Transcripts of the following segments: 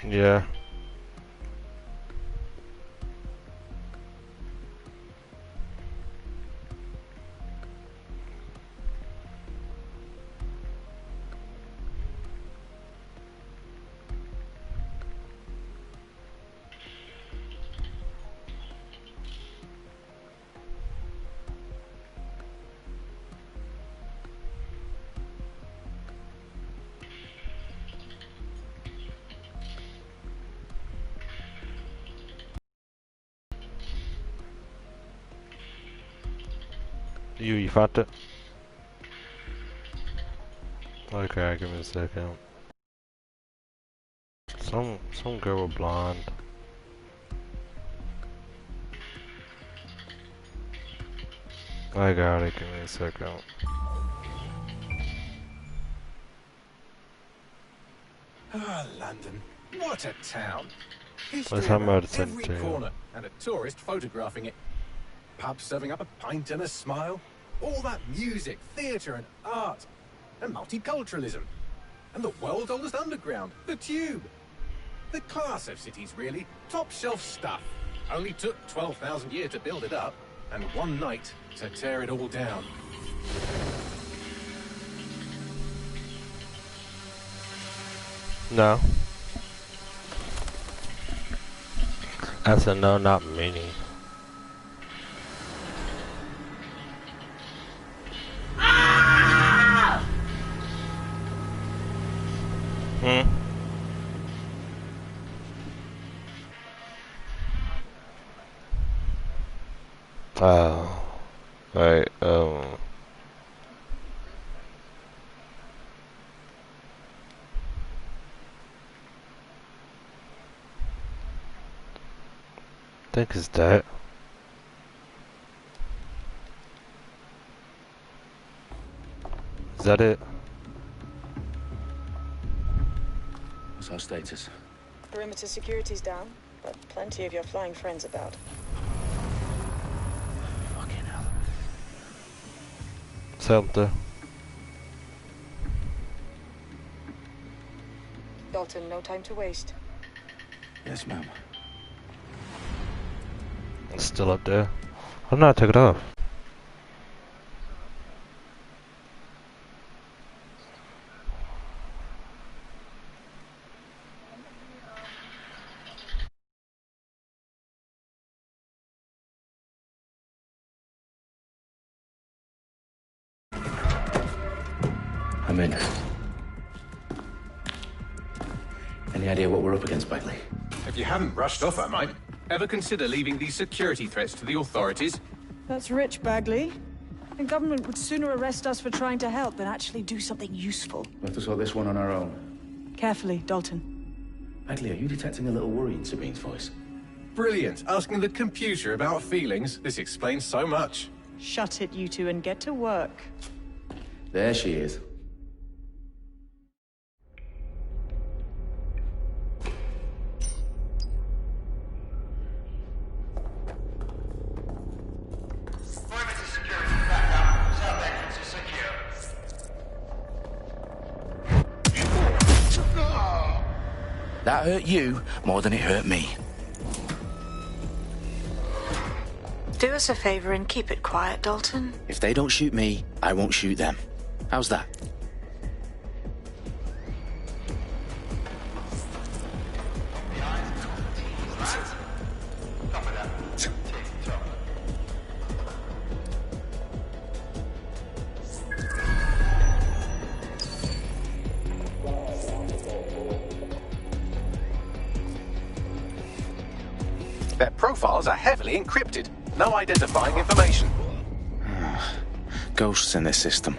Yeah. You found it? Okay, give me a second. Some girl with blonde. I got it, give me a second. Ah, London. What a town. Let's History have around more every corner and a tourist photographing it. Pubs serving up a pint and a smile. All that music, theatre and art. And multiculturalism. And the world's oldest underground, the Tube. The class of cities, really. Top shelf stuff. Only took 12,000 years to build it up. And one night to tear it all down. No. That's a no, not many. Oh. Right, I think it's that. Is that it? What's our status? Perimeter security's down, but plenty of your flying friends about. Fucking hell. Something. Dalton, no time to waste. Yes, ma'am. It's still up there. I'm not take it off. I'm in. Any idea what we're up against, Bagley? If you hadn't rushed off, I might. Ever consider leaving these security threats to the authorities? That's rich, Bagley. The government would sooner arrest us for trying to help than actually do something useful. We have to sort this one on our own. Carefully, Dalton. Bagley, are you detecting a little worry in Sabine's voice? Brilliant. Asking the computer about feelings. This explains so much. Shut it, you two, and get to work. There she is. That hurt you more than it hurt me. Do us a favor and keep it quiet, Dalton. If they don't shoot me, I won't shoot them. How's that? Their profiles are heavily encrypted. No identifying information. Ghosts in this system.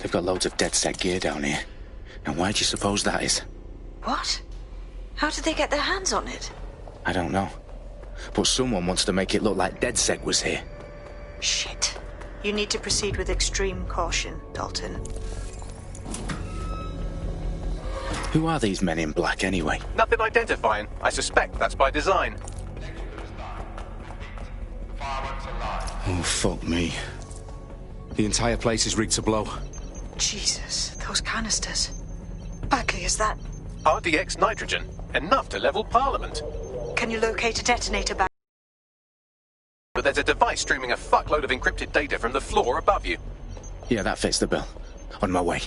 They've got loads of dead set gear down here. Now why do you suppose that is? What? How did they get their hands on it? I don't know. But someone wants to make it look like DedSec was here. Shit. You need to proceed with extreme caution, Dalton. Who are these men in black anyway? Nothing identifying. I suspect that's by design. Oh, fuck me. The entire place is rigged to blow. Jesus, those canisters. Bagley, is that... RDX nitrogen. Enough to level Parliament. Can you locate a detonator back? But there's a device streaming a fuckload of encrypted data from the floor above you. Yeah, that fits the bill. On my way.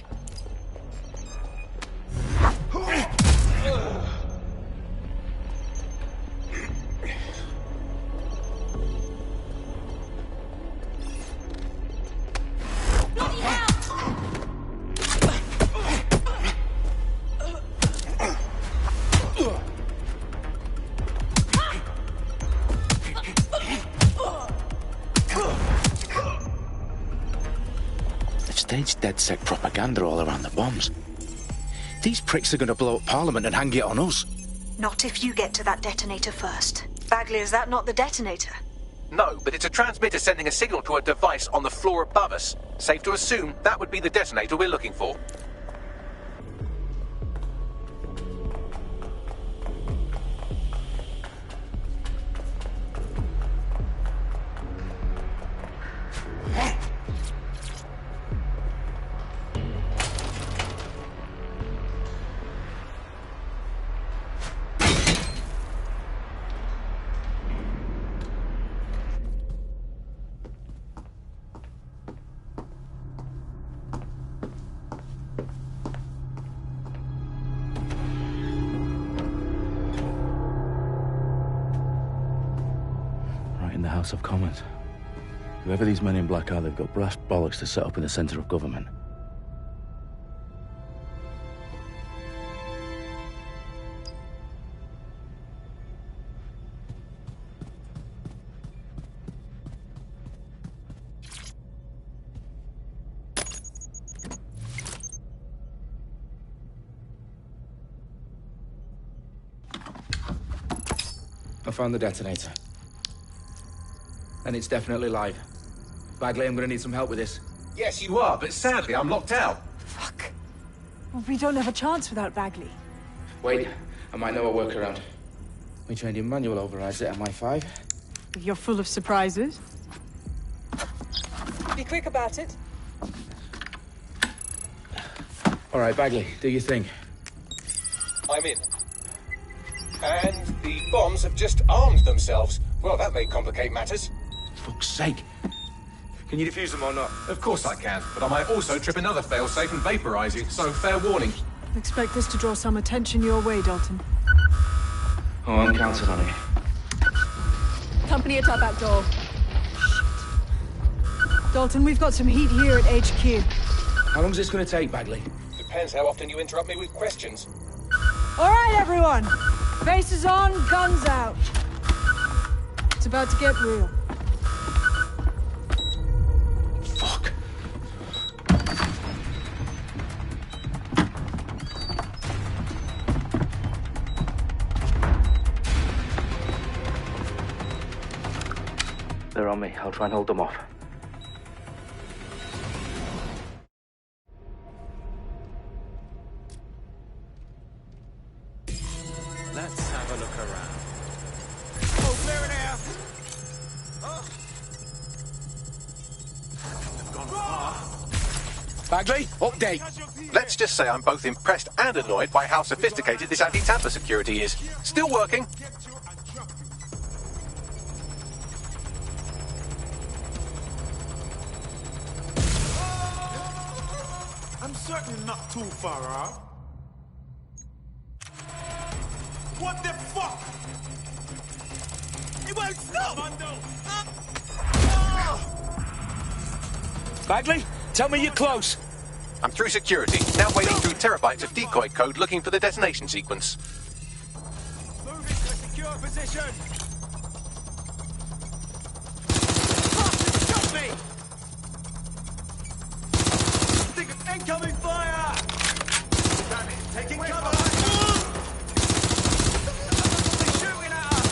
Staged DedSec propaganda all around the bombs. These pricks are going to blow up Parliament and hang it on us. Not if you get to that detonator first. Bagley, is that not the detonator? No, but it's a transmitter sending a signal to a device on the floor above us. Safe to assume that would be the detonator we're looking for. In the House of Commons. Whoever these men in black are, they've got brass bollocks to set up in the centre of government. I found the detonator. And it's definitely live. Bagley, I'm gonna need some help with this. Yes, you are, but sadly I'm locked out. Fuck. Well, we don't have a chance without Bagley. Wait, I might know a workaround. We trained in manual overrides at MI5. You're full of surprises. Be quick about it. All right, Bagley, do your thing. I'm in. And the bombs have just armed themselves. Well, that may complicate matters. Fuck's sake. Can you defuse them or not? Of course I can, but I might also trip another failsafe and vaporize you, so fair warning. Expect this to draw some attention your way, Dalton. Oh, I'm counting on it. Company at our back door. Shit. Dalton, we've got some heat here at HQ. How long's this gonna take, Bagley? Depends how often you interrupt me with questions. All right, everyone. Faces on, guns out. It's about to get real. Fuck. They're on me. I'll try and hold them off. Let's have a look around. Oh, clear in here! Bagley, update. Let's just say I'm both impressed and annoyed by how sophisticated this anti-tamper security is. Still working. I'm certainly not too far out. What the fuck? It won't stop! Bagley, tell me you're close. I'm through security, now wading through terabytes of decoy code looking for the detonation sequence. Move into a secure position! Shot me! Incoming fire! Damn it, taking cover! They're shooting at us!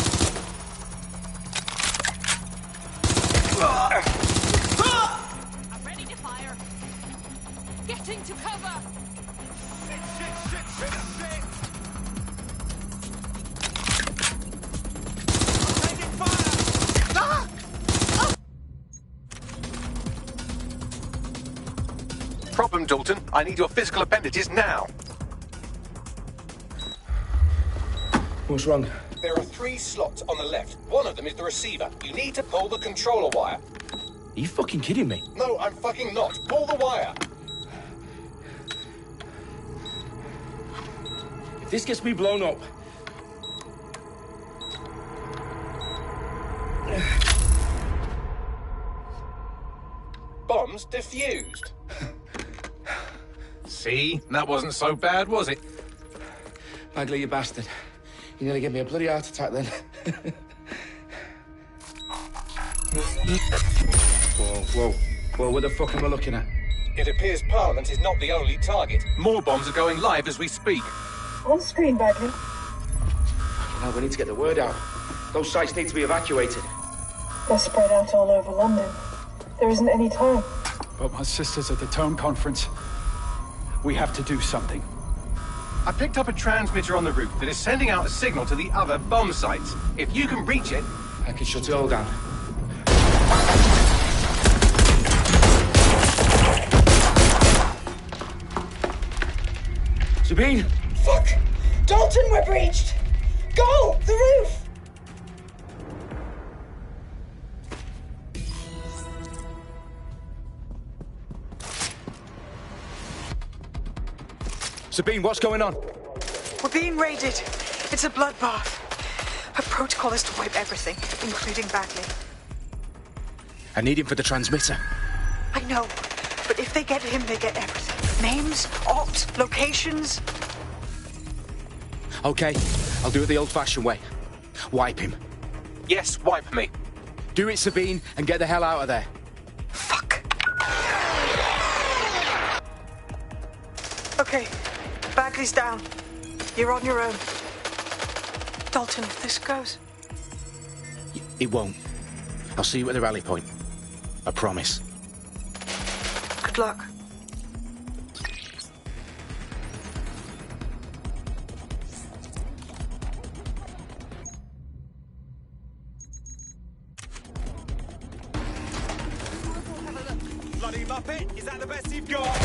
Dalton. I need your physical appendages now. What's wrong? There are 3 slots on the left. One of them is the receiver. You need to pull the controller wire. Are you fucking kidding me? No, I'm fucking not. Pull the wire. If this gets me blown up... Bombs defused. See? That wasn't so bad, was it? Bagley, you bastard. You nearly gave me a bloody heart attack then. Whoa, what the fuck am I looking at? It appears Parliament is not the only target. More bombs are going live as we speak. On screen, Bagley. Now we need to get the word out. Those sites need to be evacuated. They're spread out all over London. There isn't any time. But my sister's at the town conference. We have to do something. I picked up a transmitter on the roof that is sending out a signal to the other bomb sites. If you can reach it... I can shut it all down. Sabine! Fuck! Dalton, we're breached! Go! The roof! Sabine, what's going on? We're being raided. It's a bloodbath. Our protocol is to wipe everything, including Bagley. I need him for the transmitter. I know, but if they get him, they get everything. Names, ops, locations. Okay, I'll do it the old-fashioned way. Wipe him. Yes, wipe me. Do it, Sabine, and get the hell out of there. Fuck. Okay, Bagley's down. You're on your own. Dalton, if this goes... It won't. I'll see you at the rally point. I promise. Good luck. Bloody Muppet, is that the best you've got?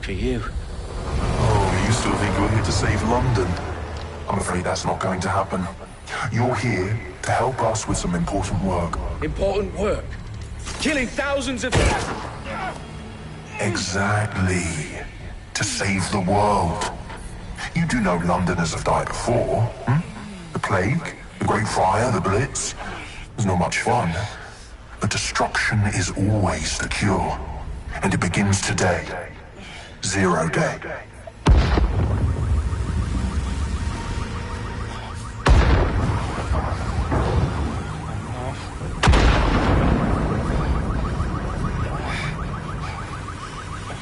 For you. Oh, you still think you're here to save London? I'm afraid that's not going to happen. You're here to help us with some important work. Important work? Killing thousands of... Exactly. To save the world. You do know Londoners have died before, hmm? The Plague, the Great Fire, the Blitz. It's not much fun. But destruction is always the cure. And it begins today. 0 day.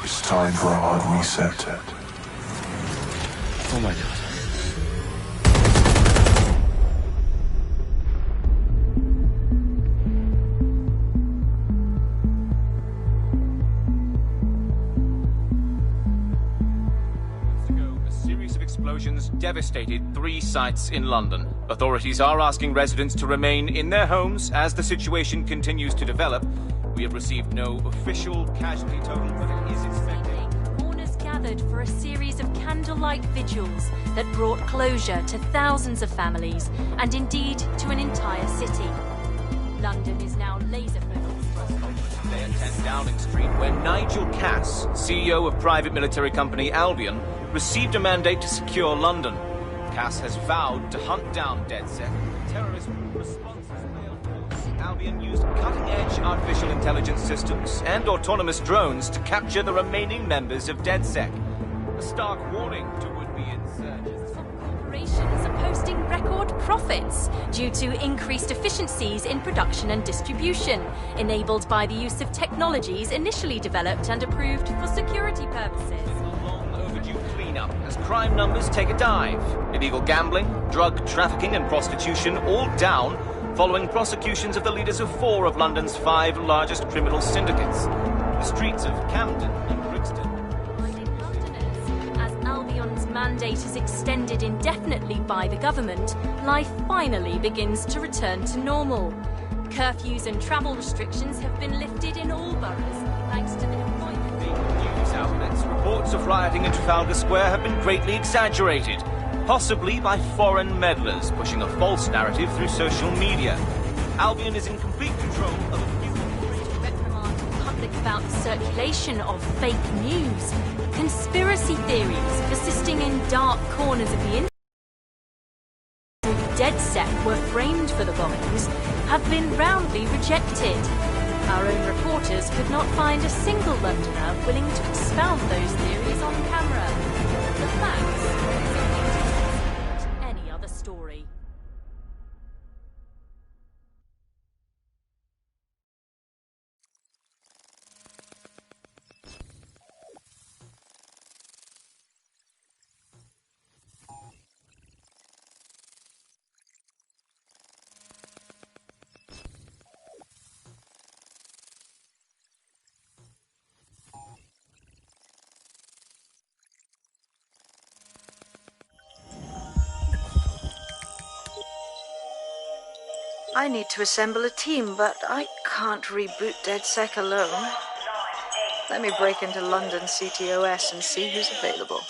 It's time for a hard reset. Oh my God. explosions devastated 3 sites in London. Authorities are asking residents to remain in their homes as the situation continues to develop. We have received no official casualty total, but it is expected. Mourners gathered for a series of candlelight vigils that brought closure to thousands of families and indeed to an entire city. London is now laser-focused. Today at 10 Downing Street, where Nigel Cass, CEO of private military company Albion, received a mandate to secure London. Cass has vowed to hunt down DedSec. Terrorist responses failed. Albion used cutting-edge artificial intelligence systems and autonomous drones to capture the remaining members of DedSec. A stark warning to would-be insurgents. Corporations are posting record profits due to increased efficiencies in production and distribution, enabled by the use of technologies initially developed and approved for security purposes. Overdue cleanup as crime numbers take a dive. Illegal gambling, drug trafficking and prostitution all down following prosecutions of the leaders of 4 of London's 5 largest criminal syndicates. The streets of Camden and Brixton. As Albion's mandate is extended indefinitely by the government, life finally begins to return to normal. Curfews and travel restrictions have been lifted in all boroughs, thanks to the deployment. News outlets, reports of rioting in Trafalgar Square have been greatly exaggerated, possibly by foreign meddlers pushing a false narrative through social media. Albion is in complete control of a few reprimand the public about the circulation of fake news. Conspiracy theories persisting in dark corners of the internet. DedSec were framed for the bombings have been roundly rejected. Our own reporters could not find a single Londoner willing to expound those theories on camera. The facts are any other story. I need to assemble a team, but I can't reboot DedSec alone. Let me break into London CTOS and see who's available.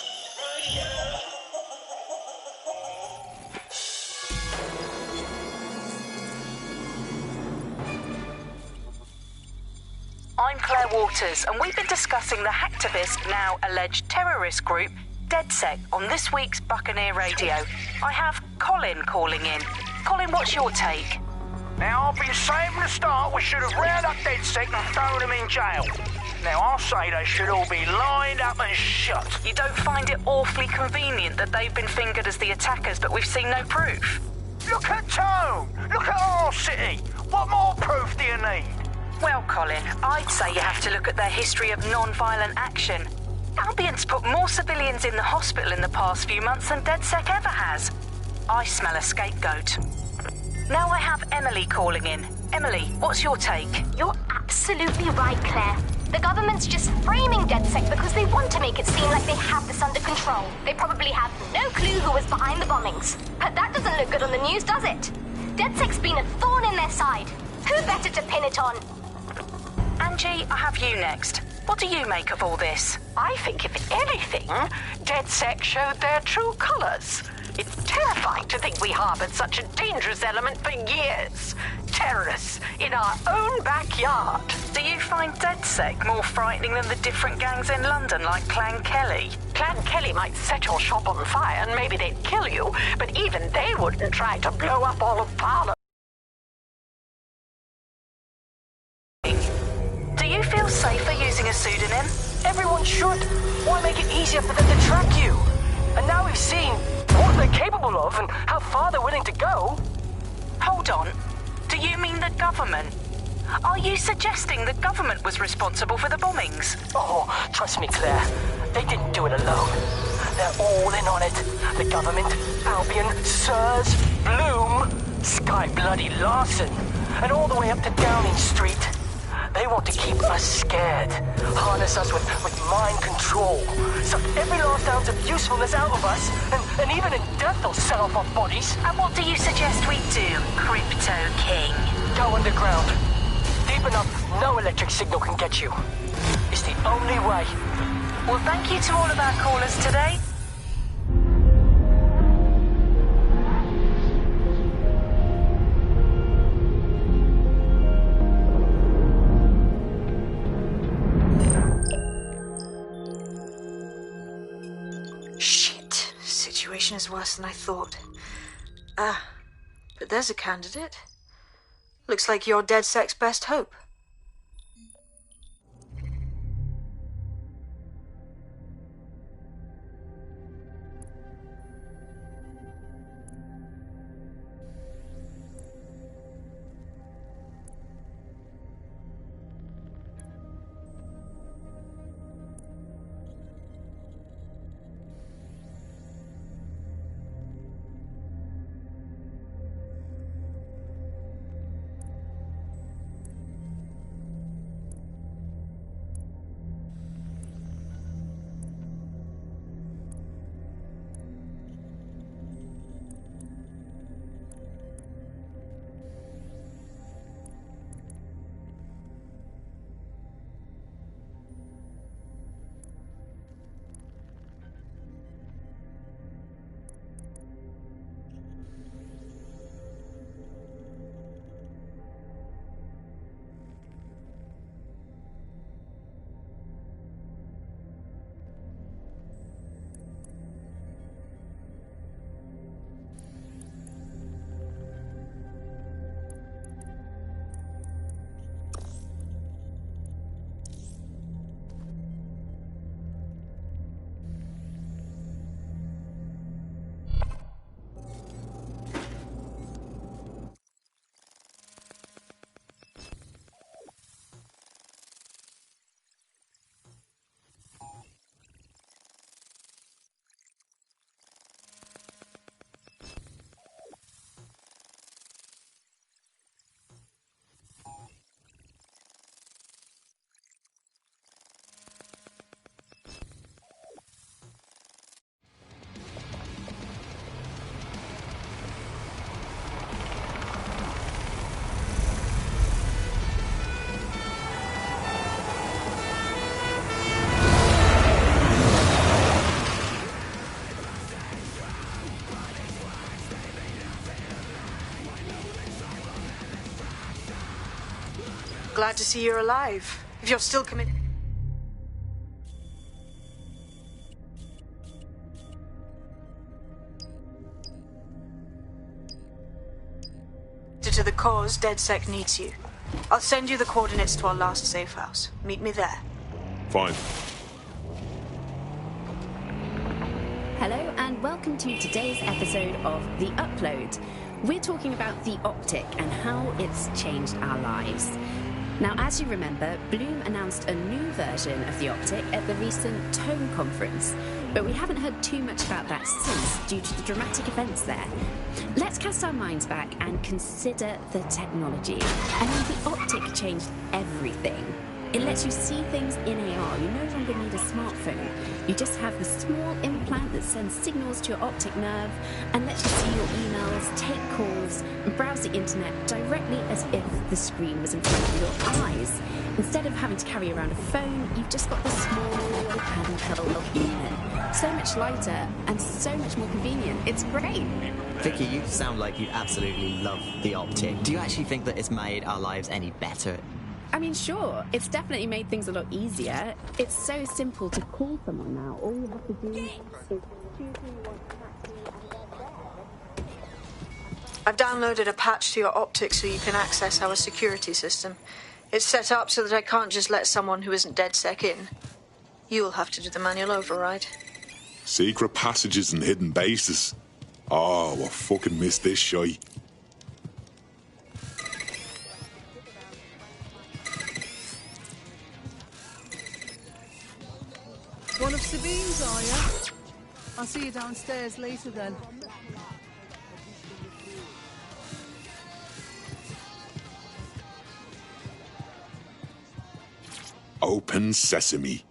I'm Claire Waters, and we've been discussing the hacktivist, now alleged terrorist group, DedSec, on this week's Buccaneer Radio. I have Colin calling in. Colin, what's your take? Now, I've been saying from the start we should have rounded up DedSec and thrown them in jail. Now, I'll say they should all be lined up and shot. You don't find it awfully convenient that they've been fingered as the attackers, but we've seen no proof? Look at Tone! Look at our city! What more proof do you need? Well, Colin, I'd say you have to look at their history of non-violent action. Albion's put more civilians in the hospital in the past few months than DedSec ever has. I smell a scapegoat. Now I have Emily calling in. Emily, what's your take? You're absolutely right, Claire. The government's just framing DedSec because they want to make it seem like they have this under control. They probably have no clue who was behind the bombings. But that doesn't look good on the news, does it? DedSec's been a thorn in their side. Who better to pin it on? Angie, I have you next. What do you make of all this? I think, if anything, DedSec showed their true colours. It's terrifying to think we harboured such a dangerous element for years. Terrorists in our own backyard. Do you find DedSec more frightening than the different gangs in London, like Clan Kelly? Clan Kelly might set your shop on fire and maybe they'd kill you, but even they wouldn't try to blow up all of Parliament. Do you feel safer using a pseudonym? Everyone should. Why make it easier for them to track you? And now we've seen what they're capable of and how far they're willing to go. Hold on. Do you mean the government? Are you suggesting the government was responsible for the bombings? Oh, trust me, Claire. They didn't do it alone. They're all in on it. The government, Albion, Sirs, Bloom, Sky Bloody Larson, and all the way up to Downing Street. They want to keep us scared, harness us with mind control, suck every last ounce of usefulness out of us, and even in death they'll sell off our bodies. And what do you suggest we do, Crypto King? Go underground. Deep enough, no electric signal can get you. It's the only way. Well, thank you to all of our callers today. Shit. Situation is worse than I thought. But there's a candidate. Looks like you're DedSec's best hope. Glad to see you're alive. If you're still committed to the cause, DedSec needs you. I'll send you the coordinates to our last safe house. Meet me there. Fine. Hello and welcome to today's episode of The Upload. We're talking about the Optic and how it's changed our lives. Now, as you remember, Bloom announced a new version of the Optic at the recent Tone conference, but we haven't heard too much about that since due to the dramatic events there. Let's cast our minds back and consider the technology. I mean, the Optic changed everything. It lets you see things in AR. You no longer need a smartphone. You just have the small implant that sends signals to your optic nerve and lets you see your emails, take calls, and browse the internet directly as if the screen was in front of your eyes. Instead of having to carry around a phone, you've just got the small handheld unit. So much lighter and so much more convenient. It's great. Vicky, you sound like you absolutely love the Optic. Do you actually think that it's made our lives any better? I mean, sure, it's definitely made things a lot easier. It's so simple to call someone now. All you have to do is choose who you want to talk to. I've downloaded a patch to your Optic so you can access our security system. It's set up so that I can't just let someone who isn't DedSec in. You'll have to do the manual override. Secret passages and hidden bases. Oh, I fucking missed this shy. One of Sabine's, are you? I'll see you downstairs later then. Open sesame.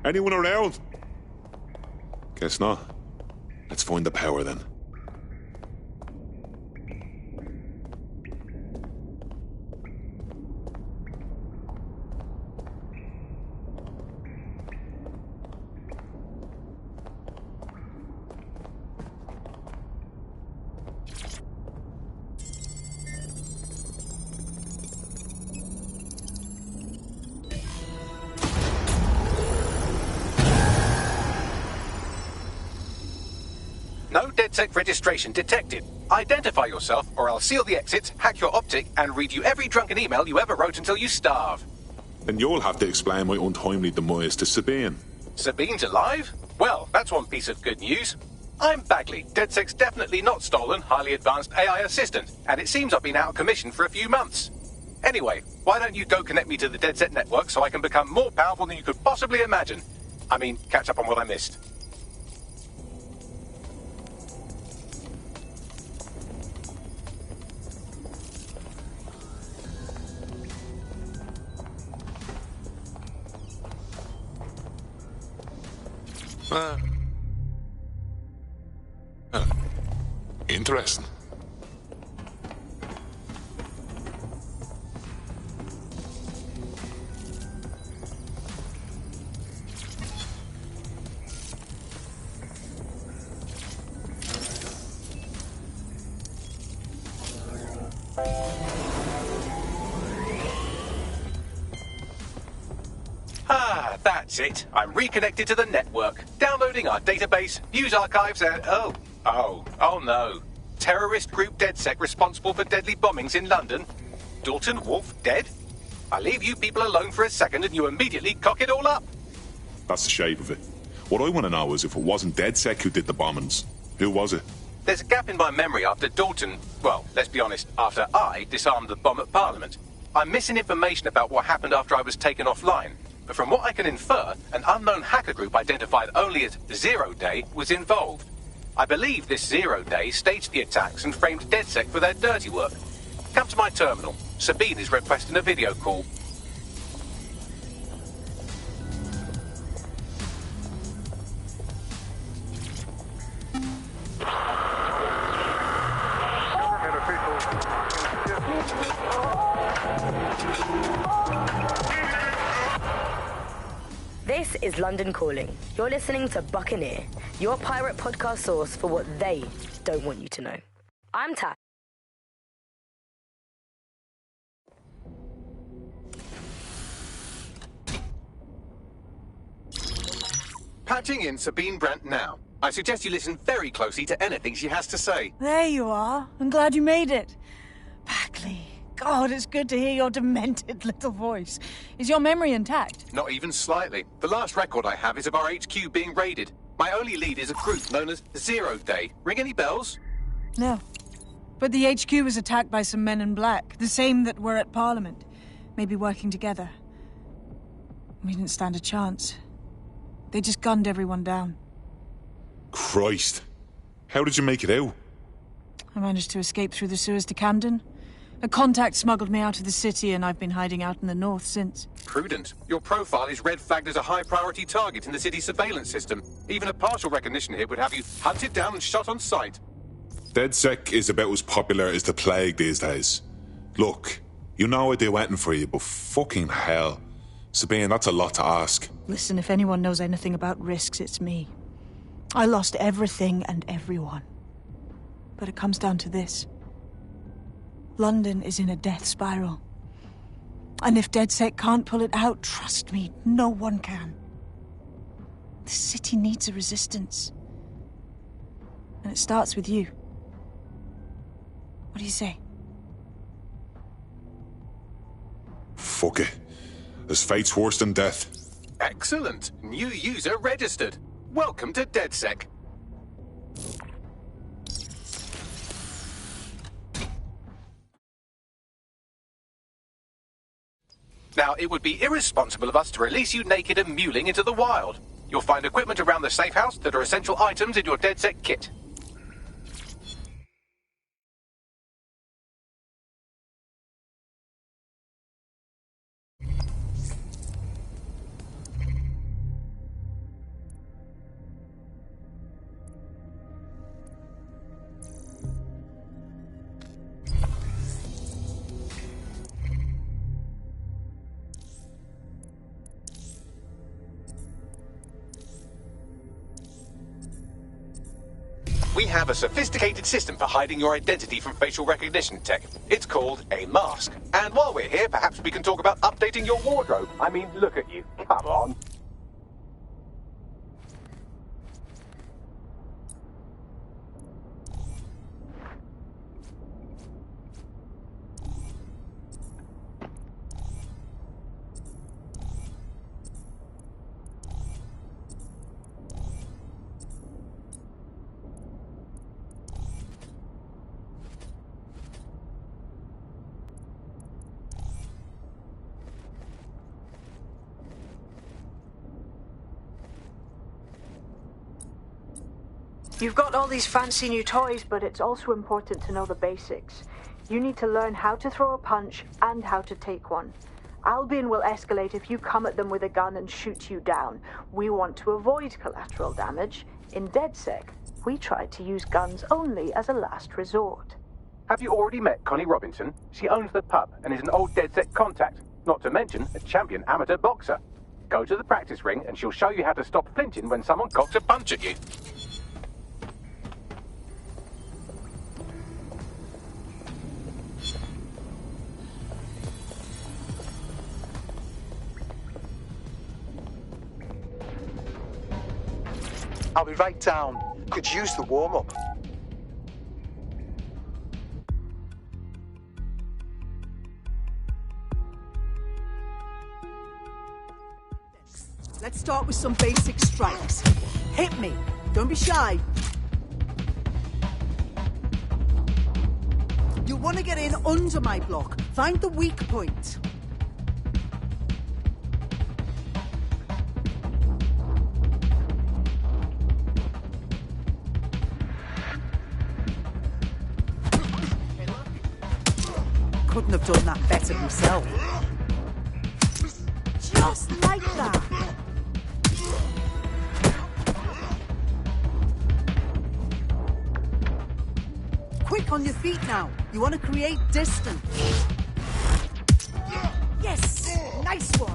Anyone around? Guess not. Let's find the power then. No DedSec registration detected. Identify yourself, or I'll seal the exits, hack your optic, and read you every drunken email you ever wrote until you starve. Then you'll have to explain my untimely demise to Sabine. Sabine's alive? Well, that's one piece of good news. I'm Bagley, DedSec's definitely not stolen, highly advanced AI assistant, and it seems I've been out of commission for a few months. Anyway, why don't you go connect me to the DedSec network so I can become more powerful than you could possibly imagine? I mean, catch up on what I missed. Interesting. Ah, that's it. I'm reconnected to the network, downloading our database, news archives, and oh no. Terrorist group DedSec responsible for deadly bombings in London. Dalton Wolf dead? I leave you people alone for a second and you immediately cock it all up. That's the shape of it. What I want to know is if it wasn't DedSec who did the bombings, who was it? There's a gap in my memory after Dalton, well, let's be honest, after I disarmed the bomb at Parliament. I'm missing information about what happened after I was taken offline. But from what I can infer, an unknown hacker group identified only as Zero Day was involved. I believe this Zero Day staged the attacks and framed DedSec for their dirty work. Come to my terminal. Sabine is requesting a video call. This is London Calling. You're listening to Buccaneer, your pirate podcast source for what they don't want you to know. I'm Tat. Patching in Sabine Brandt now. I suggest you listen very closely to anything she has to say. There you are. I'm glad you made it. Bagley. God, it's good to hear your demented little voice. Is your memory intact? Not even slightly. The last record I have is of our HQ being raided. My only lead is a group known as Zero Day. Ring any bells? No. But the HQ was attacked by some men in black, the same that were at Parliament. Maybe working together. We didn't stand a chance. They just gunned everyone down. Christ. How did you make it out? I managed to escape through the sewers to Camden. A contact smuggled me out of the city, and I've been hiding out in the north since. Prudent. Your profile is red flagged as a high-priority target in the city's surveillance system. Even a partial recognition here would have you hunted down and shot on sight. DedSec is about as popular as the plague these days. Look, you know I'd do anything for you, but fucking hell. Sabine, that's a lot to ask. Listen, if anyone knows anything about risks, it's me. I lost everything and everyone. But it comes down to this. London is in a death spiral. And if DedSec can't pull it out, trust me, no one can. The city needs a resistance. And it starts with you. What do you say? Fuck it. There's fate's worse than death. Excellent. New user registered. Welcome to DedSec. Now, it would be irresponsible of us to release you naked and mewling into the wild. You'll find equipment around the safe house that are essential items in your DedSec kit. We have a sophisticated system for hiding your identity from facial recognition tech. It's called a mask. And while we're here, perhaps we can talk about updating your wardrobe. I mean, look at you. Come on. You've got all these fancy new toys, but it's also important to know the basics. You need to learn how to throw a punch and how to take one. Albion will escalate if you come at them with a gun and shoot you down. We want to avoid collateral damage. In DedSec, we try to use guns only as a last resort. Have you already met Connie Robinson? She owns the pub and is an old DedSec contact, not to mention a champion amateur boxer. Go to the practice ring and she'll show you how to stop flinching when someone cocks a punch at you. I'll be right down. Could use the warm-up. Let's start with some basic strikes. Hit me. Don't be shy. You'll want to get in under my block. Find the weak point. Couldn't have done that better himself. Just like that. Quick on your feet now. You want to create distance. Yes! Nice one.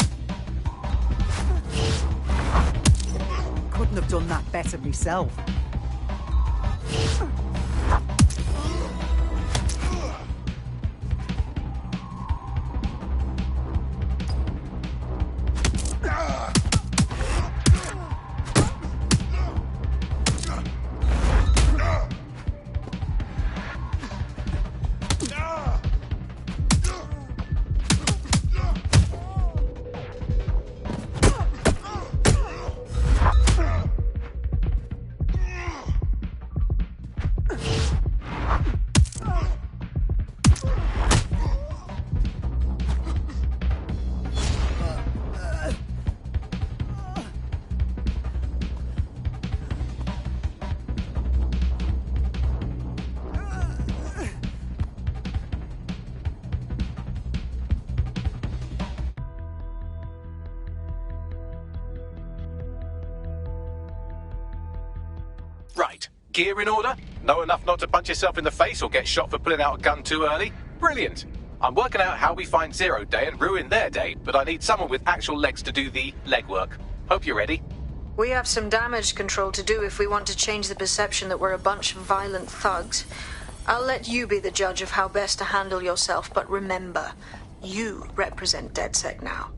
Couldn't have done that better myself. Right. Gear in order? Know enough not to punch yourself in the face or get shot for pulling out a gun too early? Brilliant. I'm working out how we find Zero Day and ruin their day, but I need someone with actual legs to do the legwork. Hope you're ready. We have some damage control to do if we want to change the perception that we're a bunch of violent thugs. I'll let you be the judge of how best to handle yourself, but remember, you represent DedSec now.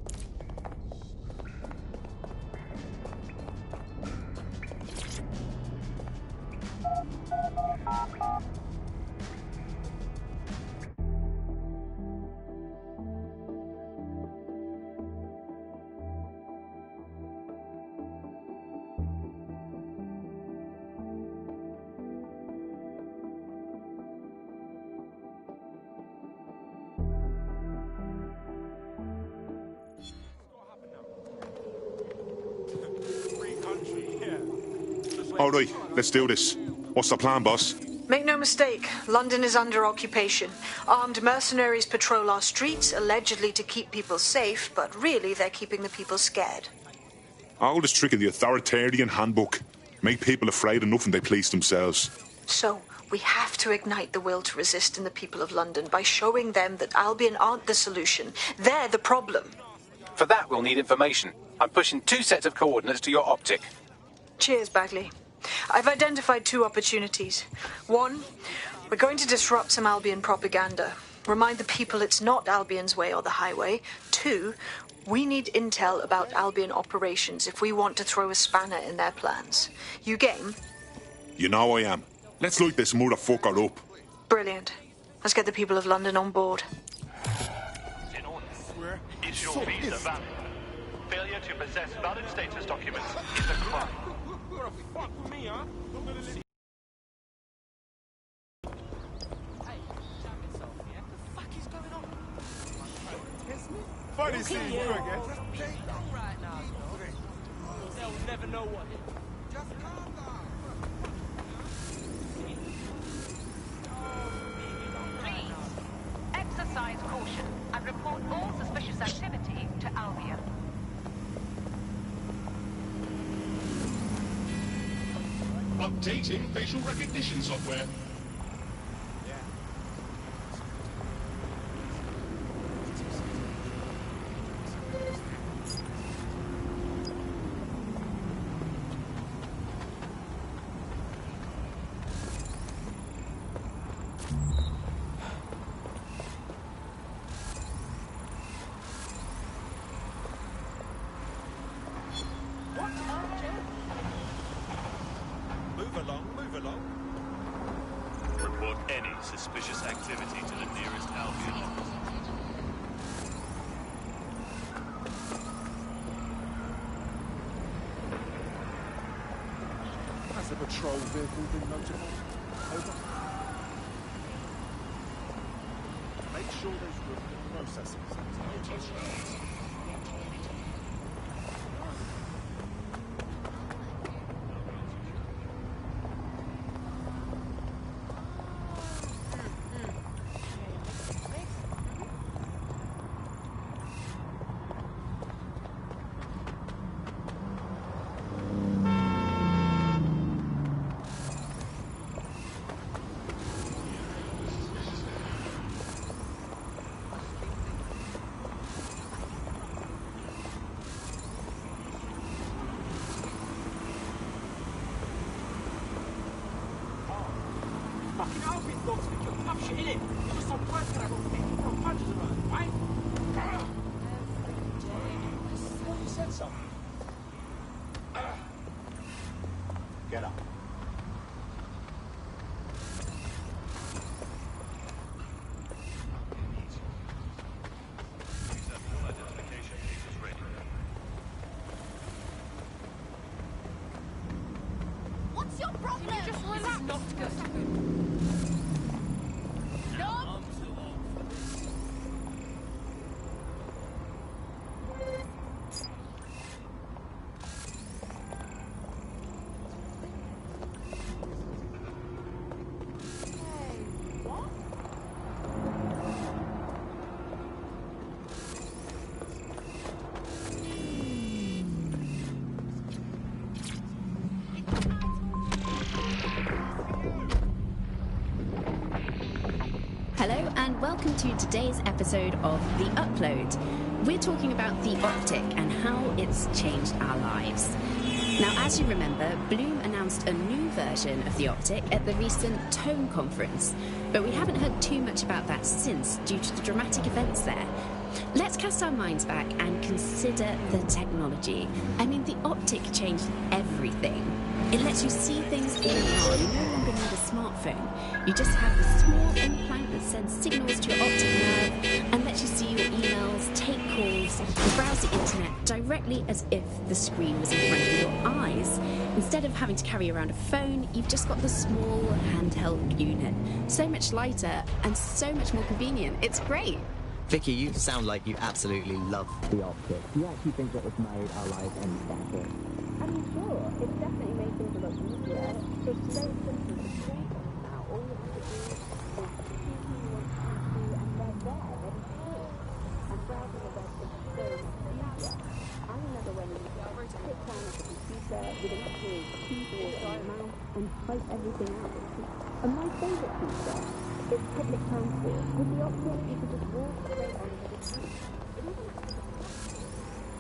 All right, let's do this. What's the plan, boss? Make no mistake, London is under occupation. Armed mercenaries patrol our streets, allegedly to keep people safe, but really they're keeping the people scared. Oldest trick of the authoritarian handbook. Make people afraid enough and they police themselves. So, we have to ignite the will to resist in the people of London by showing them that Albion aren't the solution. They're the problem. For that, we'll need information. I'm pushing 2 sets of coordinates to your optic. Cheers, Bagley. I've identified 2 opportunities. 1, we're going to disrupt some Albion propaganda. Remind the people it's not Albion's way or the highway. 2, we need intel about Albion operations if we want to throw a spanner in their plans. You game? You know I am. Let's light this motherfucker up. Brilliant. Let's get the people of London on board. Is your visa valid? Failure to possess valid status documents is a crime. Funny seeing you again. They'll never know what. Please, exercise caution and report all suspicious activity to Albion. Updating facial recognition software. Move along. Report any suspicious activity to the nearest Albion office. Has the patrol vehicle been notified? Over. Make sure there's room for processing. No touchdowns. Get up. What's your problem? Can you just relax? Not good. No. Hello and welcome to today's episode of The Upload. We're talking about the optic and how it's changed our lives. Now, as you remember, Bloom announced a new version of the optic at the recent Tone conference, but we haven't heard too much about that since due to the dramatic events there. Let's cast our minds back and consider the technology. I mean, the optic changed everything. It lets you see things in AR. You no longer need a smartphone. You just have a small implant that sends signals to your optic nerve and lets you see your emails, take calls, and browse the internet directly as if the screen was in front of your eyes. Instead of having to carry around a phone, you've just got the small handheld unit. So much lighter and so much more convenient. It's great. Vicky, you sound like you absolutely love the optic. Do you actually think that it's made our lives any better? I mean, sure, it's definitely made things a lot easier. It's very simple to create them now. All you have to do is choose who you want to come to, and they're there, ready to talk. And browsing the web is so much easier. I remember when we would sit down at the computer with an actual keyboard in your mouth and type everything out. And my favourite feature is public transport. With the optic, you can just walk straight on to the street.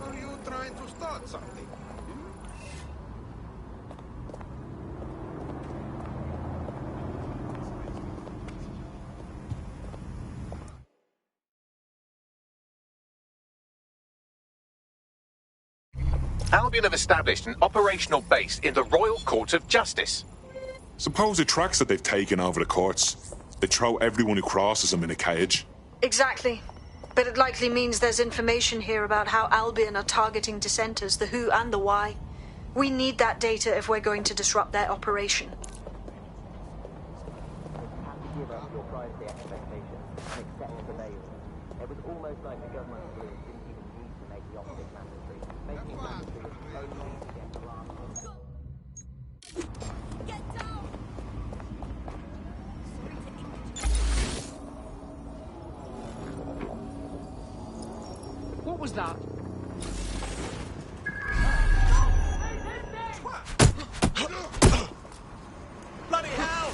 Are you trying to start something? Albion have established an operational base in the Royal Court of Justice. Suppose the tracks that they've taken over the courts, they throw everyone who crosses them in a cage. Exactly. But it likely means there's information here about how Albion are targeting dissenters, the who and the why. We need that data if we're going to disrupt their operation. You have to give up your privacy expectations and accept surveillance. It was almost like the government's rules didn't even need to make the optic mandatory. Making it mandatory was only to get alarm. What was that? Bloody hell!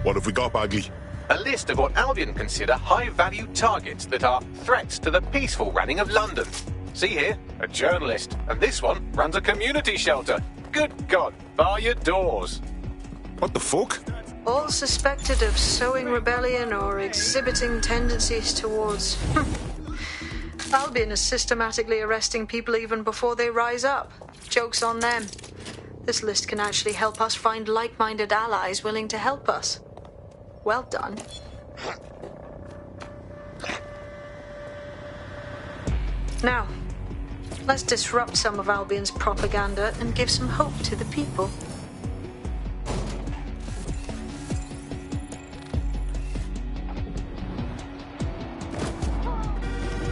What have we got, Bagley? A list of what Albion consider high-value targets that are threats to the peaceful running of London. See here, a journalist, and this one runs a community shelter. Good God, bar your doors. What the fuck? All suspected of sowing rebellion or exhibiting tendencies towards... Albion is systematically arresting people even before they rise up. Joke's on them. This list can actually help us find like-minded allies willing to help us. Well done. Now, let's disrupt some of Albion's propaganda and give some hope to the people.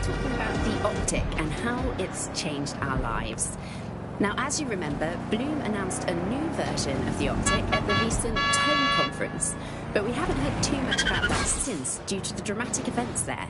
Talking about the optic and how it's changed our lives. Now, as you remember, Bloom announced a new version of the Optic at the recent Tone Conference, but we haven't heard too much about that since due to the dramatic events there.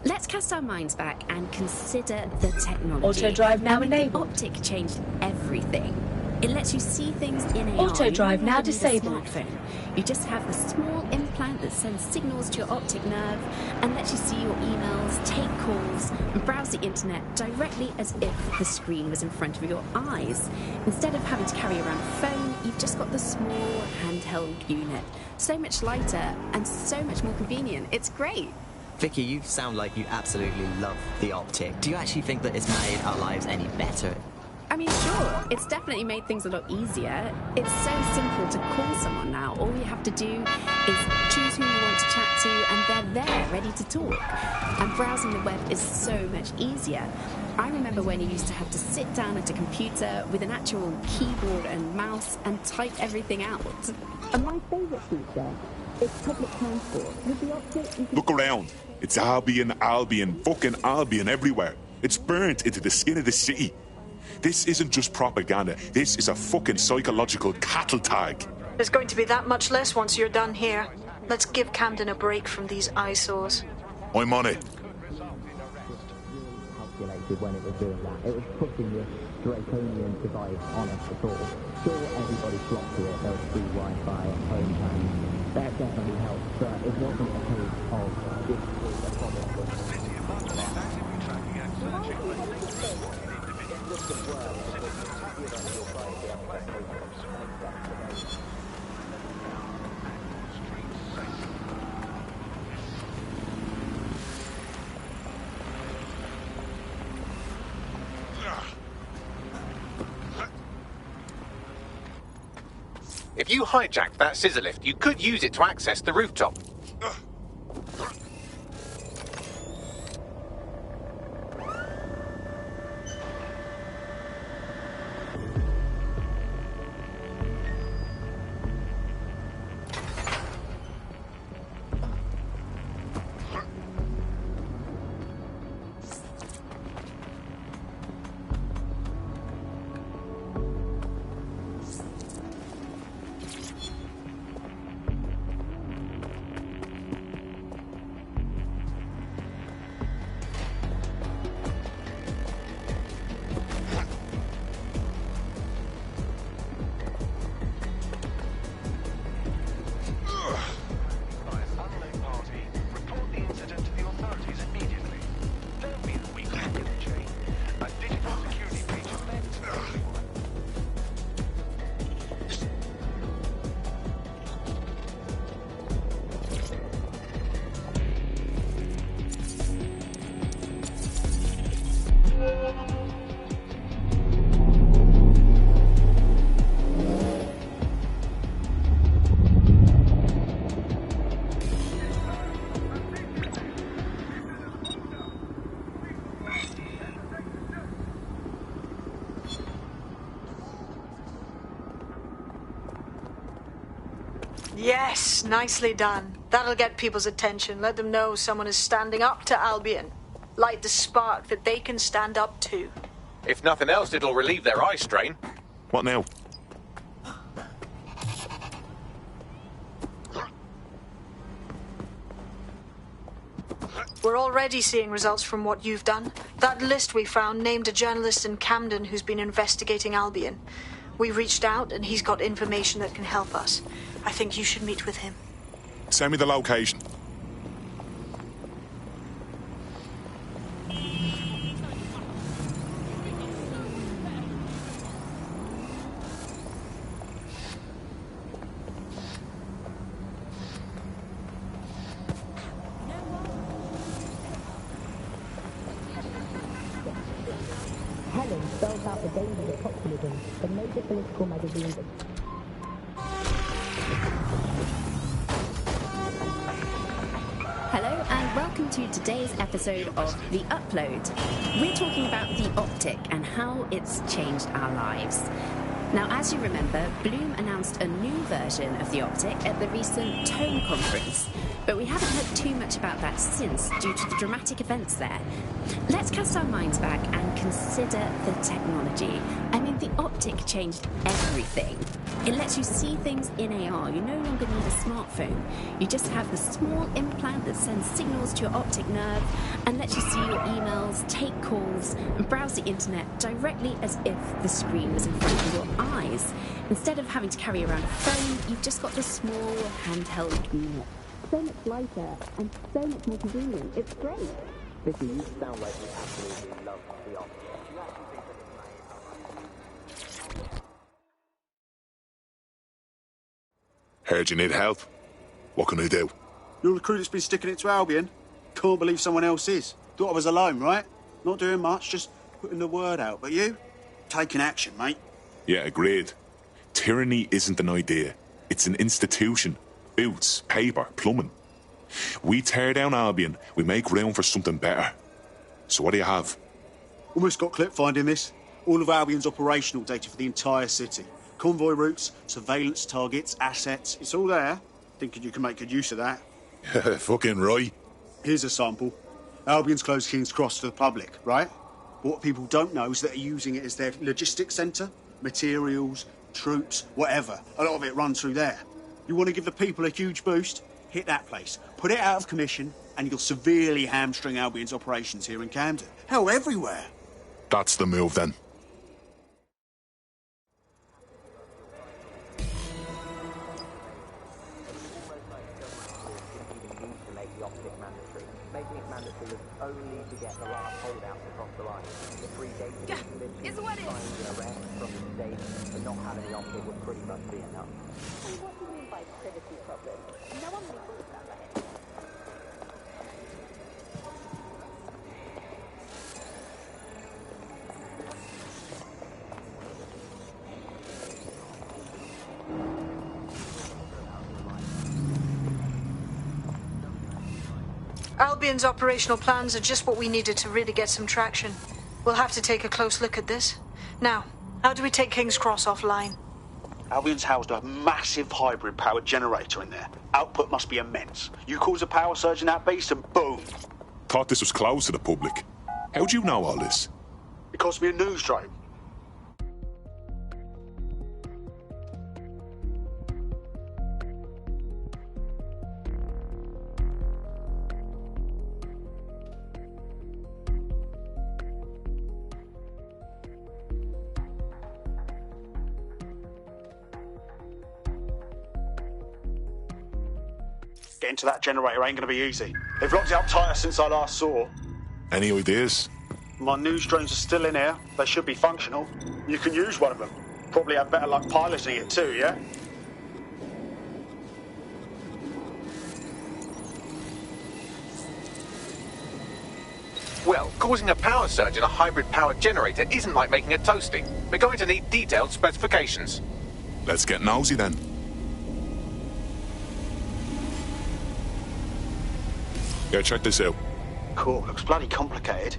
Let's cast our minds back and consider the technology. Auto drive now enabled. The Optic changed everything. It lets you see things in AR. Auto drive now disabled. disabled. You just have a small implant that sends signals to your optic nerve and lets you see your emails, take calls, and browse the internet directly as if the screen was in front of your eyes. Instead of having to carry around a phone, you've just got the small handheld unit. So much lighter and so much more convenient. It's great. Vicky, you sound like you absolutely love the Optic. Do you actually think that it's made our lives any better? I mean, sure, it's definitely made things a lot easier. It's so simple to call someone now. All you have to do is choose who you want to chat to, and they're there, ready to talk. And browsing the web is so much easier. I remember when you used to have to sit down at a computer with an actual keyboard and mouse and type everything out. And my favourite feature is public transport. With the Optic, Look around. It's Albion, fucking Albion everywhere. It's burnt into the skin of the city. This isn't just propaganda. This is a fucking psychological cattle tag. There's going to be that much less once you're done here. Let's give Camden a break from these eyesores. I'm on it. Calculated when it was doing that. It was putting this draconian device on us at all. Sure, everybody flocked to it. There was free Wi-Fi at home, and that definitely helped. But it wasn't a case of this was a problem. If you hijacked that scissor lift, you could use it to access the rooftop. Yes, nicely done. That'll get people's attention. Let them know someone is standing up to Albion. Light the spark that they can stand up to. If nothing else, it'll relieve their eye strain. What now? We're already seeing results from what you've done. That list we found named a journalist in Camden who's been investigating Albion. We reached out and he's got information that can help us. I think you should meet with him. Send me the location. Helen spells out the dangers of populism, the major political magazines. Hello and welcome to today's episode of The Upload. We're talking about the Optic and how it's changed our lives. Now, as you remember, Bloom announced a new version of the optic at the recent Tone conference, but we haven't heard too much about that since due to the dramatic events there. Let's cast our minds back and consider the technology. I mean, the optic changed everything. It lets you see things in AR. You no longer need a smartphone. You just have the small implant that sends signals to your optic nerve and lets you see your emails, take calls, and browse the internet directly as if the screen was in front of your eyes. Instead of having to carry around a phone, you've just got this small handheld unit. So much lighter and so much more convenient. It's great. Vicky, you sound like you absolutely love the optic. Heard you need help. What can I do? You're the crew that's been sticking it to Albion. Can't believe someone else is. Thought I was alone, right? Not doing much, just putting the word out. But you? Taking action, mate. Yeah, agreed. Tyranny isn't an idea. It's an institution. Boots, paper, plumbing. We tear down Albion, we make room for something better. So what do you have? Almost got clip finding this. All of Albion's operational data for the entire city. Convoy routes, surveillance targets, assets. It's all there. Thinking you can make good use of that. Fucking right. Here's a sample. Albion's closed King's Cross to the public, right? But what people don't know is that they're using it as their logistics centre. Materials, troops, whatever. A lot of it runs through there. You want to give the people a huge boost? Hit that place. Put it out of commission, and you'll severely hamstring Albion's operations here in Camden. Hell, everywhere. That's the move, then. Making it mandatory was only to get the last holdouts across the line. The 3 days It's what it is. finding an arrest from the state and not having the optic would pretty much be enough. And what do you mean by privacy problems? No one really thought about that. Albion's operational plans are just what we needed to really get some traction. We'll have to take a close look at this. Now, how do we take King's Cross offline? Albion's housed a massive hybrid powered generator in there. Output must be immense. You cause a power surge in that beast and boom. Thought this was closed to the public. How'd you know all this? It cost me a news drone. Getting to that generator ain't gonna be easy. They've locked it up tighter since I last saw. Any ideas? My news drones are still in here. They should be functional. You can use one of them. Probably have better luck piloting it too, yeah? Well, causing a power surge in a hybrid-powered generator isn't like making a toasty. We're going to need detailed specifications. Let's get nosy then. Yeah, check this out. Cool, looks bloody complicated.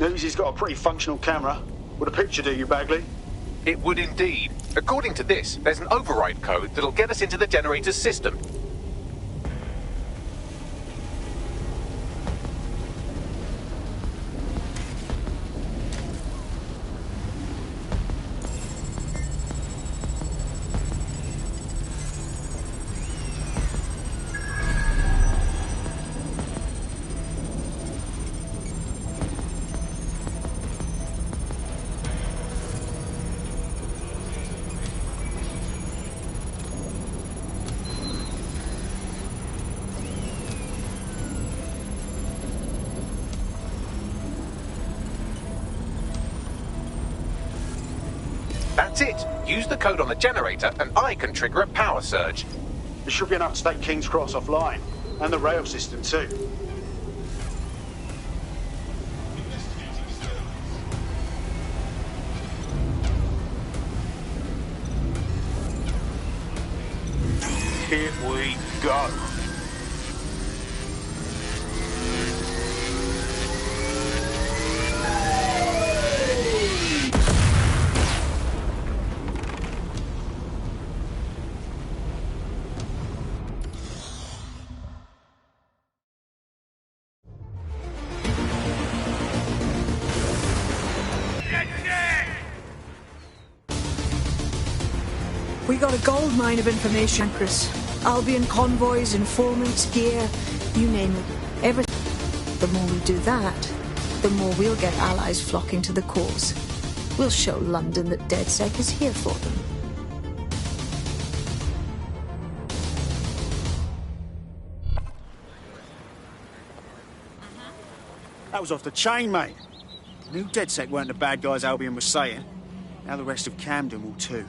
Newsy's got a pretty functional camera. Would a picture do you, Bagley? It would indeed. According to this, there's an override code that'll get us into the generator's system. That's it. Use the code on the generator and I can trigger a power surge. It should be enough to take King's Cross offline. And the rail system too. Here we go. We got a gold mine of information, Chris. Albion convoys, informants, gear, you name it. Everything. The more we do that, the more we'll get allies flocking to the cause. We'll show London that DedSec is here for them. That was off the chain, mate. I knew DedSec weren't the bad guys Albion was saying. Now the rest of Camden will too.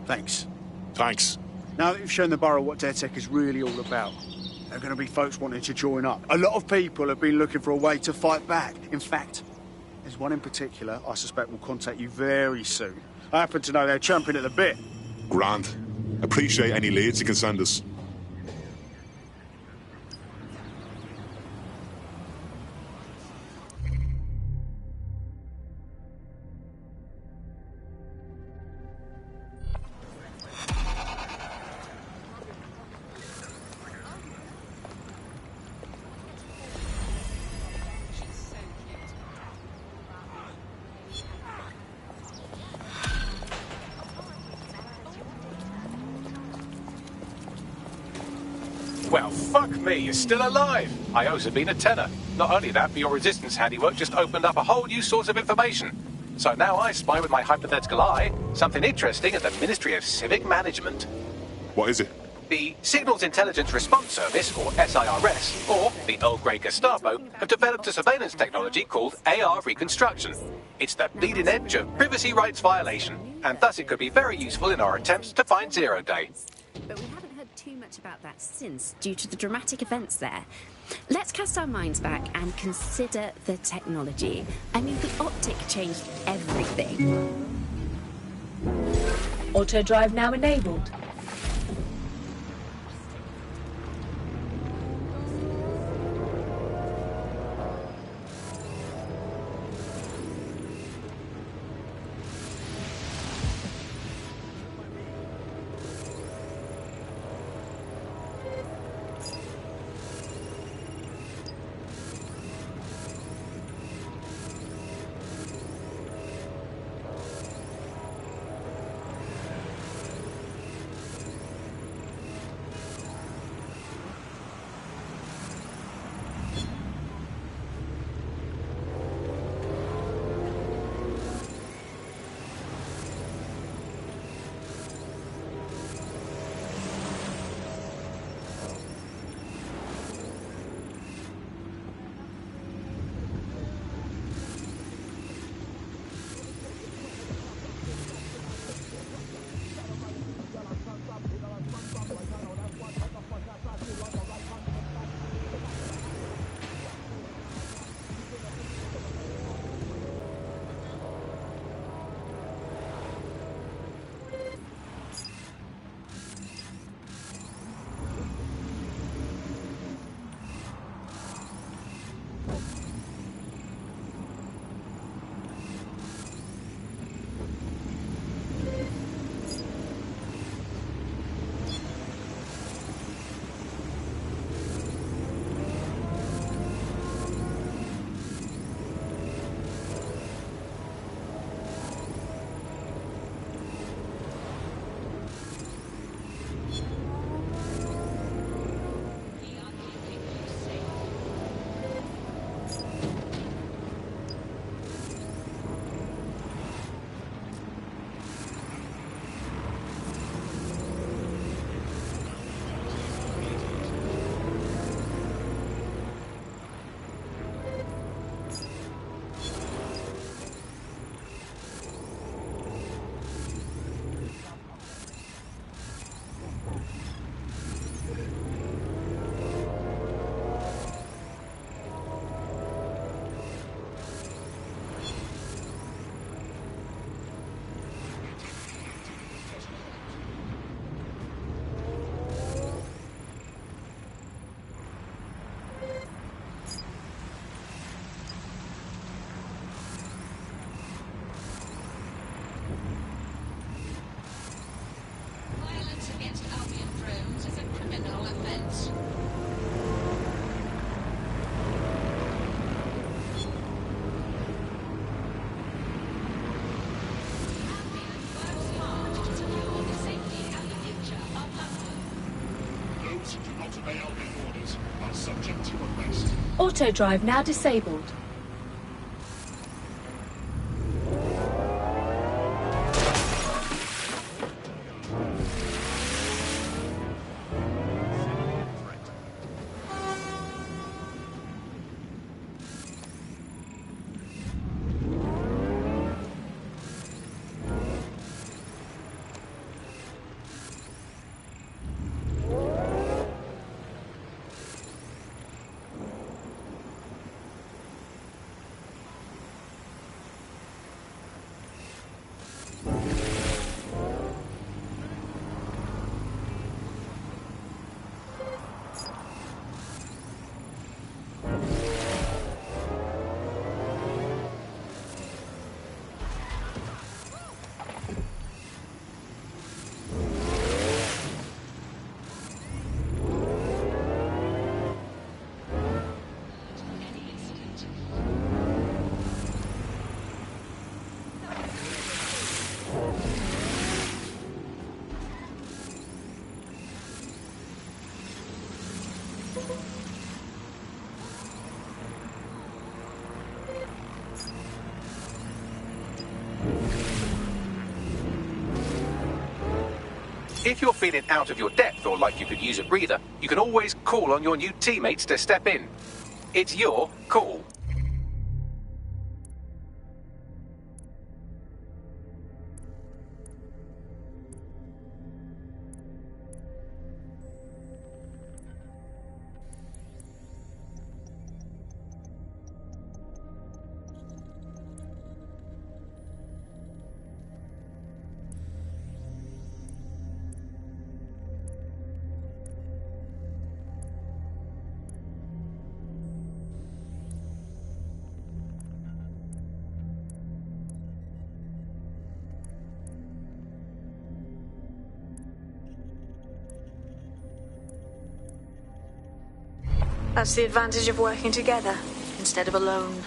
Thanks. Thanks. Now that you've shown the borough what DedSec is really all about, there are going to be folks wanting to join up. A lot of people have been looking for a way to fight back. In fact, there's one in particular I suspect will contact you very soon. I happen to know they're champing at the bit. Grand. Appreciate any leads you can send us. Well, fuck me, you're still alive. I owes have been a tenner. Not only that, but your resistance handiwork just opened up a whole new source of information. So now I spy with my hypothetical eye something interesting at the Ministry of Civic Management. What is it? The Signals Intelligence Response Service, or SIRS, or the Earl Grey Gestapo, have developed a surveillance technology called AR Reconstruction. It's the bleeding edge of privacy rights violation, and thus it could be very useful in our attempts to find Zero Day. But we haven't heard too much about that since, due to the dramatic events there. Let's cast our minds back and consider the technology. I mean, the optic changed everything. Auto drive now enabled. Obey Albion orders. Are subject to arrest. Auto drive now disabled. If you're feeling out of your depth or like you could use a breather, you can always call on your new teammates to step in. It's your call. That's the advantage of working together instead of alone.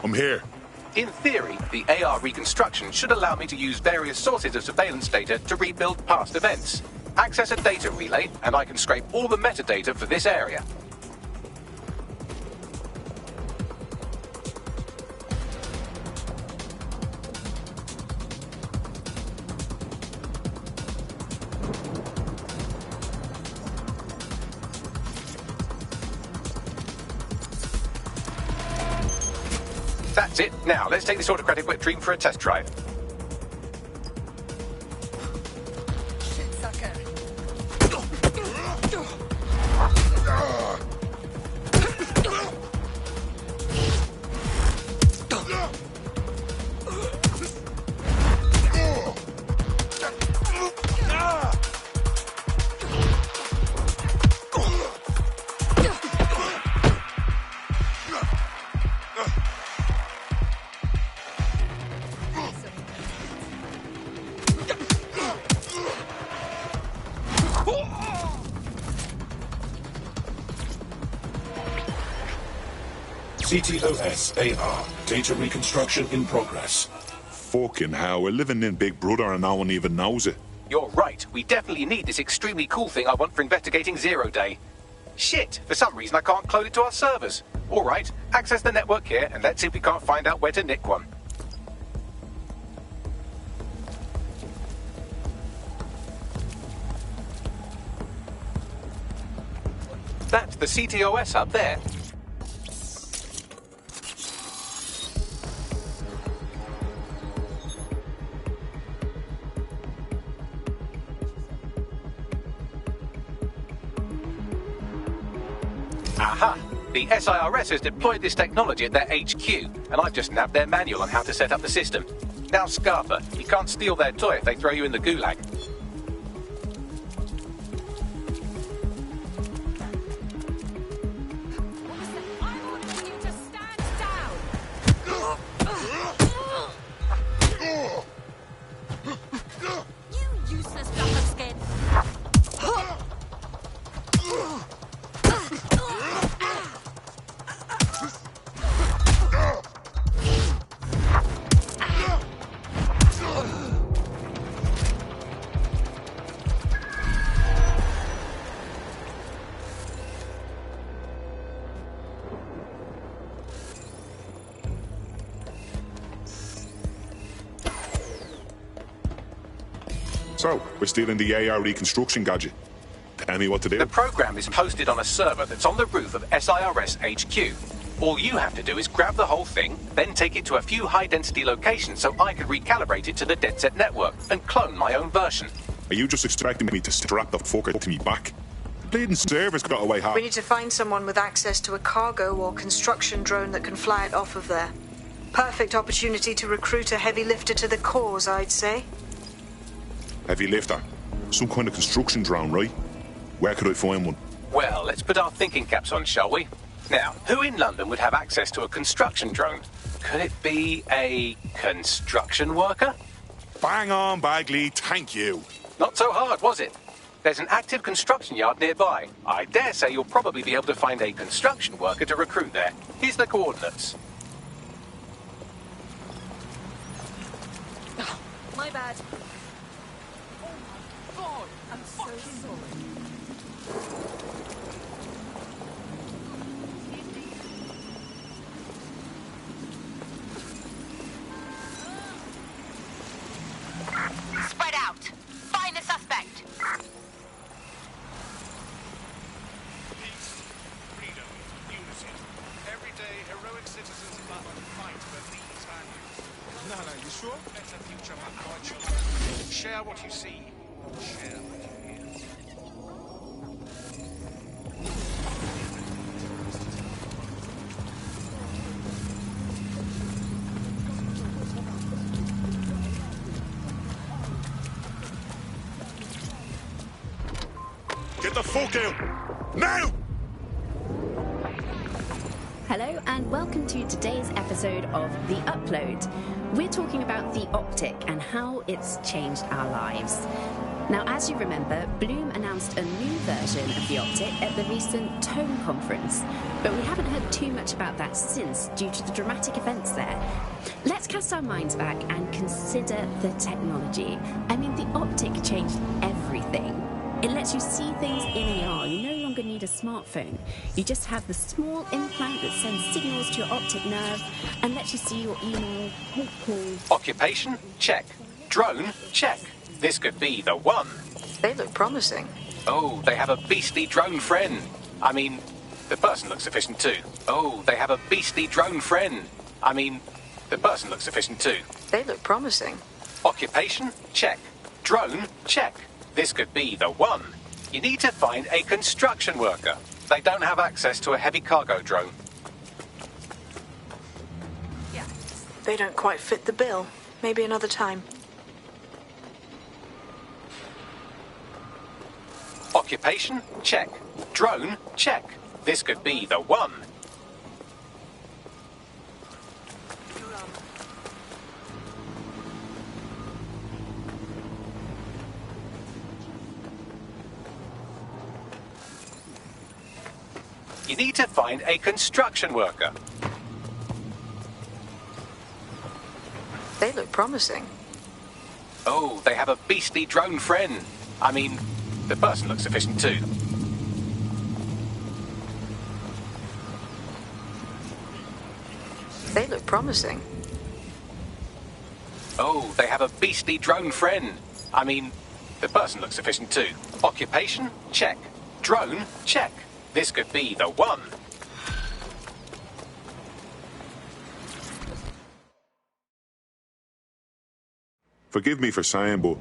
I'm here. In theory, the AR reconstruction should allow me to use various sources of surveillance data to rebuild past events. Access a data relay, and I can scrape all the metadata for this area. That's it. Now, let's take this autocratic wet dream for a test drive. CTOS AR. Data reconstruction in progress. Fucking hell, we're living in Big Brother and no one even knows it. You're right. We definitely need this extremely cool thing I want for investigating Zero Day. Shit, for some reason I can't clone it to our servers. All right, access the network here and let's see if we can't find out where to nick one. That's the CTOS up there. Aha! The SIRS has deployed this technology at their HQ, and I've just nabbed their manual on how to set up the system. Now, Scarpa, you can't steal their toy if they throw you in the gulag. So, we're stealing the AR reconstruction gadget. Tell me what to do. The program is hosted on a server that's on the roof of SIRS HQ. All you have to do is grab the whole thing, then take it to a few high-density locations so I can recalibrate it to the DedSec network and clone my own version. Are you just expecting me to strap the fucker to me back? The bleeding server's got away half. We need to find someone with access to a cargo or construction drone that can fly it off of there. Perfect opportunity to recruit a heavy lifter to the cause, I'd say. Heavy lifter? Some kind of construction drone, right? Where could I find one? Well, let's put our thinking caps on, shall we? Now, who in London would have access to a construction drone? Could it be a construction worker? Bang on, Bagley, thank you. Not so hard, was it? There's an active construction yard nearby. I dare say you'll probably be able to find a construction worker to recruit there. Here's the coordinates. Oh, my bad. God, I'm so sorry. Spread out. Find the suspect. Peace, freedom, unity. Everyday heroic citizens of London fight for these values. No, you sure? Better future for our children. Share what you see. Share what you hear. Get the fuck out! Now! Hello and welcome to today's episode of The Upload. We're talking about the optic and how it's changed our lives. Now, as you remember, Bloom announced a new version of the optic at the recent Tone conference, but we haven't heard too much about that since due to the dramatic events there. Let's cast our minds back and consider the technology. I mean, the optic changed everything. It lets you see things in AR. You no longer need a smartphone. You just have the small implant that sends signals to your optic nerve and lets you see your email, calls. Occupation? Check. Drone? Check. This could be the one. They look promising. Oh, they have a beastly drone friend. I mean, the person looks efficient too. Oh, they have a beastly drone friend. I mean, the person looks efficient too. They look promising. Occupation? Check. Drone? Check. This could be the one. You need to find a construction worker. They don't have access to a heavy cargo drone. Yeah. They don't quite fit the bill. Maybe another time. Occupation? Check. Drone? Check. This could be the one. You need to find a construction worker. They look promising. Oh, they have a beastly drone friend. I mean, the person looks efficient too. They look promising. Oh, they have a beastly drone friend. I mean, the person looks efficient too. Occupation? Check. Drone? Check. This could be the one. Forgive me for saying, but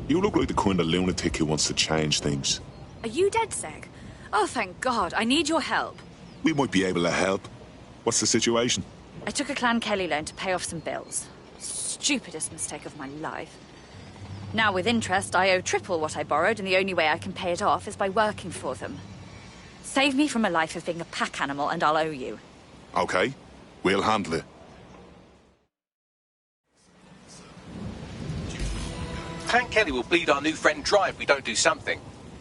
you look like the kind of lunatic who wants to change things. Are you DedSec? Oh, thank God. I need your help. We might be able to help. What's the situation? I took a Clan Kelly loan to pay off some bills. stupidest mistake of my life. Now with interest, I owe triple what I borrowed, and the only way I can pay it off is by working for them. Save me from a life of being a pack animal and I'll owe you. Okay, we'll handle it. Hank Kelly will bleed our new friend dry if we don't do something.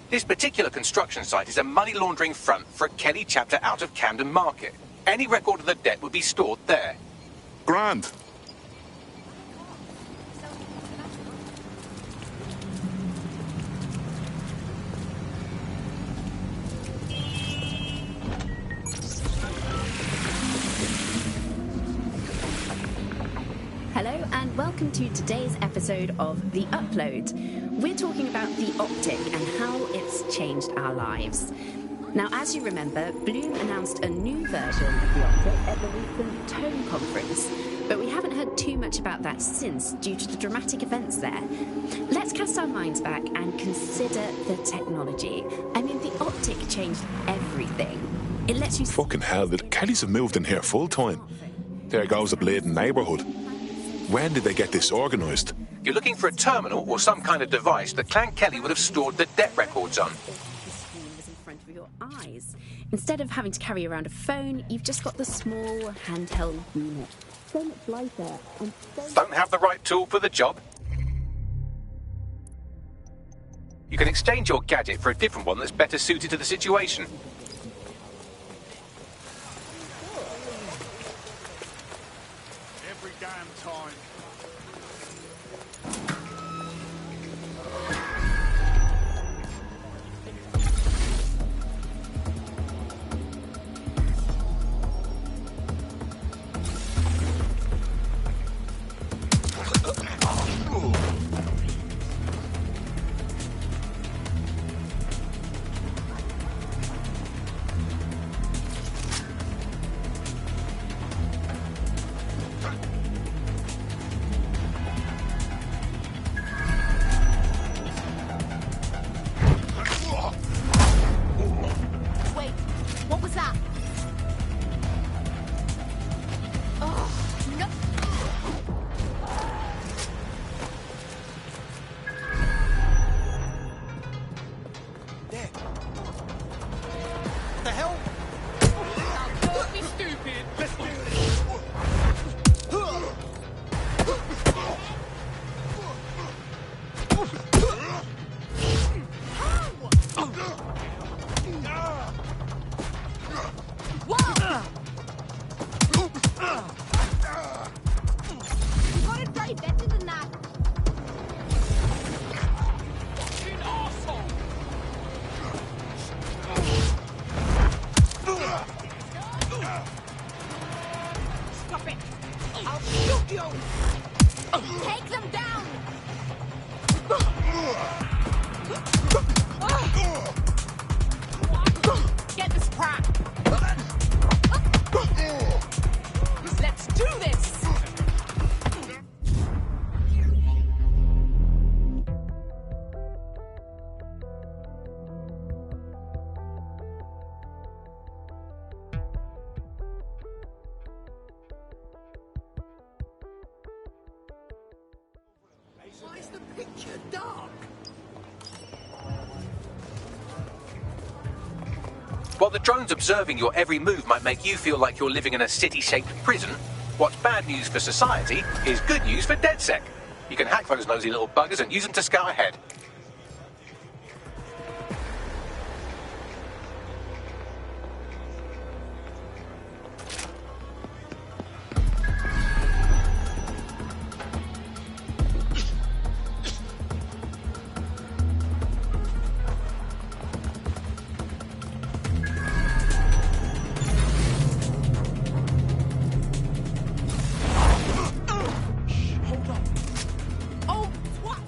This particular construction site is a money laundering front for a Kelly chapter out of Camden Market. Any record of the debt would be stored there. Grand. Hello and welcome to today's episode of The Upload. We're talking about the optic and how it's changed our lives. Now, as you remember, Bloom announced a new version of the optic at the recent Tone conference, but we haven't heard too much about that since due to the dramatic events there. Let's cast our minds back and consider the technology. I mean, the optic changed everything. It lets you... Fucking hell, the Kellys have moved in here full time. There goes a bleeding neighbourhood. When did they get this organised? You're looking for a terminal or some kind of device that Clan Kelly would have stored the debt records on. The screen was in front of your eyes. Instead of having to carry around a phone, you've just got the small handheld unit. So much lighter and so... Don't have the right tool for the job? You can exchange your gadget for a different one that's better suited to the situation. Every damn time. Wait, what was that? Oh, no. There. What the hell? Don't be stupid. Let's do this. You got it right better than that. Fucking arsehole. Stop it. I'll shoot you. Take them down. Get this crap. Let's do this. Why is the picture dark? While the drones observing your every move might make you feel like you're living in a city-shaped prison, what's bad news for society is good news for DedSec. You can hack those nosy little buggers and use them to scout ahead. Oh, what?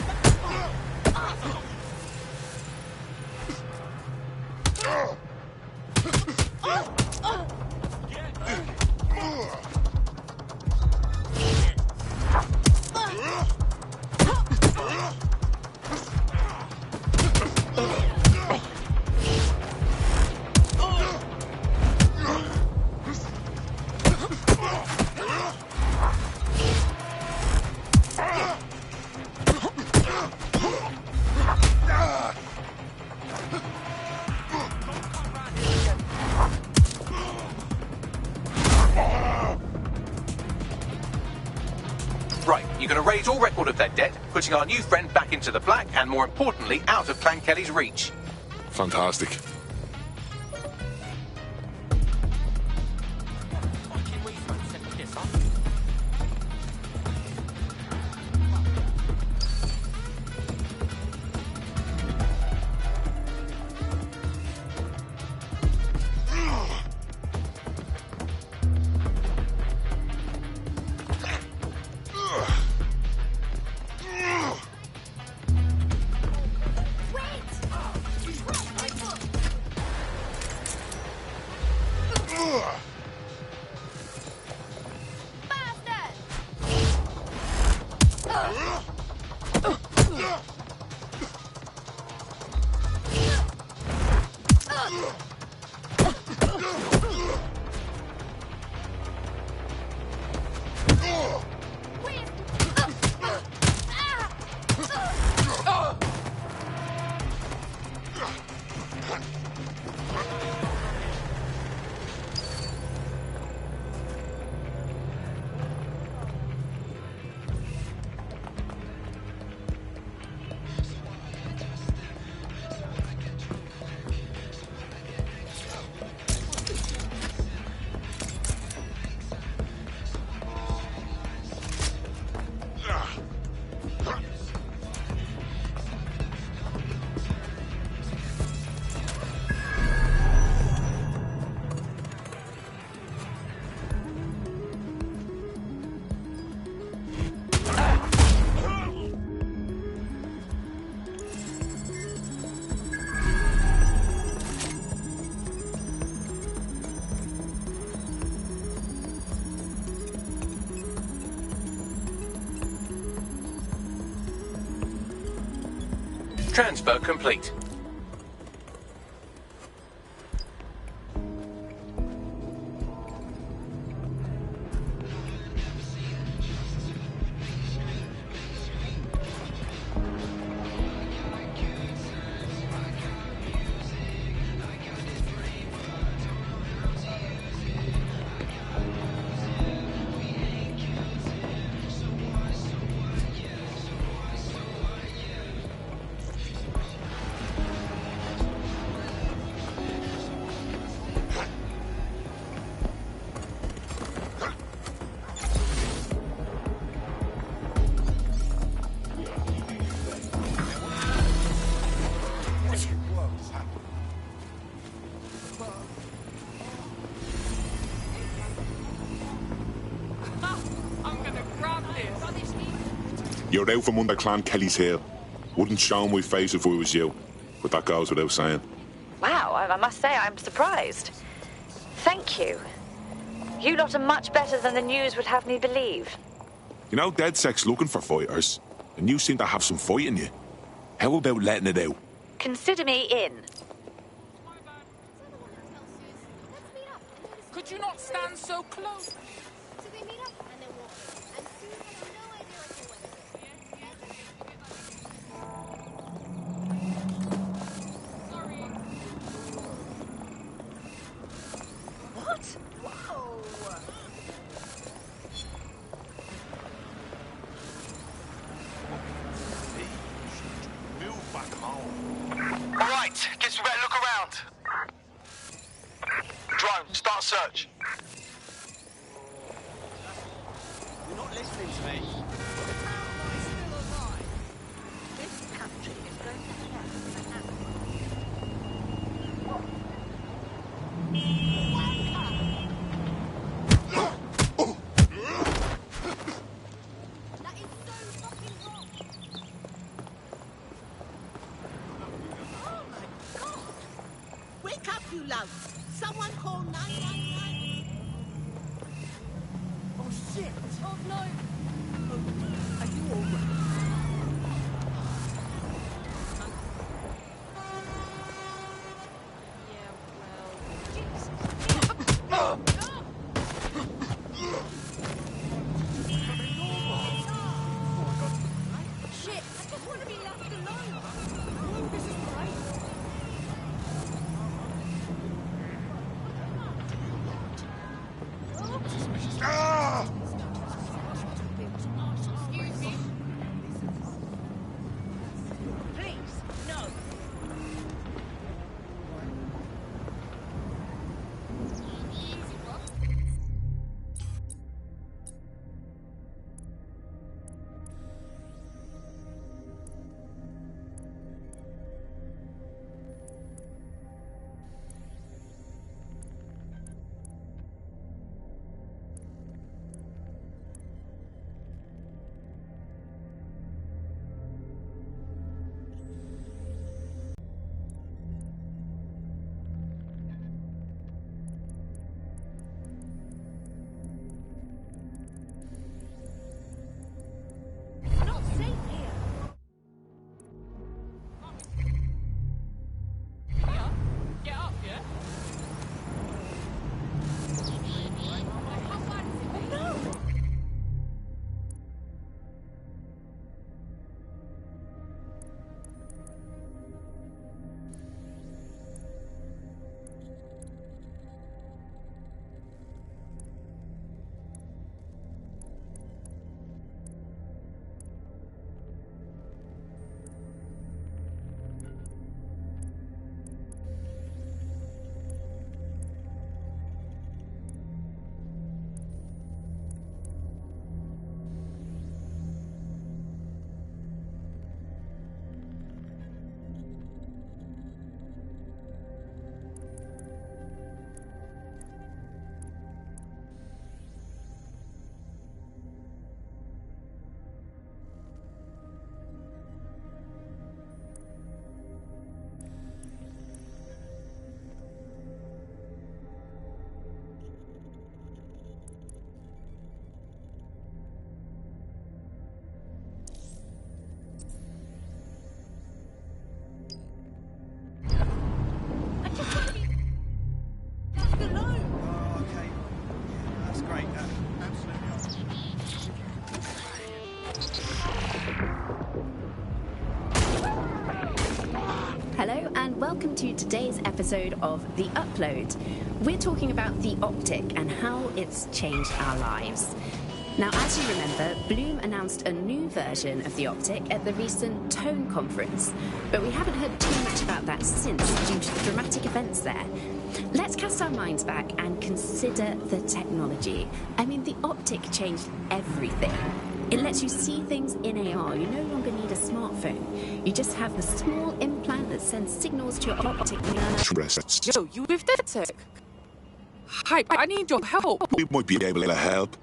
you can erase all record of their debt, putting our new friend back into the black and, more importantly, out of Clan Kelly's reach. Fantastic. Transfer complete. You're out from under Clan Kelly's heel. Wouldn't show my face if I was you, but that goes without saying. Wow, I must say I'm surprised. Thank you. You lot are much better than the news would have me believe. You know, DedSec's looking for fighters, and you seem to have some fight in you. How about letting it out? Consider me in. Could you not stand so close? What? Whoa! Move back home. All right, guess we better look around. Drone, start search. You're not listening to me. This country is going to hell. Wake up, you louts! Someone call 911! Oh shit! Oh no! Are you alright? Shit! I just want to be left alone! Oh, this is great! and welcome to today's episode of The Upload. We're talking about the optic and how it's changed our lives. Now, as you remember, Bloom announced a new version of the optic at the recent Tone conference, but we haven't heard too much about that since due to the dramatic events there. Let's cast our minds back and consider the technology. I mean, the optic changed everything. It lets you see things in AR. You no longer need a smartphone. You just have the small implant that sends signals to your optic nerve. Yo, you with DedSec? Hi, I need your help. We might be able to help.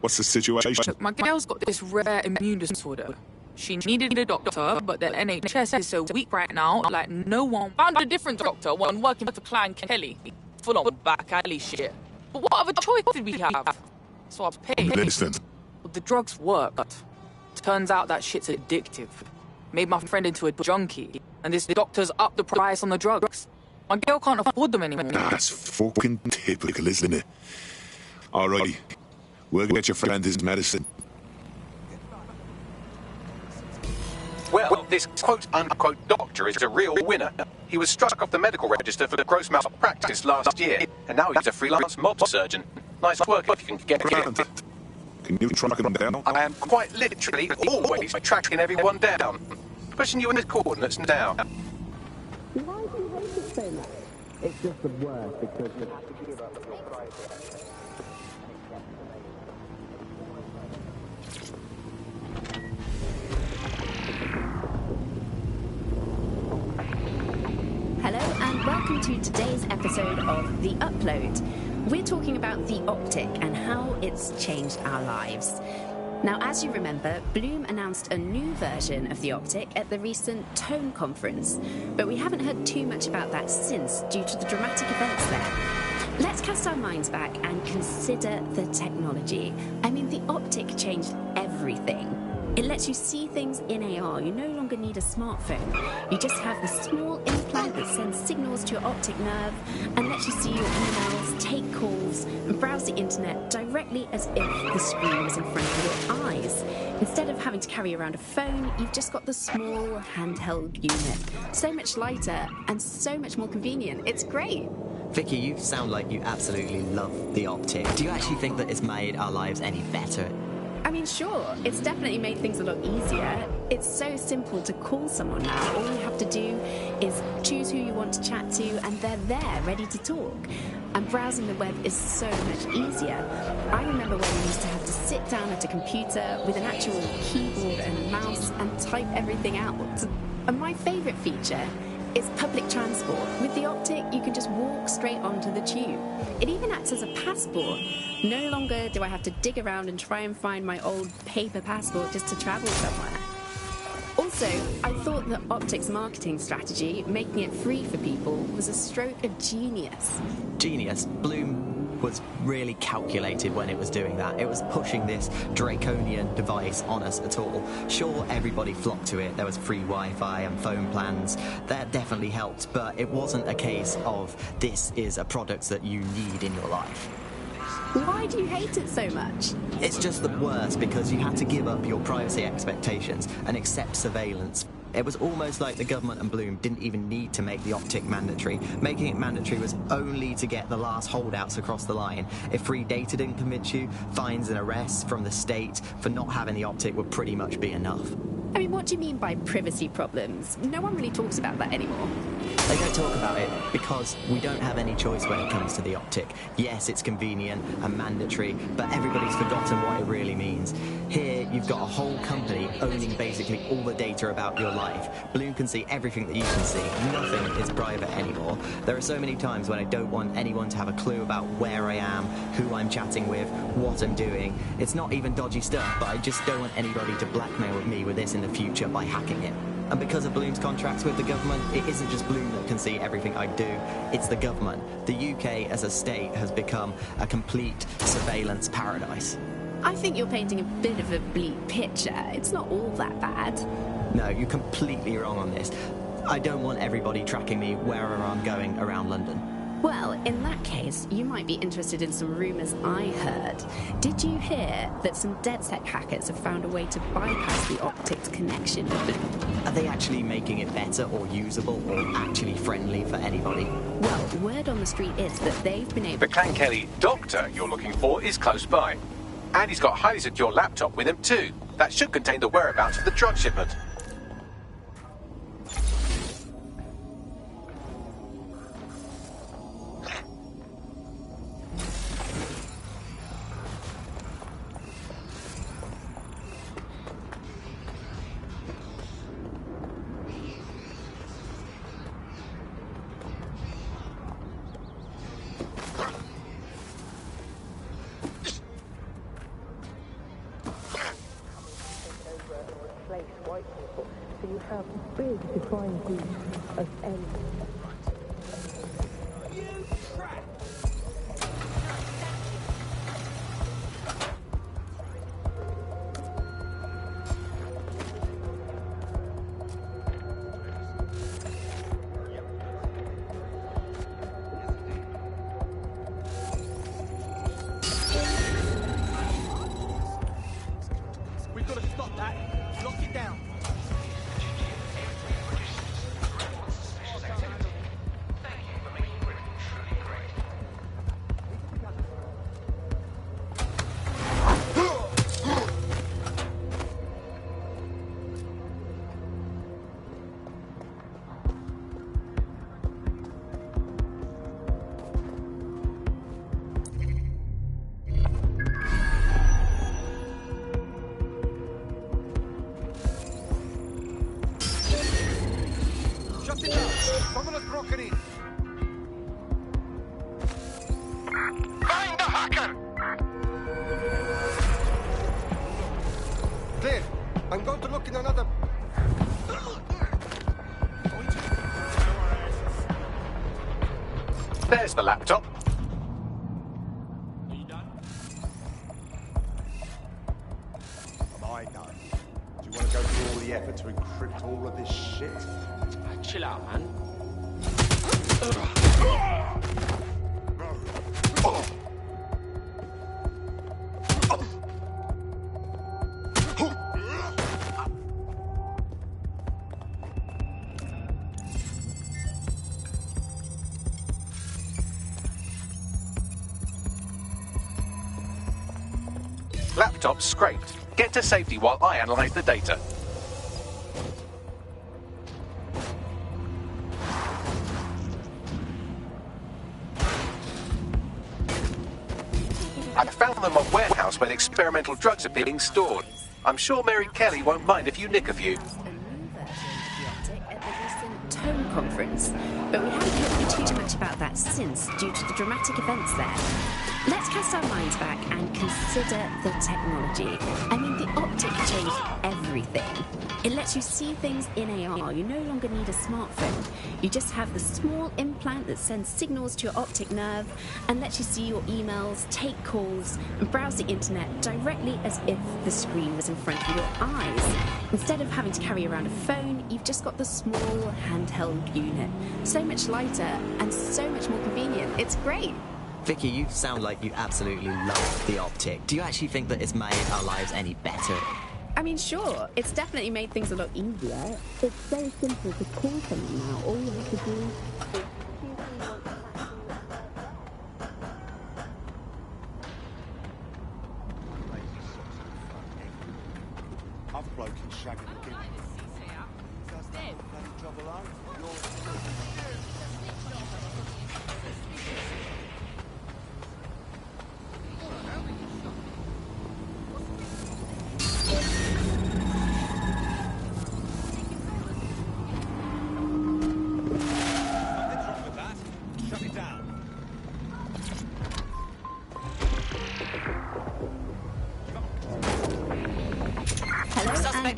What's the situation? Look, my girl's got this rare immune disorder. She needed a doctor, but the NHS is so weak right now, like no one found a different doctor when working for Clan Kelly. Full on back alley shit. But what other choice did we have? So I paid. Listen. But the drugs worked. Turns out that shit's addictive. Made my friend into a junkie, and this doctor's upped the price on the drugs. My girl can't afford them anymore. That's fucking typical, isn't it? Alrighty. We'll get your friend his medicine. Well, this quote-unquote doctor is a real winner. He was struck off the medical register for gross malpractice last year, and now he's a freelance mob surgeon. Nice work if you can get him. Can you track him down? I am quite literally always tracking everyone down. Pushing you in the coordinates now. Why do you hate it so much? It's just the worst because you have to give up your privacy. Hello and welcome to today's episode of The Upload. We're talking about the optic and how it's changed our lives. Now, as you remember, Bloom announced a new version of the optic at the recent Tone conference, but we haven't heard too much about that since due to the dramatic events there. Let's cast our minds back and consider the technology. I mean, the optic changed everything. It lets you see things in AR. You no longer need a smartphone. You just have the small implant that sends signals to your optic nerve and lets you see your emails, take calls, and browse the internet directly as if the screen was in front of your eyes. Instead of having to carry around a phone, you've just got the small handheld unit. So much lighter and so much more convenient. It's great. Vicky, you sound like you absolutely love the optic. Do you actually think that it's made our lives any better? I mean, sure, it's definitely made things a lot easier. It's so simple to call someone now. All you have to do is choose who you want to chat to, and they're there, ready to talk. And browsing the web is so much easier. I remember when we used to have to sit down at a computer with an actual keyboard and mouse and type everything out. And my favourite feature is public transport. With the optic, you can just walk straight onto the tube. It even acts as a passport. No longer do I have to dig around and try and find my old paper passport just to travel somewhere. Also, I thought that Optic's marketing strategy, making it free for people, was a stroke of genius. Genius. Bloom was really calculated when it was doing that. It was pushing this draconian device on us at all. Sure, everybody flocked to it. There was free Wi-Fi and phone plans. That definitely helped, but it wasn't a case of this is a product that you need in your life. Why do you hate it so much? It's just the worst because you had to give up your privacy expectations and accept surveillance. It was almost like the government and Bloom didn't even need to make the optic mandatory. Making it mandatory was only to get the last holdouts across the line. If free data didn't convince you, fines and arrests from the state for not having the optic would pretty much be enough. I mean, what do you mean by privacy problems? No one really talks about that anymore. They don't talk about it because we don't have any choice when it comes to the optic. Yes, it's convenient and mandatory, but everybody's forgotten what it really means. Here, you've got a whole company owning basically all the data about your life. Bloom can see everything that you can see. Nothing is private anymore. There are so many times when I don't want anyone to have a clue about where I am, who I'm chatting with, what I'm doing. It's not even dodgy stuff, but I just don't want anybody to blackmail me with this in the future by hacking it. And because of Bloom's contracts with the government, it isn't just Bloom that can see everything I do, it's the government. The UK as a state has become a complete surveillance paradise. I think you're painting a bit of a bleak picture. It's not all that bad. No, you're completely wrong on this. I don't want everybody tracking me wherever I'm going around London. Well, in that case, you might be interested in some rumours I heard. Did you hear that some DedSec hackers have found a way to bypass the optics connection? Are they actually making it better or usable or actually friendly for anybody? Well, word on the street is that they've been able... The Clan Kelly doctor you're looking for is close by. And he's got a highly secure laptop with him too. That should contain the whereabouts of the drug shipment. There's the laptop. Am I done? Do you want to go through all the effort to encrypt all of this shit? Chill out, man. Laptop scraped. Get to safety while I analyse the data. I found them at a warehouse where the experimental drugs are being stored. I'm sure Mary Kelly won't mind if you nick a few. Tone conference, but we haven't heard too much about that since, due to the dramatic events there. Let's cast our minds back and consider the technology. I mean, the optic changed everything. It lets you see things in AR. You no longer need a smartphone. You just have the small implant that sends signals to your optic nerve and lets you see your emails, take calls, and browse the internet directly as if the screen was in front of your eyes. Instead of having to carry around a phone, you've just got the small handheld unit. So much lighter and so much more convenient. It's great. Vicky, you sound like you absolutely love the optic. Do you actually think that it's made our lives any better? I mean, sure, it's definitely made things a lot easier. It's so simple to call someone now. All you have to do is... Other bloke can shag him again. Does that bloody job alone?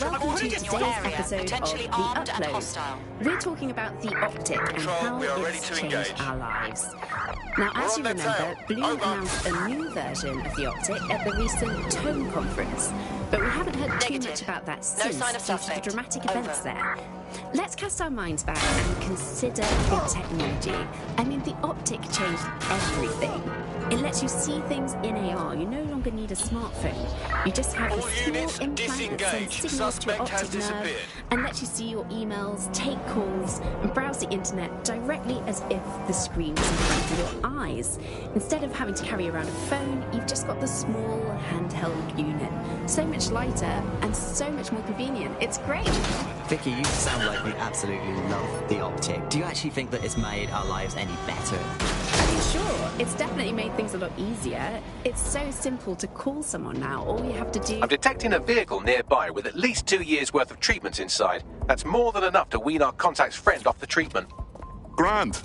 Welcome to today's episode of The Upload. We're talking about the optic and how it's changed our lives. Now, as you remember, Blue announced a new version of the optic at the recent Tone conference, but we haven't heard too much about that since sign of due to the suspect. dramatic events there. Let's cast our minds back and consider the technology. I mean, the optic changed everything. It lets you see things in AR. You no longer need a smartphone. You just have a small implant that sends signals to your optic nerve and lets you see your emails, take calls, and browse the internet directly as if the screen was in front of your eyes. Instead of having to carry around a phone, you've just got the small handheld unit. So much lighter and so much more convenient. It's great. Vicky, you sound like you absolutely love the optic. Do you actually think that it's made our lives any better? I mean, sure, it's definitely made things a lot easier. It's so simple to call someone now. All you have to do... I'm detecting a vehicle nearby with at least 2 years' worth of treatments inside. That's more than enough to wean our contact's friend off the treatment. Grand.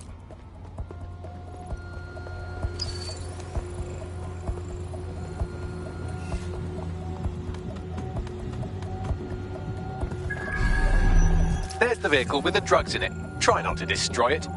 There's the vehicle with the drugs in it. Try not to destroy it.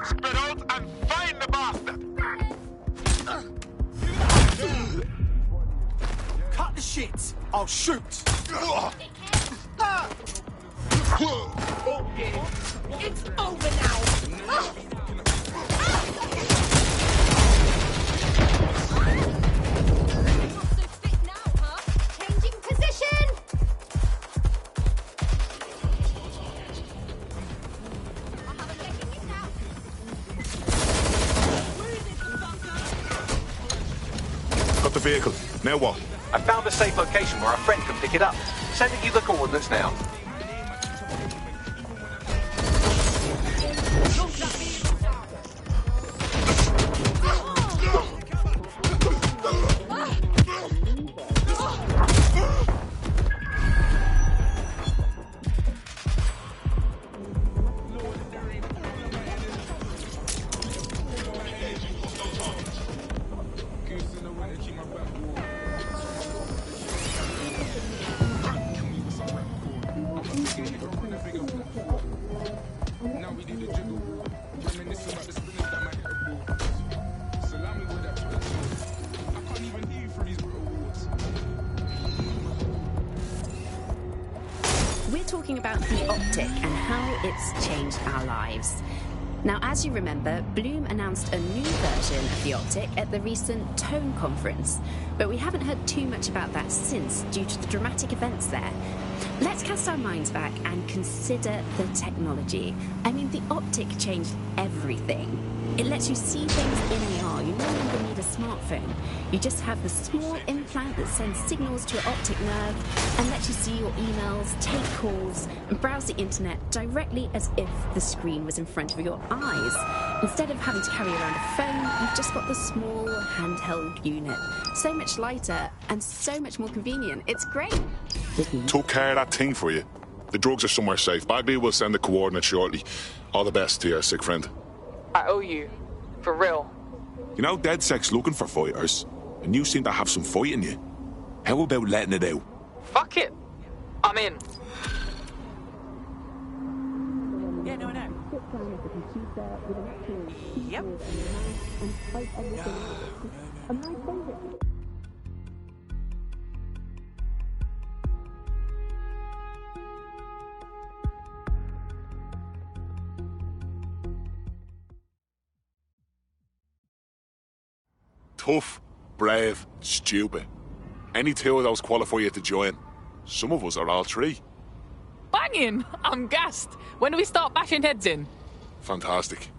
Spread out and find the bastard! Cut the shit! I'll shoot! It's over now! Got the vehicle. Now what? I found a safe location where our friend can pick it up. Sending you the coordinates now. Now we do the jiggle. Reminiscing about the spinners that might hit a ball. Salami with that twist. I can't even hear you through these Brit Awards. We're talking about the optic and how it's changed our lives. Now, as you remember, Bloom announced a new version of the optic at the recent Tone conference, but we haven't heard too much about that since due to the dramatic events there. Let's cast our minds back and consider the technology. I mean, the optic changed everything. It lets you see things in AR. You no longer need a smartphone. You just have the small implant that sends signals to your optic nerve and lets you see your emails, take calls, and browse the internet directly as if the screen was in front of your eyes. Instead of having to carry around a phone, you've just got the small handheld unit. So much lighter and so much more convenient. It's great. Took care of that thing for you. The drugs are somewhere safe. Bagley will send the coordinates shortly. All the best to your sick friend. I owe you. For real. You know, DedSec's looking for fighters, and you seem to have some fight in you. How about letting it out? Fuck it. I'm in. Yeah, no. Yep. Tough, brave, stupid. Any two of those qualify you to join. Some of us are all three. Banging! I'm gassed. When do we start bashing heads in? Fantastic.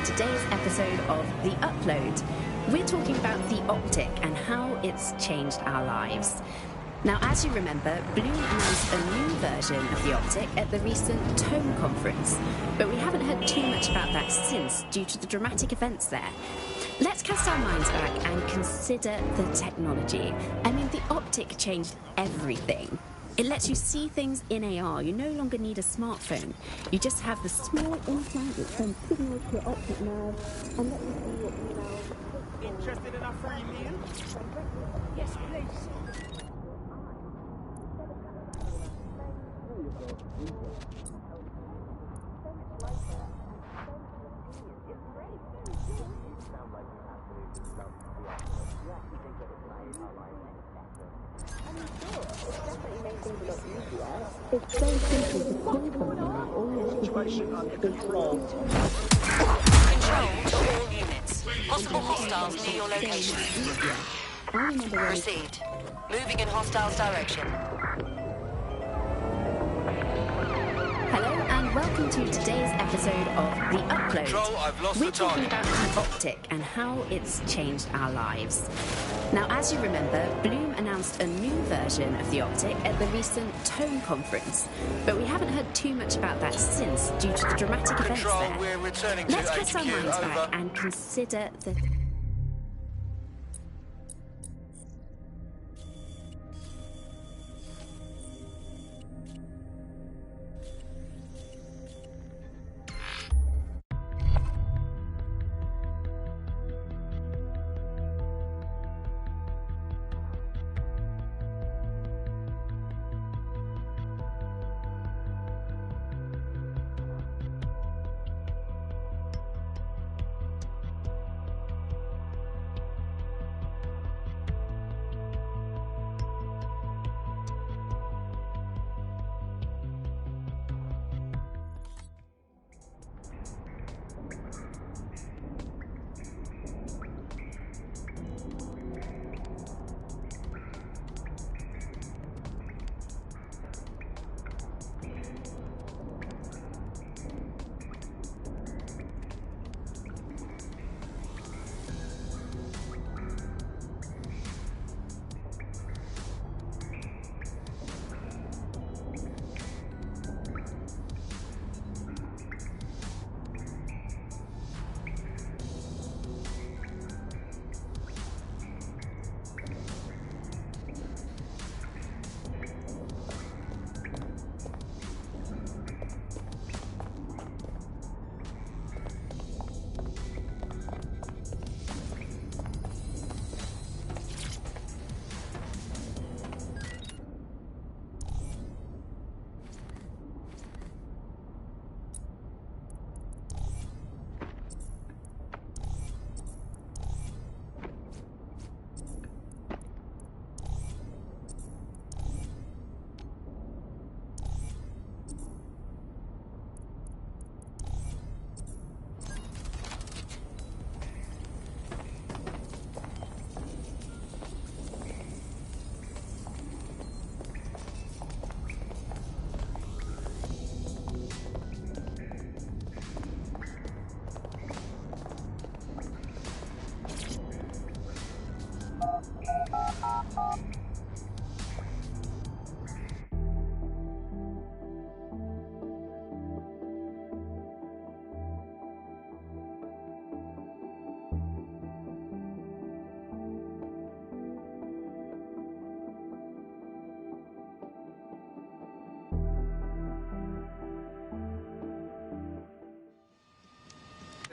Today's episode of The Upload. We're talking about the optic and how it's changed our lives. Now, as you remember, Bloom announced a new version of the optic at the recent Tone conference, but we haven't heard too much about that since due to the dramatic events there. Let's cast our minds back and consider the technology. I mean, the optic changed everything. It lets you see things in AR. You no longer need a smartphone. You just have the small implant that sends signals to your optic nerve and lets you see your emails. Interested in a free meal? Yes, please. It's so simple to see something that all you have to do is control. Control to all units. Possible hostiles near your location. Received. Moving in hostiles' direction. Hello and welcome to today's episode of The Upload. Control, I've lost We're the target. talking about the optic and how it's changed our lives. Now, as you remember, Bloom announced a new version of the optic at the recent Tone conference, but we haven't heard too much about that since due to the dramatic events Control, there. we're returning Let's to cast our HQ, minds over. back and consider the...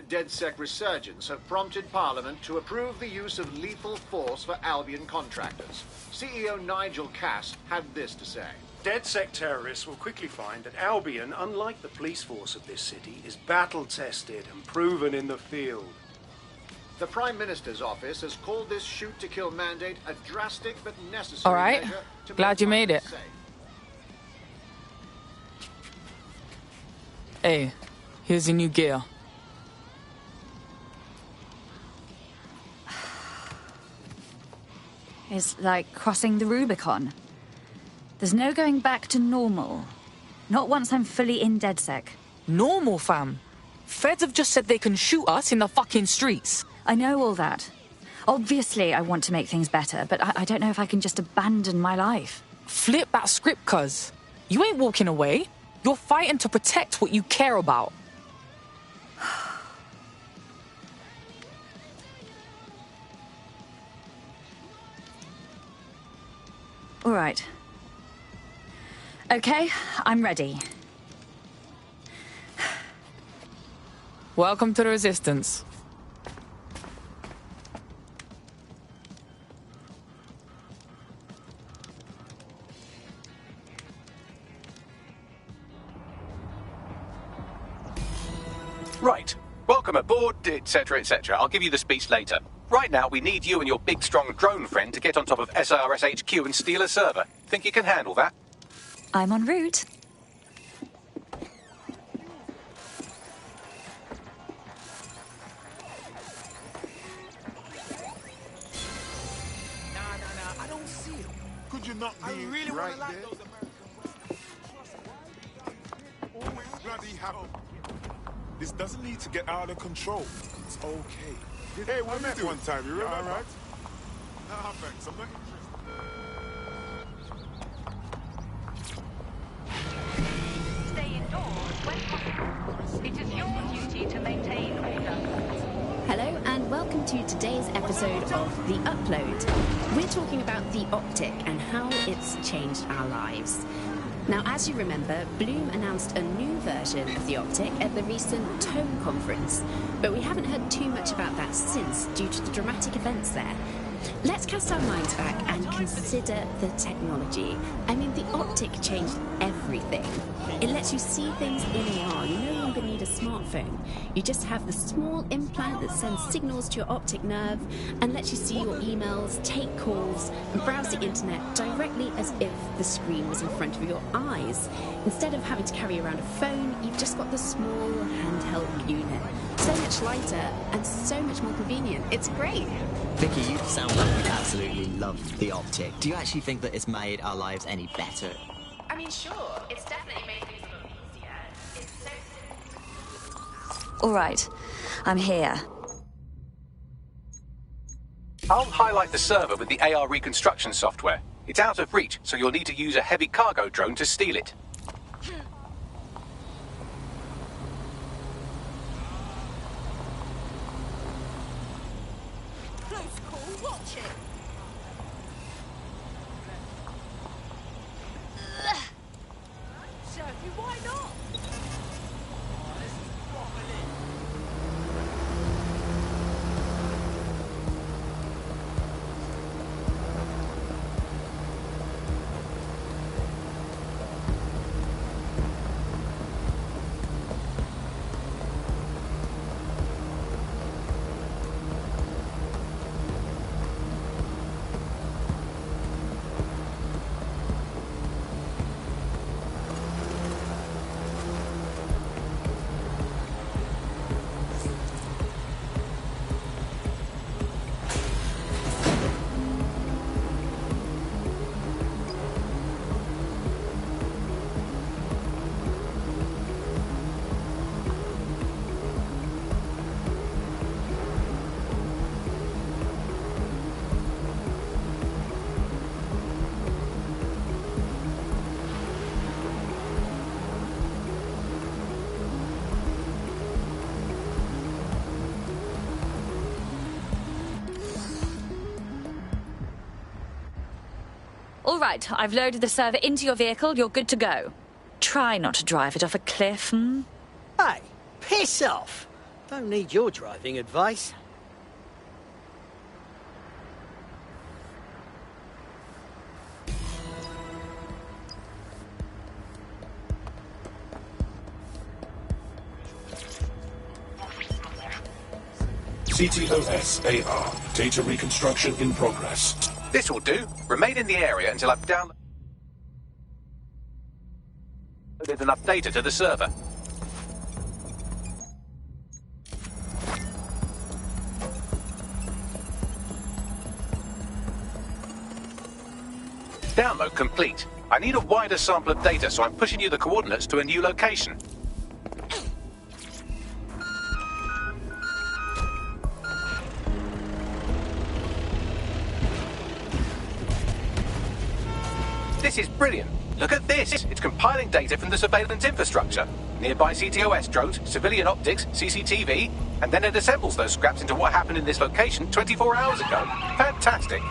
DedSec resurgence have prompted Parliament to approve the use of lethal force for Albion contractors. CEO Nigel Cass had this to say. DedSec terrorists will quickly find that Albion, unlike the police force of this city, is battle-tested and proven in the field. The Prime Minister's office has called this shoot-to-kill mandate a drastic but necessary All right. measure to Glad you made it. safe. Hey, here's your new gear. It's like crossing the Rubicon. There's no going back to normal. Not once I'm fully in DedSec. Normal, fam. Feds have just said they can shoot us in the fucking streets. I know all that. Obviously, I want to make things better, but I don't know if I can just abandon my life. Flip that script, cuz. You ain't walking away. You're fighting to protect what you care about. All right. Okay, I'm ready. Welcome to the Resistance. Right. Welcome aboard, etc., etc. I'll give you the speech later. Right now, we need you and your big, strong drone friend to get on top of SRS HQ and steal a server. Think you can handle that? I'm en route. I don't see him. Could you not be really right there? Bloody hell. This doesn't need to get out of control. It's okay. Hey, we met one time, you remember? All right. Nah, thanks. I'm not interested. Stay indoors when possible. It is your duty to maintain order. Hello and welcome to today's episode of The Upload. We're talking about the optic and how it's changed our lives. Now, as you remember, Bloom announced a new version of the optic at the recent Tone conference, but we haven't heard too much about that since due to the dramatic events there. Let's cast our minds back and consider the technology. I mean, the optic changed everything. It lets you see things in AR. You no longer need a smartphone. You just have the small implant that sends signals to your optic nerve and lets you see your emails, take calls, and browse the internet directly as if the screen was in front of your eyes. Instead of having to carry around a phone, you've just got the small handheld unit. So much lighter and so much more convenient. It's great. Vicky, you sound like you absolutely love the optic. Do you actually think that it's made our lives any better? I mean, sure, it's definitely made things a lot easier. It's so... All right, I'm here. I'll highlight the server with the AR reconstruction software. It's out of reach, so you'll need to use a heavy cargo drone to steal it. Close call, watch it. Serve you, why not? All right, I've loaded the server into your vehicle. You're good to go. Try not to drive it off a cliff, hmm? Hey, piss off. Don't need your driving advice. CTOS AR. Data reconstruction in progress. This will do. Remain in the area until I've downloaded enough data to the server. Download complete. I need a wider sample of data, so I'm pushing you the coordinates to a new location. This is brilliant. Look at this. It's compiling data from the surveillance infrastructure. Nearby CTOS drones, civilian optics, CCTV, and then it assembles those scraps into what happened in this location 24 hours ago. Fantastic.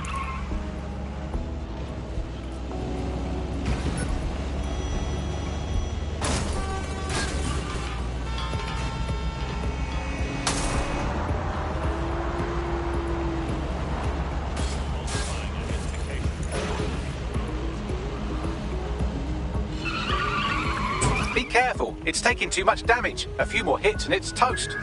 Be careful, it's taking too much damage. A few more hits and it's toast.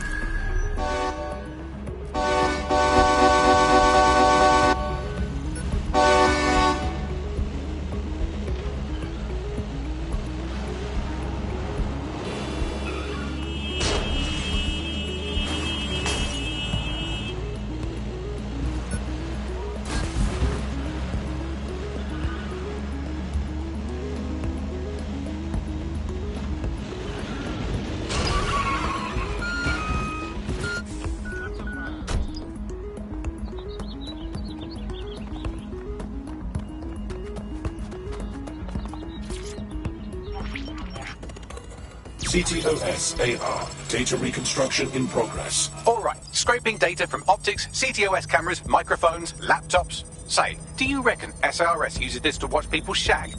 CTOS AR. Data reconstruction in progress. Alright, scraping data from optics, CTOS cameras, microphones, laptops. Say, do you reckon SRS uses this to watch people shag?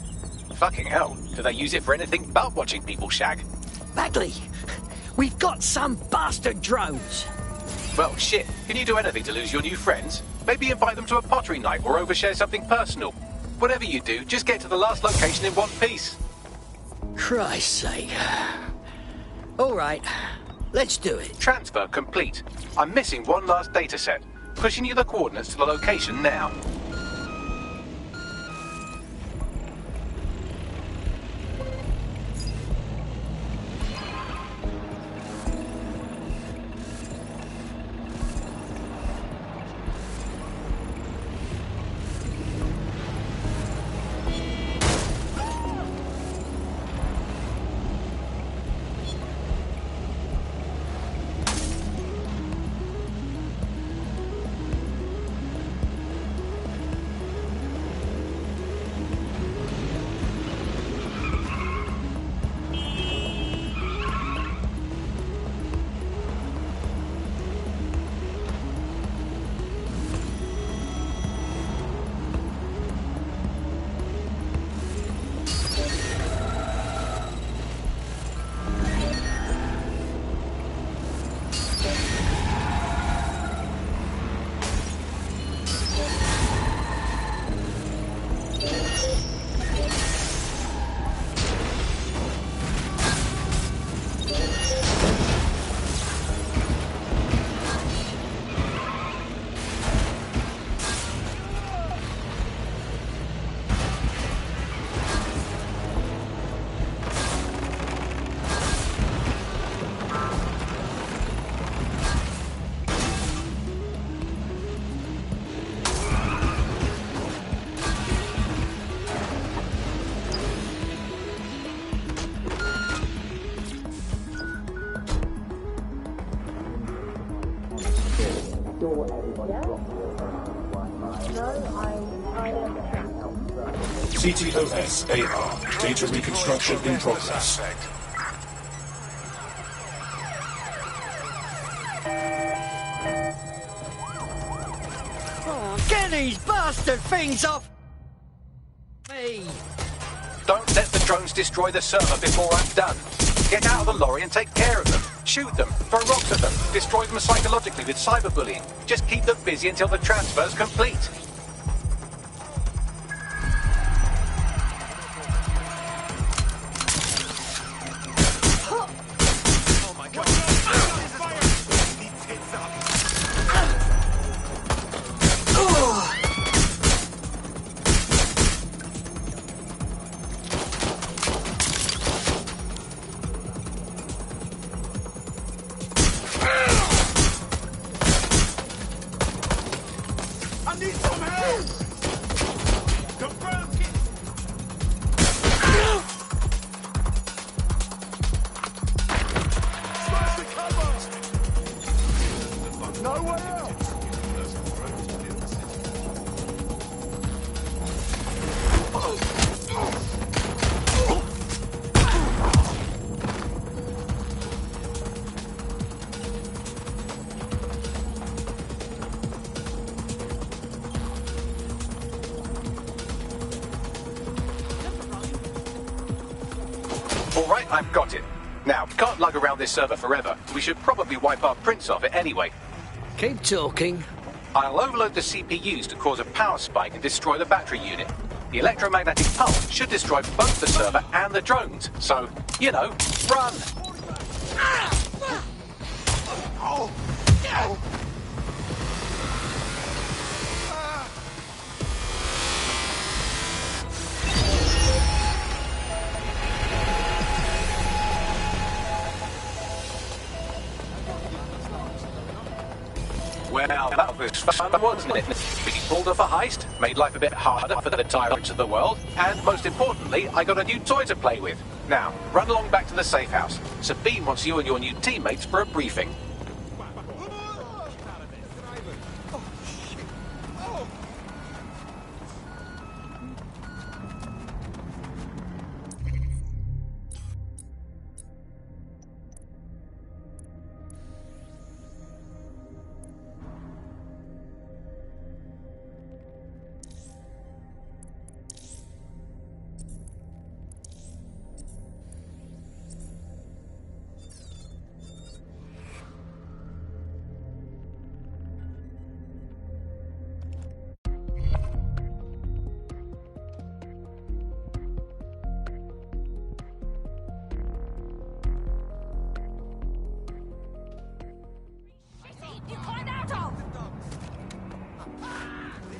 Fucking hell, do they use it for anything but watching people shag? Bagley, we've got some bastard drones. Well, shit, can you do anything to lose your new friends? Maybe invite them to a pottery night or overshare something personal. Whatever you do, just get to the last location in one piece. Christ's sake. All right, let's do it. Transfer complete. I'm missing one last data set. Pushing you the coordinates to the location now. CTOS AR. Data reconstruction in progress. Oh, get these bastard things off me! Don't let the drones destroy the server before I'm done. Get out of the lorry and take care of them. Shoot them, throw rocks at them, destroy them psychologically with cyberbullying. Just keep them busy until the transfer's complete. Alright, I've got it. Now, can't lug around this server forever. We should probably wipe our prints off it anyway. Keep talking. I'll overload the CPUs to cause a power spike and destroy the battery unit. The electromagnetic pulse should destroy both the server and the drones. So, you know, run! Well, that was fun, wasn't it? We pulled off a heist, made life a bit harder for the tyrants of the world, and most importantly, I got a new toy to play with. Now, run along back to the safe house. Sabine wants you and your new teammates for a briefing. You climbed out of!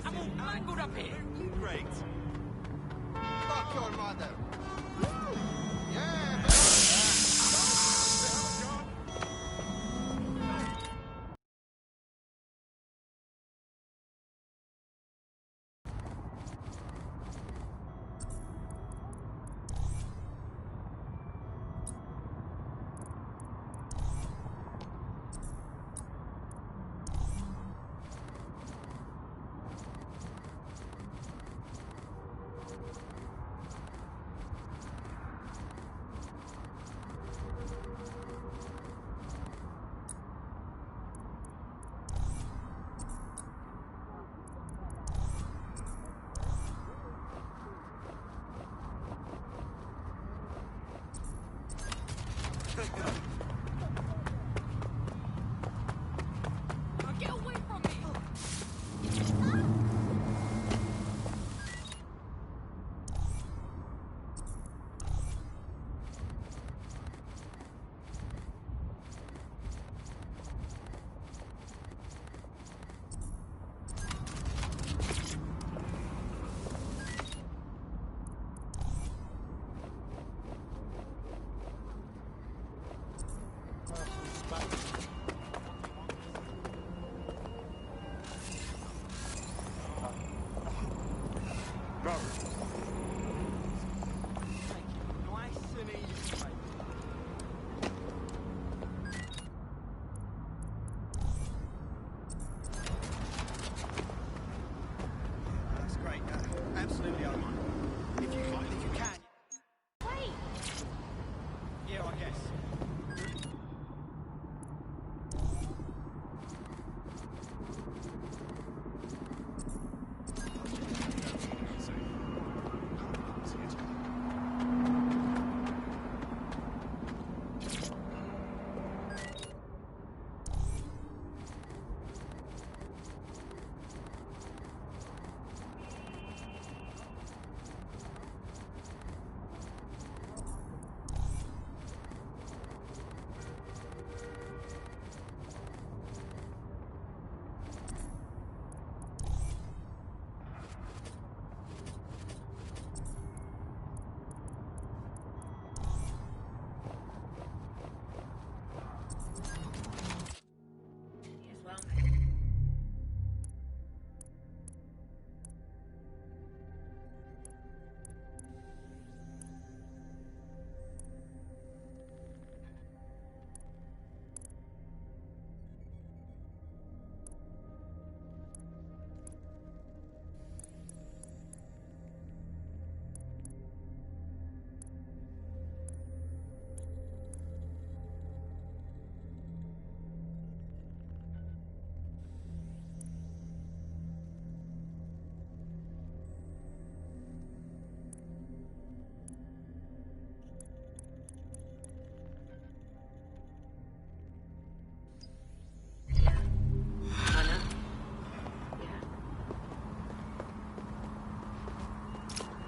I'm all mangled up here. Great. Fuck your mother. Yeah,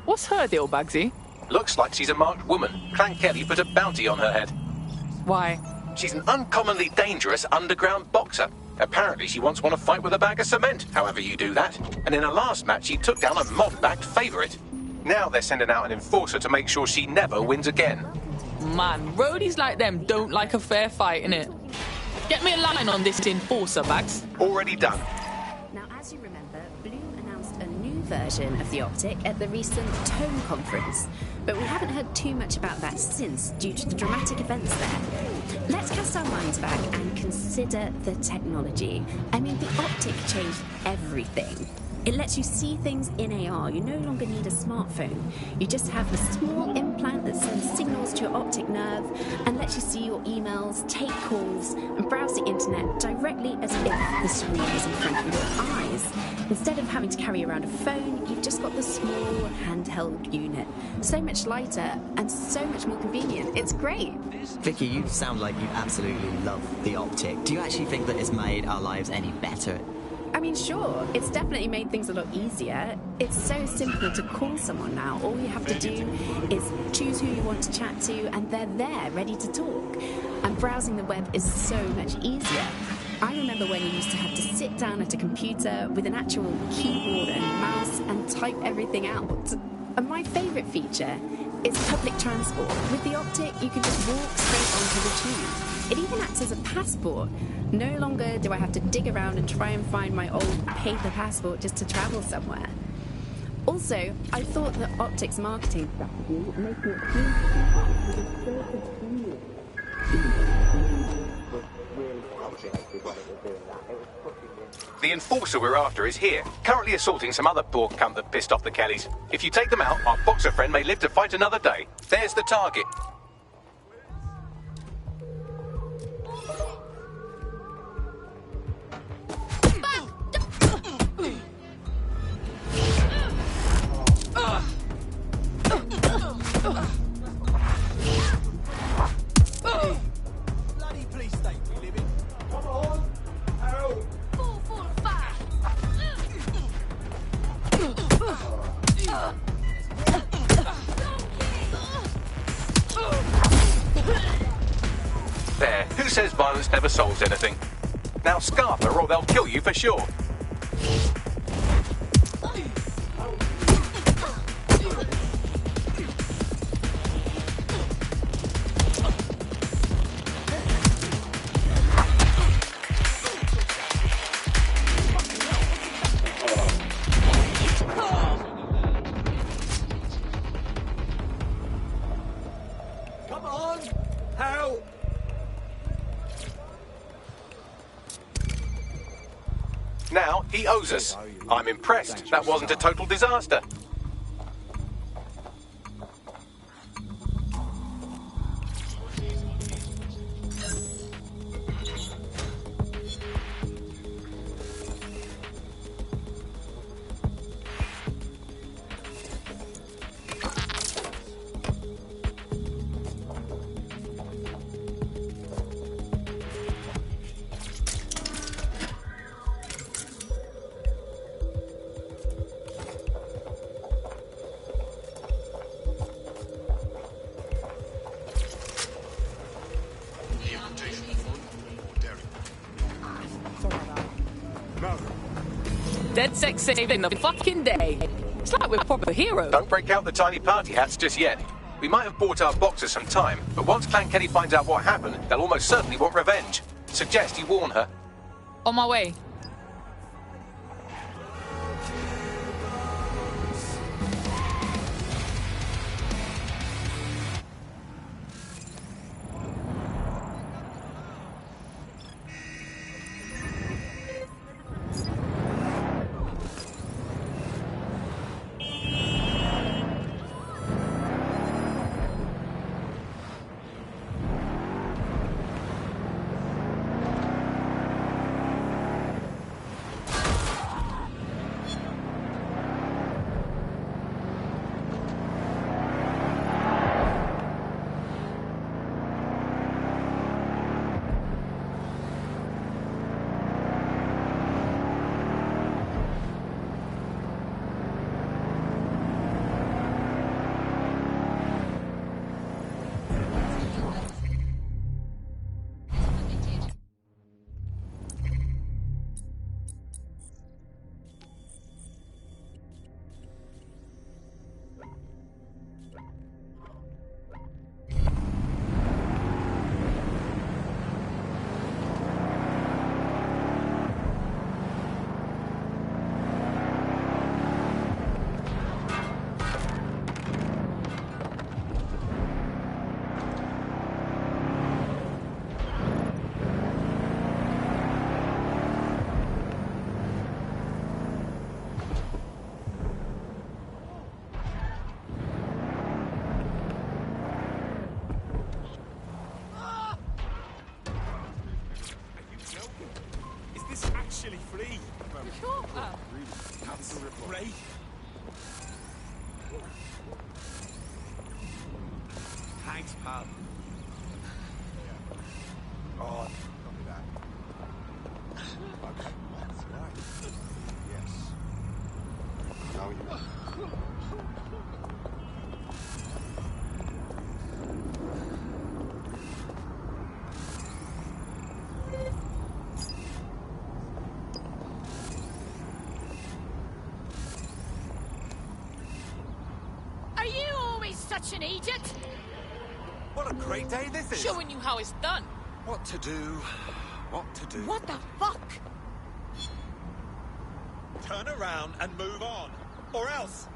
What's her deal, Bagsy? Looks like she's a marked woman. Clan Kelly put a bounty on her head. Why? She's an uncommonly dangerous underground boxer. Apparently she once won a fight with a bag of cement, however you do that. And in her last match she took down a mob-backed favourite. Now they're sending out an enforcer to make sure she never wins again. Man, roadies like them don't like a fair fight, innit? Get me a line on this enforcer, Bags. Already done. Now, as you remember, Bloom announced a new version of the Optic at the recent Tone Conference, but we haven't heard too much about that since, due to the dramatic events there. Let's cast our minds back and consider the technology. I mean, the Optic changed everything. It lets you see things in AR. You no longer need a smartphone. You just have a small implant that sends signals to your optic nerve and lets you see your emails, take calls, and browse the internet directly as if the screen is in front of your eyes. Instead of having to carry around a phone, you've just got the small handheld unit. So much lighter and so much more convenient. It's great. Vicky, you sound like you absolutely love the Optic. Do you actually think that it's made our lives any better? I mean, sure, it's definitely made things a lot easier. It's so simple to call someone now. All you have to do is choose who you want to chat to, and they're there, ready to talk. And browsing the web is so much easier. I remember when you used to have to sit down at a computer with an actual keyboard and mouse and type everything out. And my favourite feature is public transport. With the Optic, you can just walk straight onto the tube. It even acts as a passport. No longer do I have to dig around and try and find my old paper passport just to travel somewhere. Also, I thought that Optic's marketing strategy making it The enforcer we're after is here, currently assaulting some other poor cunt that pissed off the Kellys. If you take them out, our boxer friend may live to fight another day. There's the target. Bloody police state we live in. Come on, Harold. 445. There, who says violence never solves anything? Now scarf her or they'll kill you for sure. Come on, Harold. Now he owes us. I'm impressed. That wasn't a total disaster. Dead sex saving the fucking day. It's like we're proper heroes. Don't break out the tiny party hats just yet. We might have bought our boxer some time, but once Clan Kenny finds out what happened, they'll almost certainly want revenge. Suggest you warn her. On my way. me. Thanks, pal. Oh, copy that. Okay, that's right. Yes. I know what you mean. Are you always such an idiot? What a great day this is. Showing you how it's done. What to do, what to do. What the fuck? Turn around and move on, or else.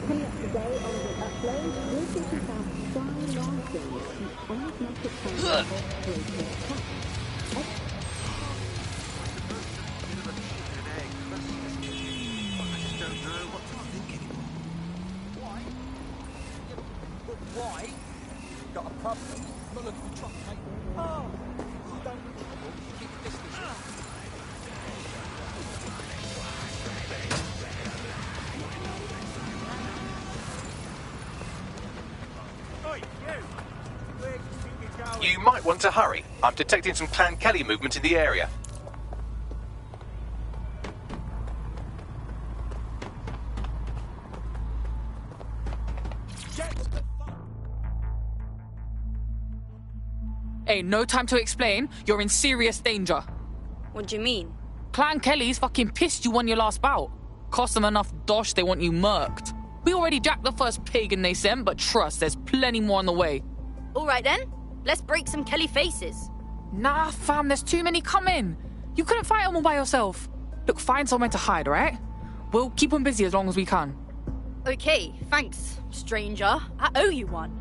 Coming up today on the upload, we're talking about Brian Larson's enigmatic phone operator hack. Why? Got a problem? I'm not looking for trouble, mate. Oh, don't look for trouble. Keep your distance. Oi, you! Where do you think you're going? You might want to hurry. I'm detecting some Clan Kelly movement in the area. Hey, no time to explain. You're in serious danger. What do you mean? Clan Kelly's fucking pissed you won your last bout. Cost them enough dosh, they want you murked. We already jacked the first pagan they sent, but trust, there's plenty more on the way. All right then, let's break some Kelly faces. Nah, fam, there's too many coming. You couldn't fight them all by yourself. Look, find somewhere to hide, alright? We'll keep them busy as long as we can. Okay, thanks, stranger. I owe you one.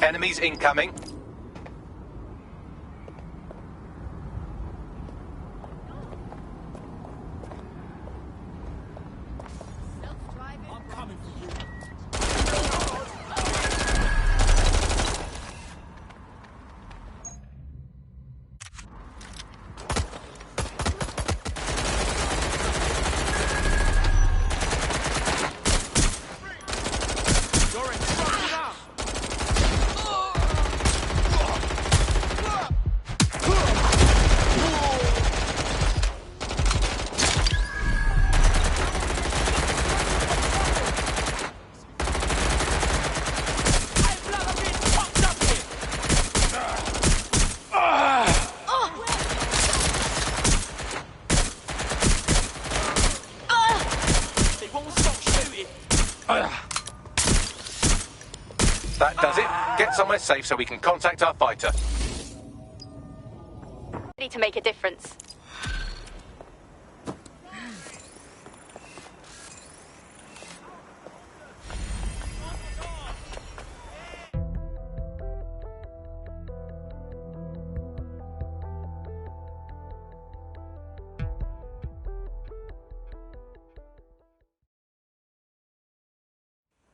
Enemies incoming. I'm coming for you. You're in trouble now. That does it. Get somewhere safe so we can contact our fighter. Ready to make a difference.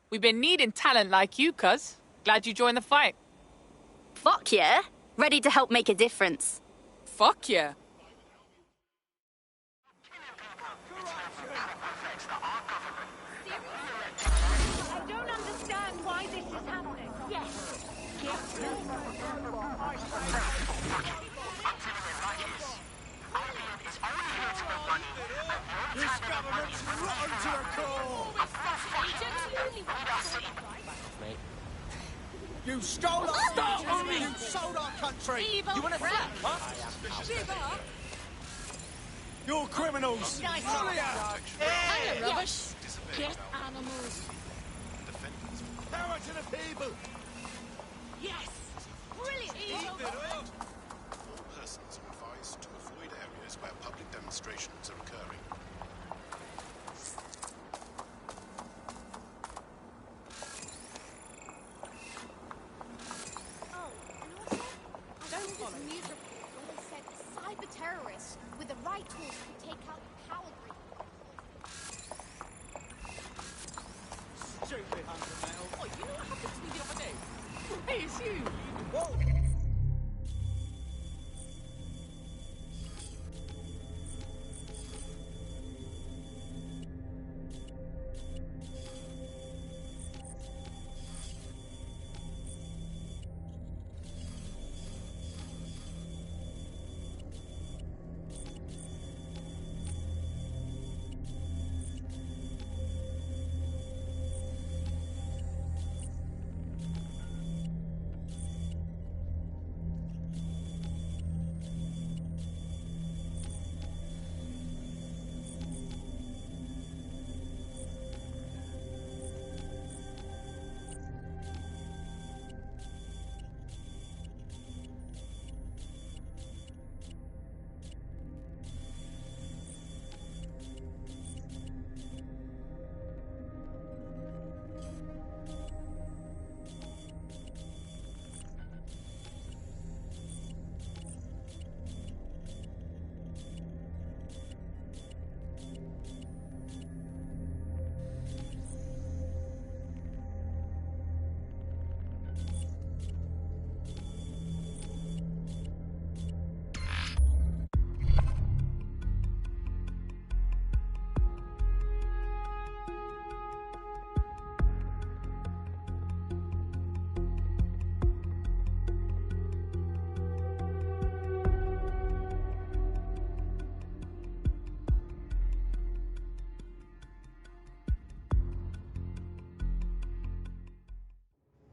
We've been needing talent like you, cuz. Glad you joined the fight. Fuck yeah. Ready to help make a difference. Fuck yeah. I don't understand why this is happening. Yes. This government's rotten to the core. You stole our country. You sold our country. You want to flap, huh? You're criminals. Nice. Hurry up. Hey, rubbish. Get animals. Power to the people. Yes. Brilliant. All persons are advised to avoid areas where public demonstrations are occurring. stupid. Oh, you know what happened to me the other day? Hey, it's you. Whoa.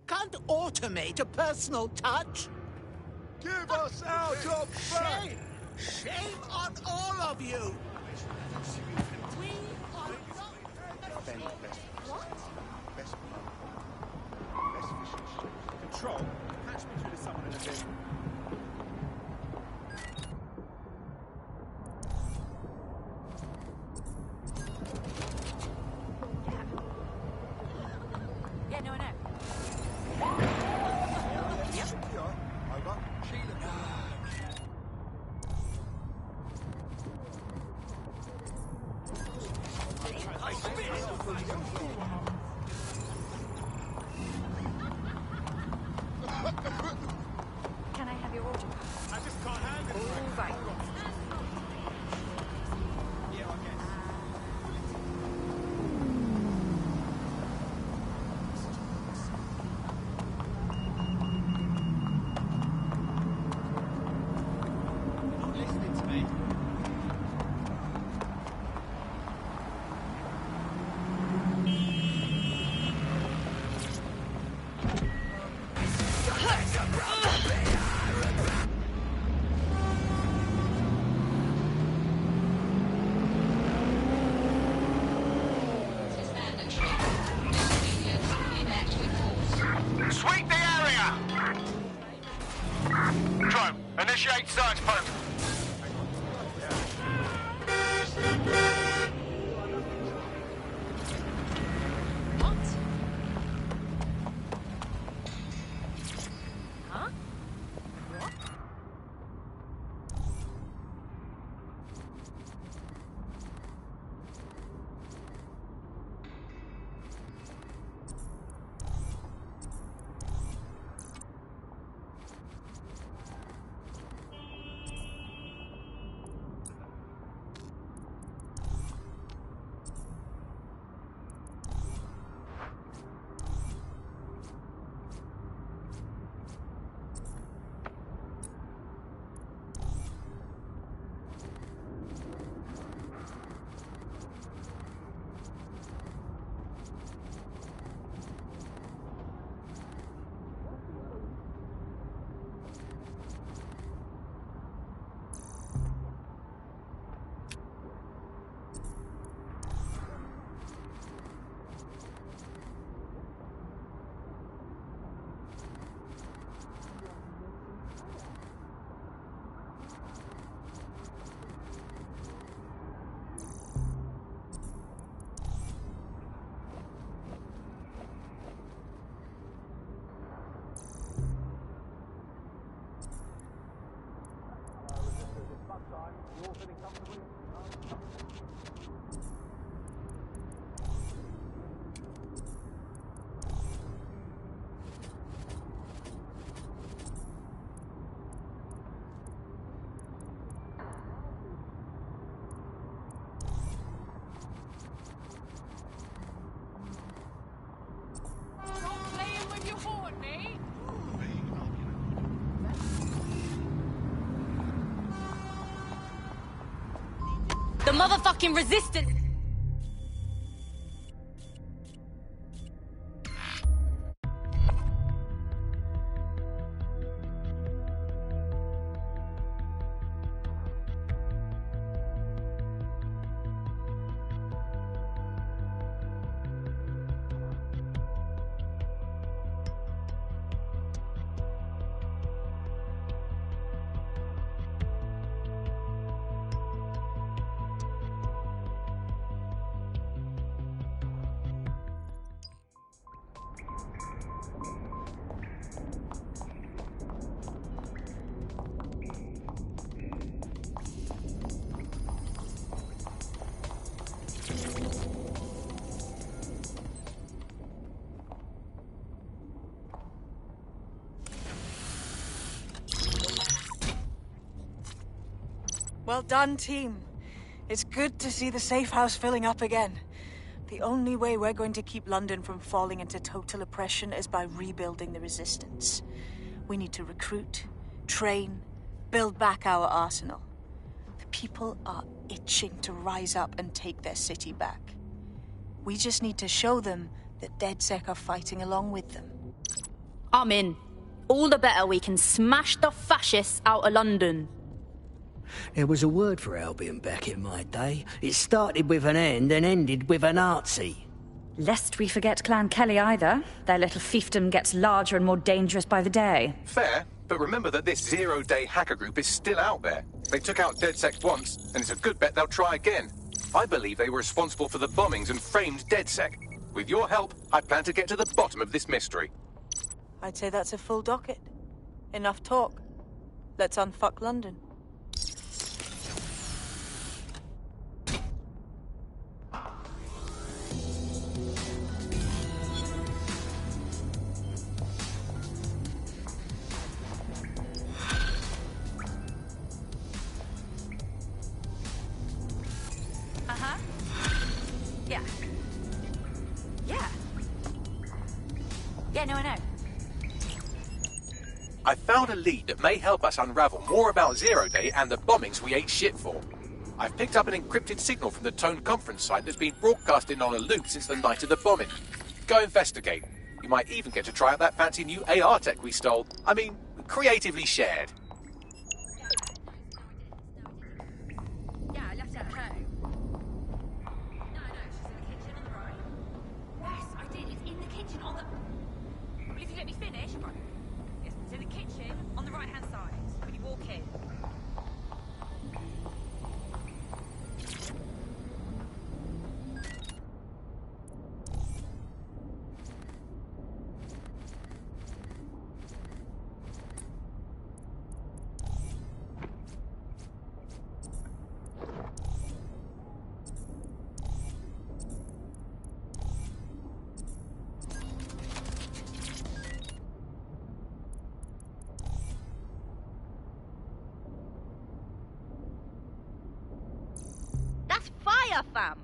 Can't automate a personal touch? Give us our job back! Shame! Shame on all of you! We are not... Control, patch me through to someone in a bit. Yeah, no, I know. Over. motherfucking resistance! Well done, team. It's good to see the safe house filling up again. The only way we're going to keep London from falling into total oppression is by rebuilding the resistance. We need to recruit, train, build back our arsenal. The people are itching to rise up and take their city back. We just need to show them that DedSec are fighting along with them. I'm in. All the better we can smash the fascists out of London. There was a word for Albion back in my day. It started with an N and ended with an Nazi. Lest we forget Clan Kelly either. Their little fiefdom gets larger and more dangerous by the day. Fair, but remember that this zero-day hacker group is still out there. They took out DedSec once, and it's a good bet they'll try again. I believe they were responsible for the bombings and framed DedSec. With your help, I plan to get to the bottom of this mystery. I'd say that's a full docket. Enough talk. Let's unfuck London. Uh-huh. Yeah. Yeah. Yeah, no, I know. I found a lead that may help us unravel more about Zero Day and the bombings we ate shit for. I've picked up an encrypted signal from the Tone conference site that's been broadcasting on a loop since the night of the bombing. Go investigate. You might even get to try out that fancy new AR tech we stole. I mean, creatively shared. Yeah, I left it at home. No, she's in the kitchen on the right. Yes, I did. It's in the kitchen on the... Well, if you let me finish... Right. Yes, it's in the kitchen on the right-hand side when you walk in. That's fire, fam!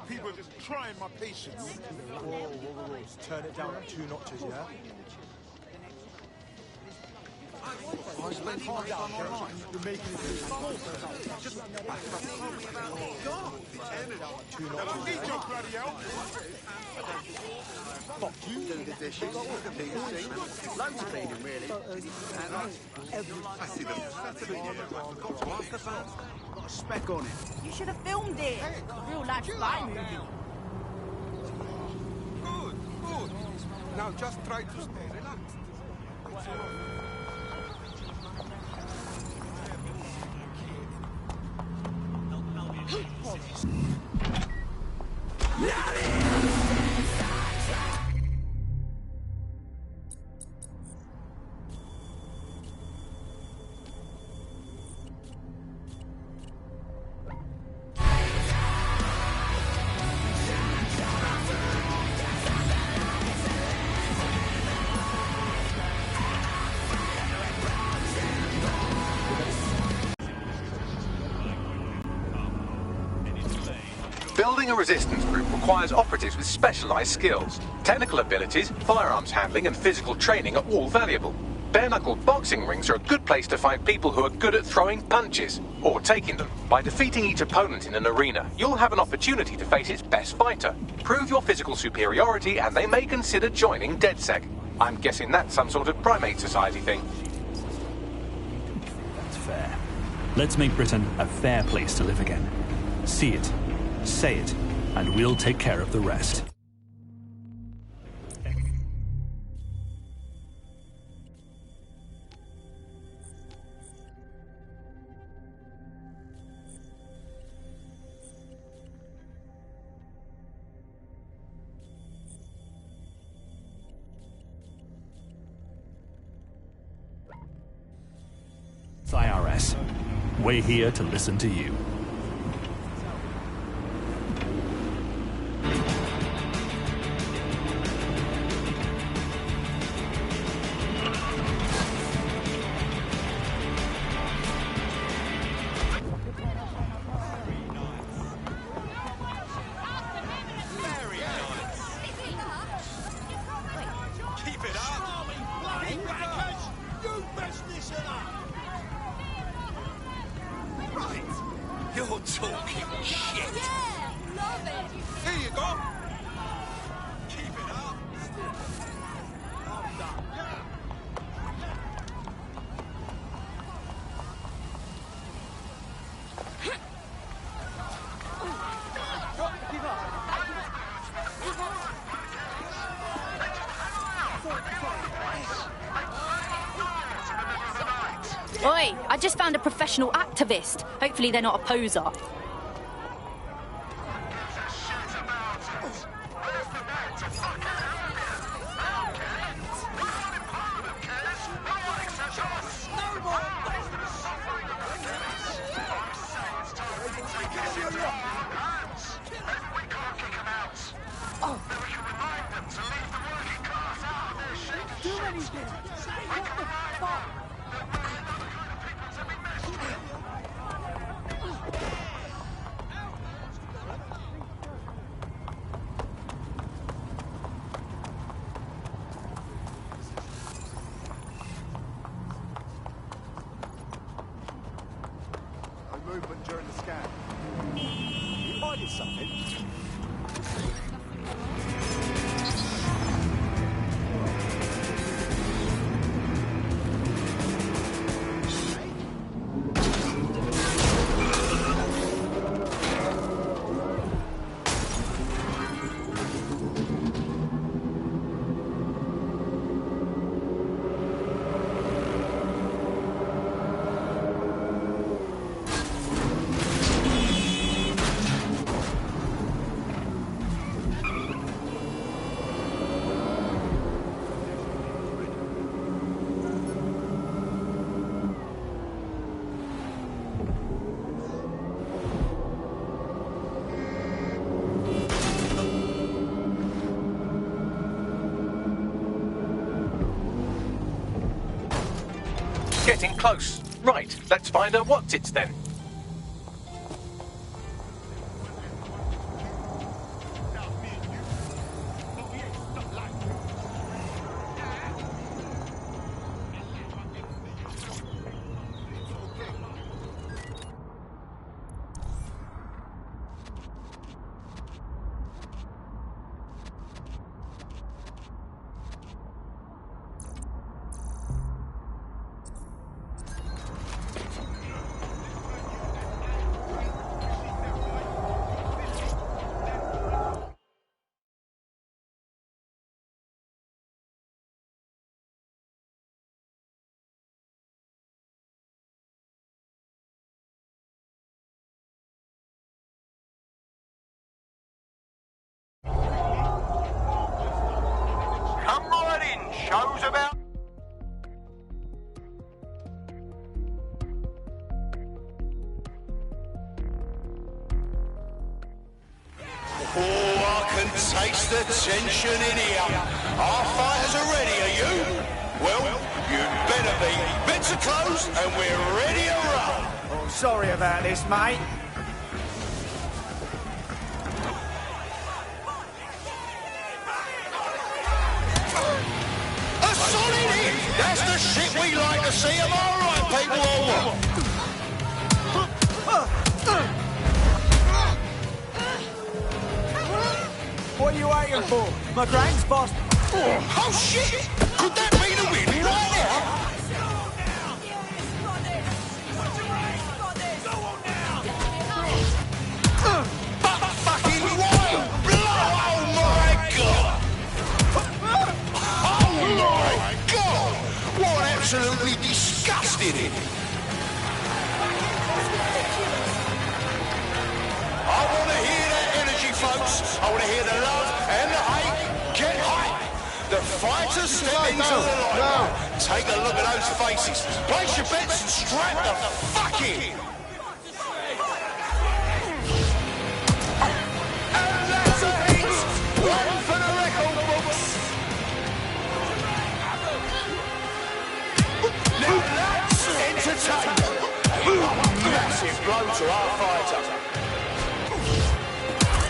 People are just trying my patience. Whoa. Just turn it down 2 notches, yeah? I spent half down online. You're making it just I don't need your bloody help. Fuck you. Do the dishes, the BBC, loads of cleaning, really. I see the fat of it here. I forgot to ask the fans. Got a speck on it. You should have filmed it. Real life spy movie. Good. Now just try to stay relaxed. Building a resistance group requires operatives with specialised skills. Technical abilities, firearms handling and physical training are all valuable. Bare-knuckle boxing rings are a good place to find people who are good at throwing punches, or taking them. By defeating each opponent in an arena, you'll have an opportunity to face its best fighter. Prove your physical superiority and they may consider joining DedSec. I'm guessing that's some sort of primate society thing. That's fair. Let's make Britain a fair place to live again. See it. Say it, and we'll take care of the rest. IRS. We're here to listen to you. You're talking shit. Yeah, love it. Here you go. Keep it up. I'm done. Oi, I just found a professional activist. Hopefully they're not a poser. Movement during the scan. You hiding something? Getting close. Right, let's find out what's it then. goes about... Oh, I can taste the tension in here. Our fighters are ready, are you? Well, you'd better be. Bits are closed and we're ready to roll. Oh, sorry about this, mate. A solid hit! That's the shit we like to see. Am I right, people, or what? What are you waiting for? My grand's boss. Oh, shit! Could that be the win right now? But fucking wild blow! Oh my god! Oh my god! What absolutely disgusting! I want to hear that energy, folks. I want to hear the love and the hate. Get hype. The fighters step into the light. Take a look at those faces. Place your bets and strap the fuck in. And that's a hit. One for the record books. Now that's entertainment. Massive blow to our fighter.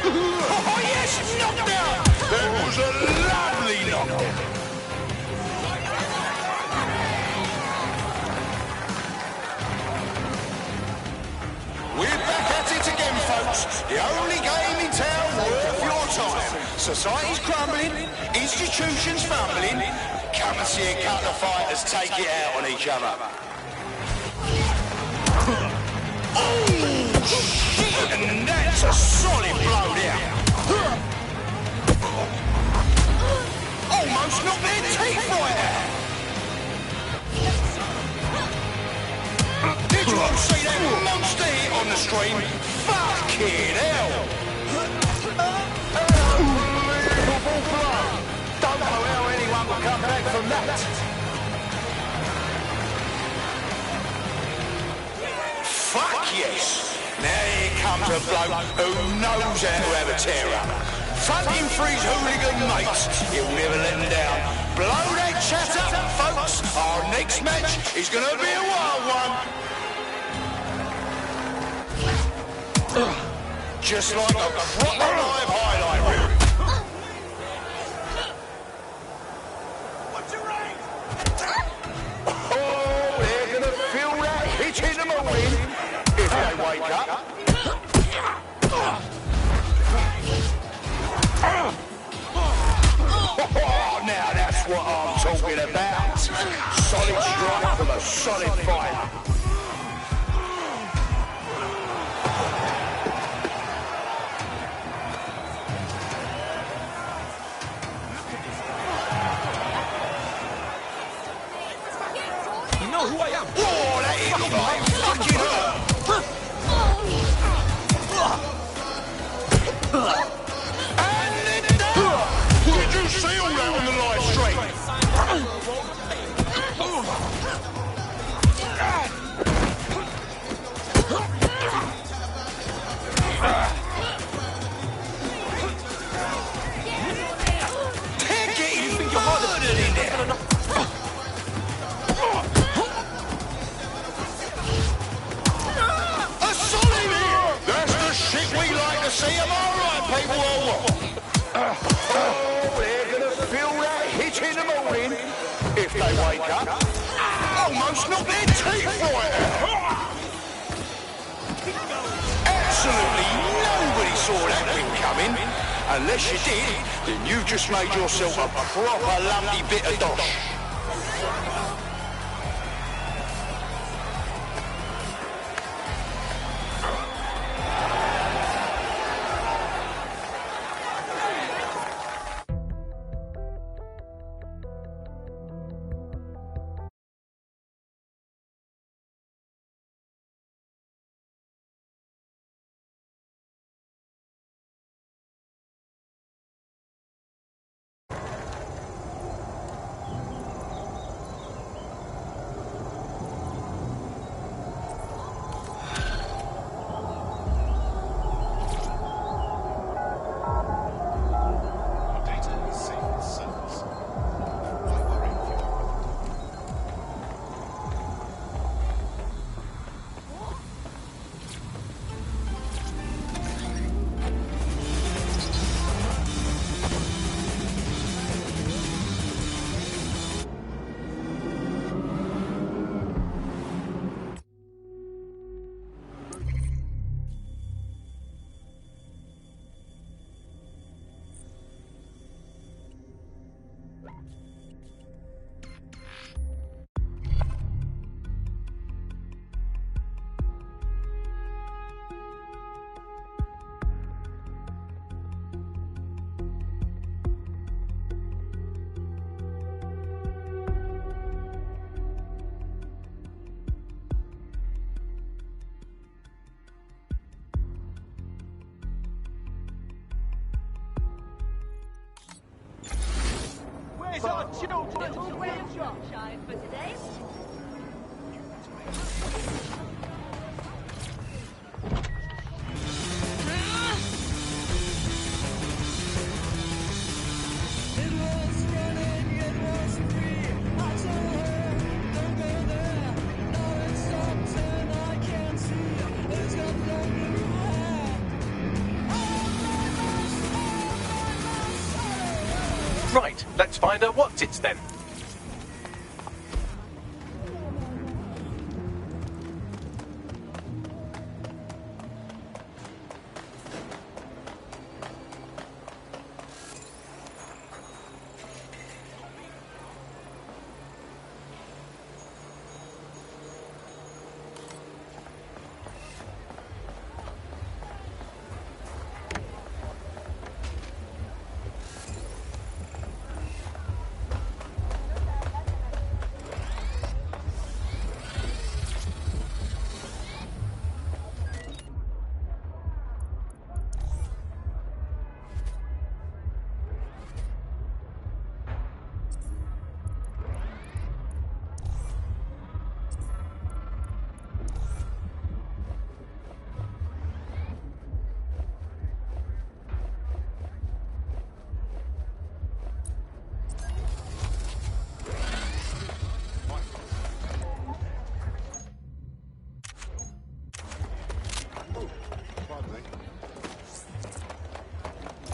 Oh yes, knockdown! That was a lovely knockdown. We're back at it again, folks. The only game in town worth your time. Society's crumbling, institutions fumbling. Come and see a couple of fighters take it out on each other. Oh, shit! And that's a solid blow down. Almost knocked their teeth right out. Did you all see that monster hit on the screen? Fucking hell! Unbelievable blow. Don't know how anyone will come back from that. Fuck yes! Now here comes a bloke who knows how to have a tear-up. Fronting for his hooligan mates, he'll never let them down. Blow that chat up, folks. Our next match is going to be a wild one. Just like a proper live highlight reel. Oh, they're going to feel that hit in the morning if they wake up. Oh, now that's what I'm talking about. Solid strike from a solid fighter. You know who I am? Oh, that hit looked like it fucking hurt. Did you see all that on the live stream? They're getting murdered in there. A solid hit. That's the shit we like to see. Am I right, people, or what? Oh, they're going to feel that hit in the morning if they wake up. Almost knocked their teeth right out. Absolutely nobody saw that win coming. Unless you did, then you just made yourself a proper lumpy bit of dosh. Little Graham Shropshire for today. Right, let's find her what's-its then.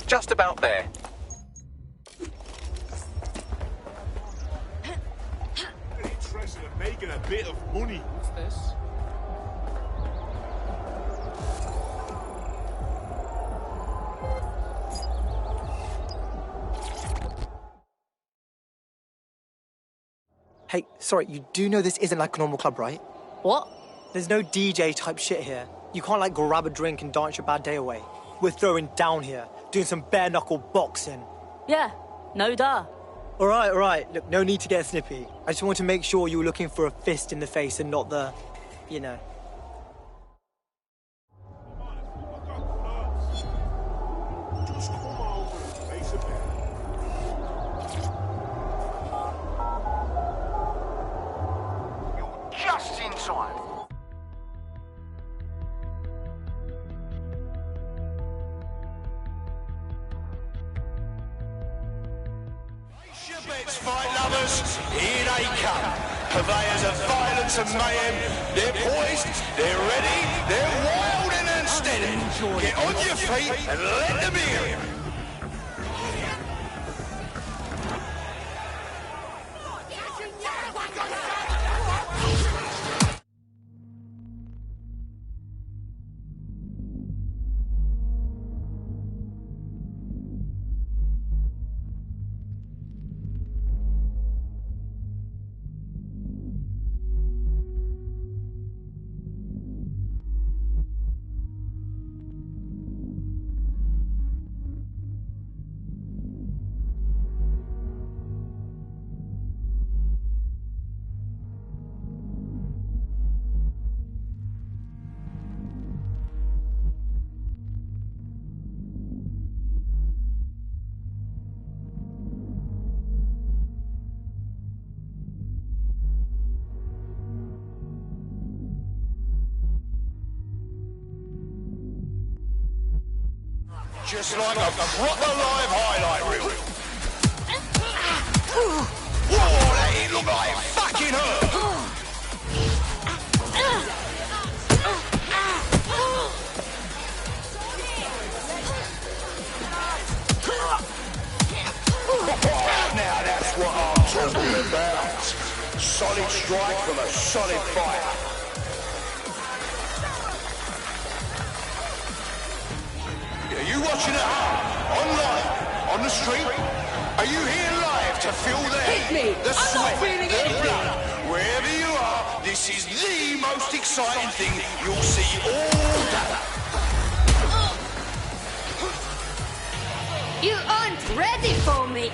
Just about there. Interested in making a bit of money. What's this? Hey, sorry, you do know this isn't like a normal club, right? What? There's no DJ type shit here. You can't like grab a drink and dance your bad day away. We're throwing down here, doing some bare knuckle boxing. Yeah, no duh. All right. Look, no need to get snippy. I just want to make sure you were looking for a fist in the face and not the, you know. Just come over and face a bit. You're just in time. Bets, fight lovers, here they come. Purveyors of violence and mayhem. They're poised, they're ready, they're wild and unsteady. Get on your feet and let them hear it. Just like a proper live highlight reel. Whoa, that ain't look like it fucking hurt. Now that's what I'm talking about. Solid strike from a solid fighter. Are you watching at home, online, on the street? Are you here live to feel the heat, the sweat, the blood? Wherever you are, this is the most exciting thing you'll see all day. You aren't ready for me.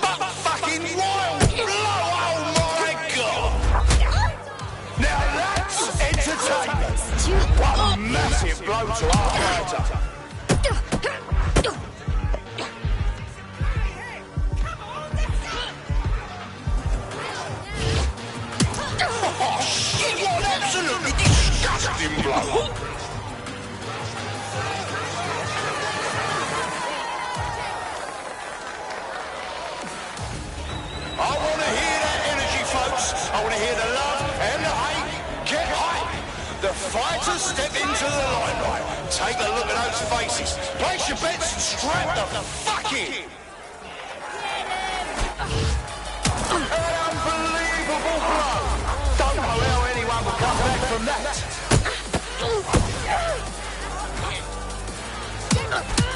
But fucking wild blow, oh my god! Now that's entertainment. One massive blow to our fighter. I want to hear that energy, folks. I want to hear the love and the hate. Get hype. The fighters step into the limelight. Take a look at those faces. Place your bets and strap the fuck in. An unbelievable blow. Don't know how anyone will come back from that.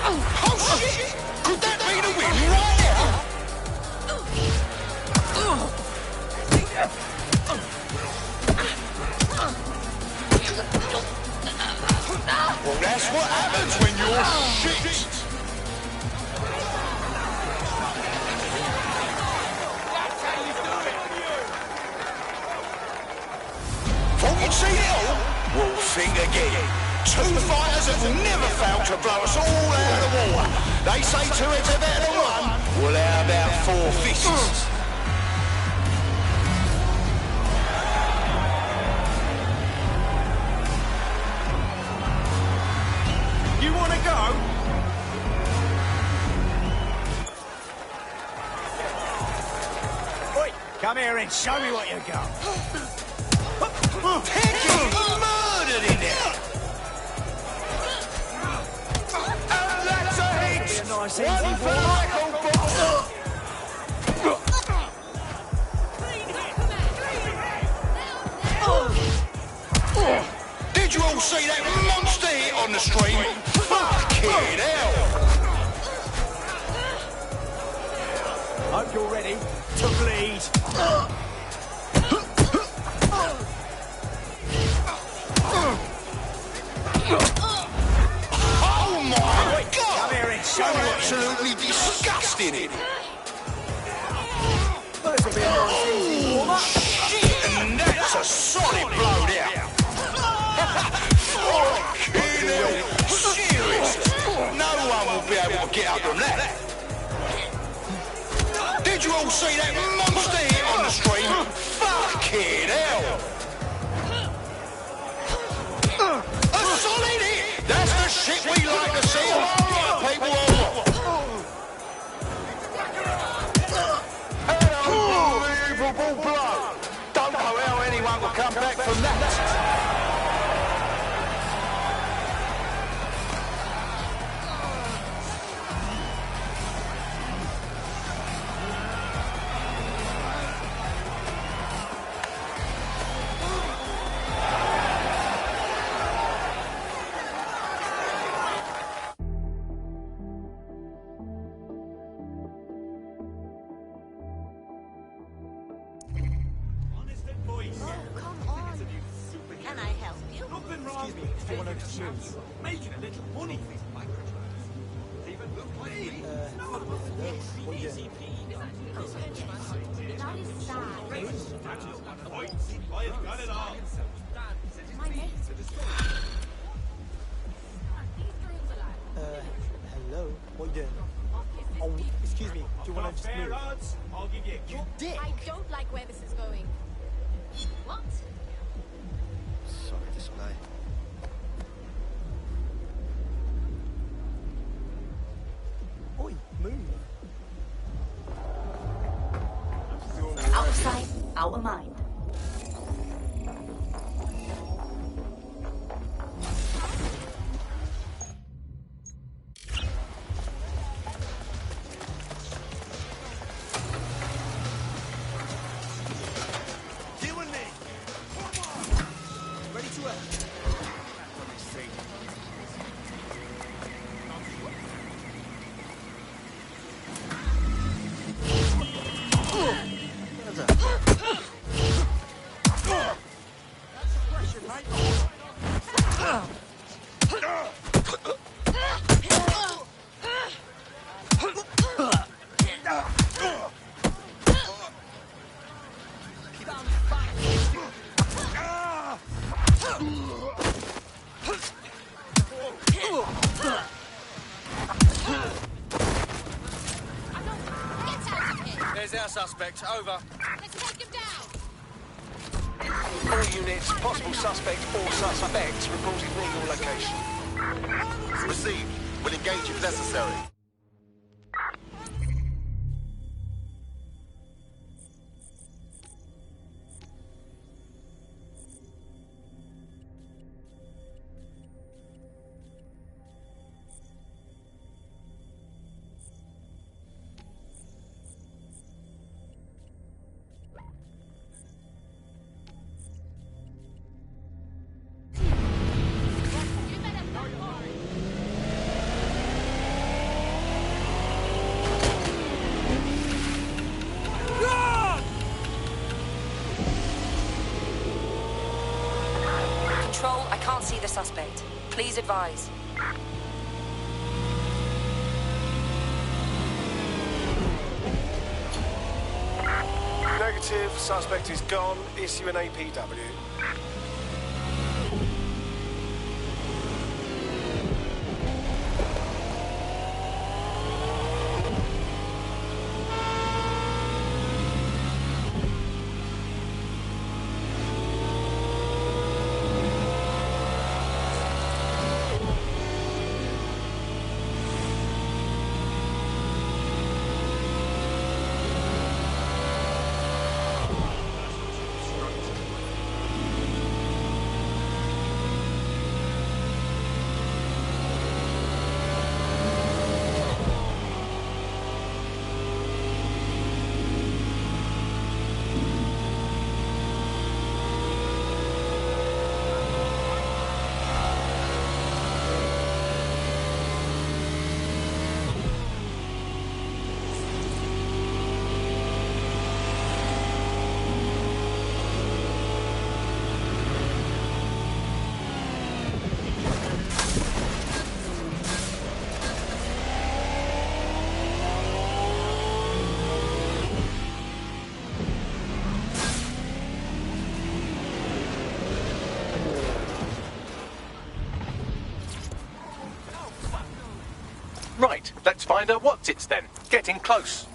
Oh shit! Could that be the win right now? Well, that's what happens when you're shit. Thought you'd seen it all? Well, think again. Two fighters have never failed to blow us all out of the water. They say 2 heads are better than 1. Well, how about 4 fists? You want to go? Oi, come here and show me what you got. Peggy murdered in there. And that's a hit. Nice One easy for the record book. Did you all see that monster hit on the stream? Fucking hell. Hope you're ready to bleed. Oh my God! Come here and show me what Absolutely disgusting it. This will be a nice easy warm-up. Shit, and that's a solid blow down. Fucking hell. Serious. No one will be able to get up from that. Did you all see that monster hit on the stream? Fucking hell. A solid hit. That's the shit we like to see. All right, people. An unbelievable blow. Don't know how anyone will come back from that. Can I help you? Excuse me, do you want to move? Making a little money. That is sad. I've got it all. My name. Hello? What are you doing? Oh, excuse me, do you want to just move? I'll give you a You dick! I don't like where this is going. What? Sorry, display. Oi, move! Out of sight, out of mind. You and me. Ready to act. Get out of here! There's our suspect. Over. Let's take him down! All units, possible suspect or suspects reported near your location. Received. We'll engage if necessary. Control, I can't see the suspect. Please advise. Negative. Suspect is gone. Issue an APW. Right, let's find out what's it's then. Getting close.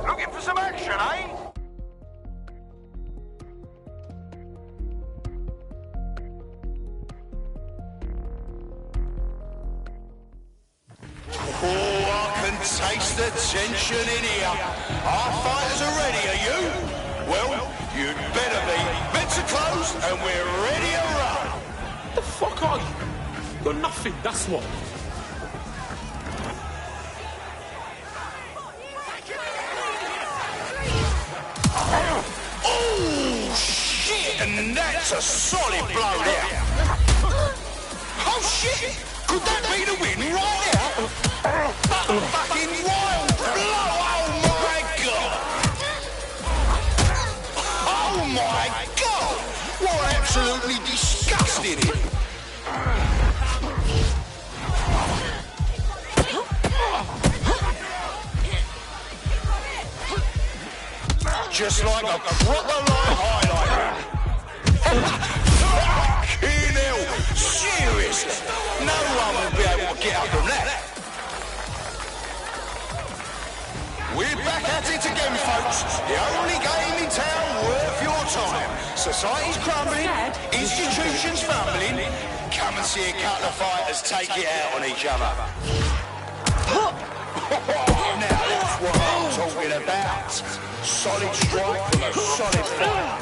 Looking for some action, eh? Oh, I can taste the tension in here. Our fighters are ready, are you? Well, you'd better be. Bits are closed and we're ready to run. The fuck are you? You're nothing, that's what. Oh, shit! And that's a solid blow there. Oh, shit! Could that be the win right now? Fucking wild blow! Oh, my God! Oh, my God! What absolutely disgusting it! Just like a proper live highlight. Fucking hell! Seriously? No one will be able to get up from that. We're back at it again, folks. The only game in town worth your time. Society's crumbling, institutions fumbling. Come and see a couple of fighters take it out on each other. Now that's what I'm talking about. Solid strike from a solid fighter.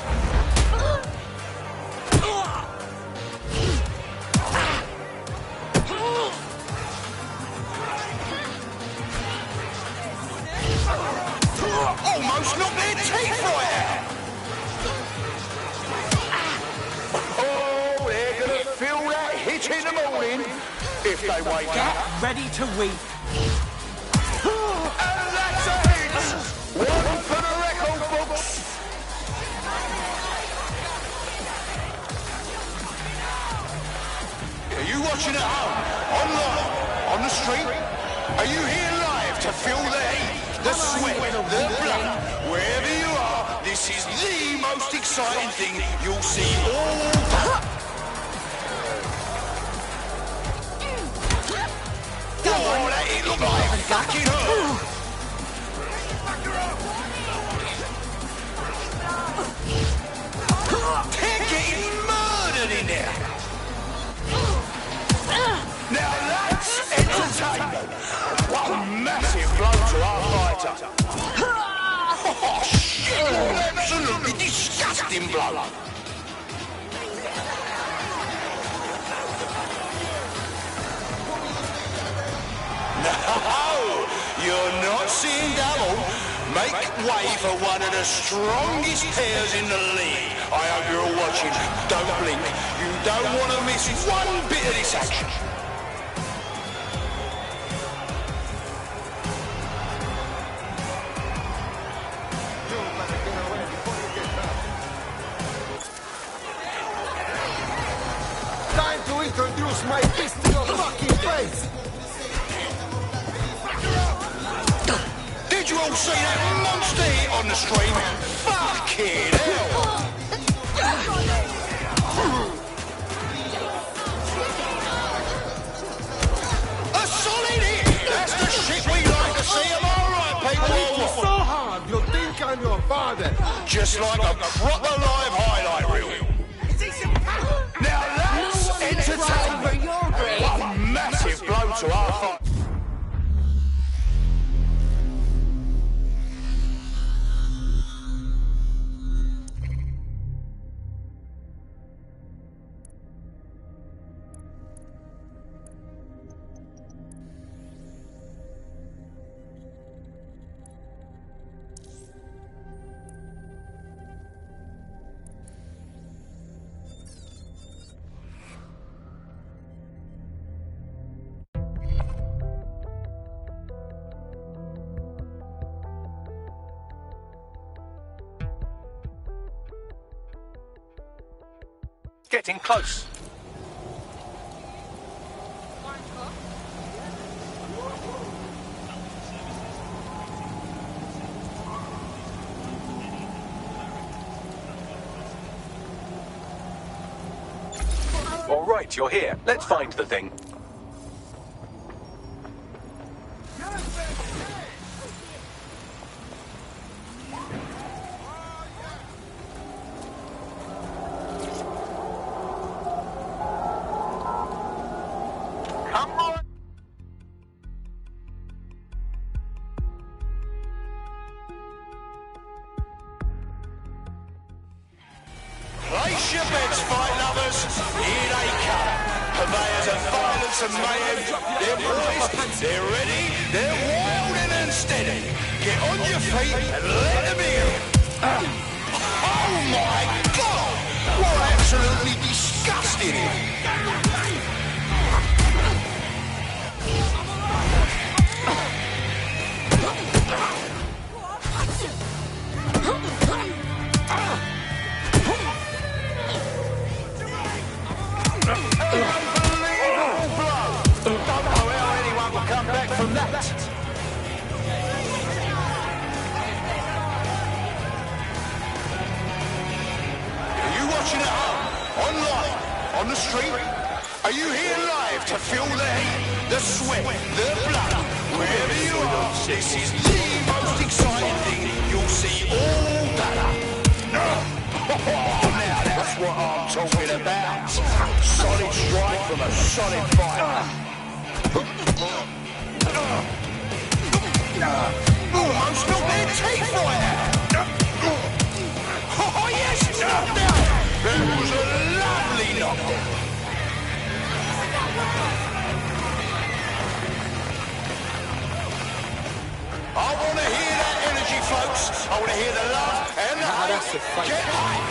Almost knocked their teeth right out. Oh, they're gonna feel that hit in the morning if they wake up. Get ready to weep. And that's a hit. watching at home, online, on the street? Are you here live to feel the heat, the sweat, the blood? Wherever you are, this is the most exciting thing you'll see all day. Oh, that it looked like fucking her. They're getting murdered in there. Now that's entertainment. What a massive blow to our fighter. Oh shit, an absolutely disgusting blow. No, you're not seeing double. Make way for one of the strongest pairs in the league. I hope you're all watching. Don't blink. You don't want to miss one bit of this action. Time to introduce my fist to your fucking face! Did you all see that monster hit on the stream? Fucking hell! A solid hit! That's the shit we like to see, am I right, people? I hit you so hard, you think I'm your father! Just like a proper live highlight reel. Now that's entertainment! What a massive blow to our fight! Getting close. All right, you're here. Let's find the thing. Place your bets, fight lovers. Here they come. Purveyors of violence and mayhem. They're poised, they're ready, they're wilding and steady. Get on your feet and let them in. Oh my God! What absolutely disgusting! On the street? Are you here live to feel the heat, the sweat, the blood? Wherever you are, this is the most exciting thing you'll see all day. Now that's what I'm talking about. Solid strike from a solid fighter. Almost knocked their teeth right out. Oh yes, knocked out. That was a lovely knock. I want to hear that energy, folks. I want to hear the love and the hate. Get hype.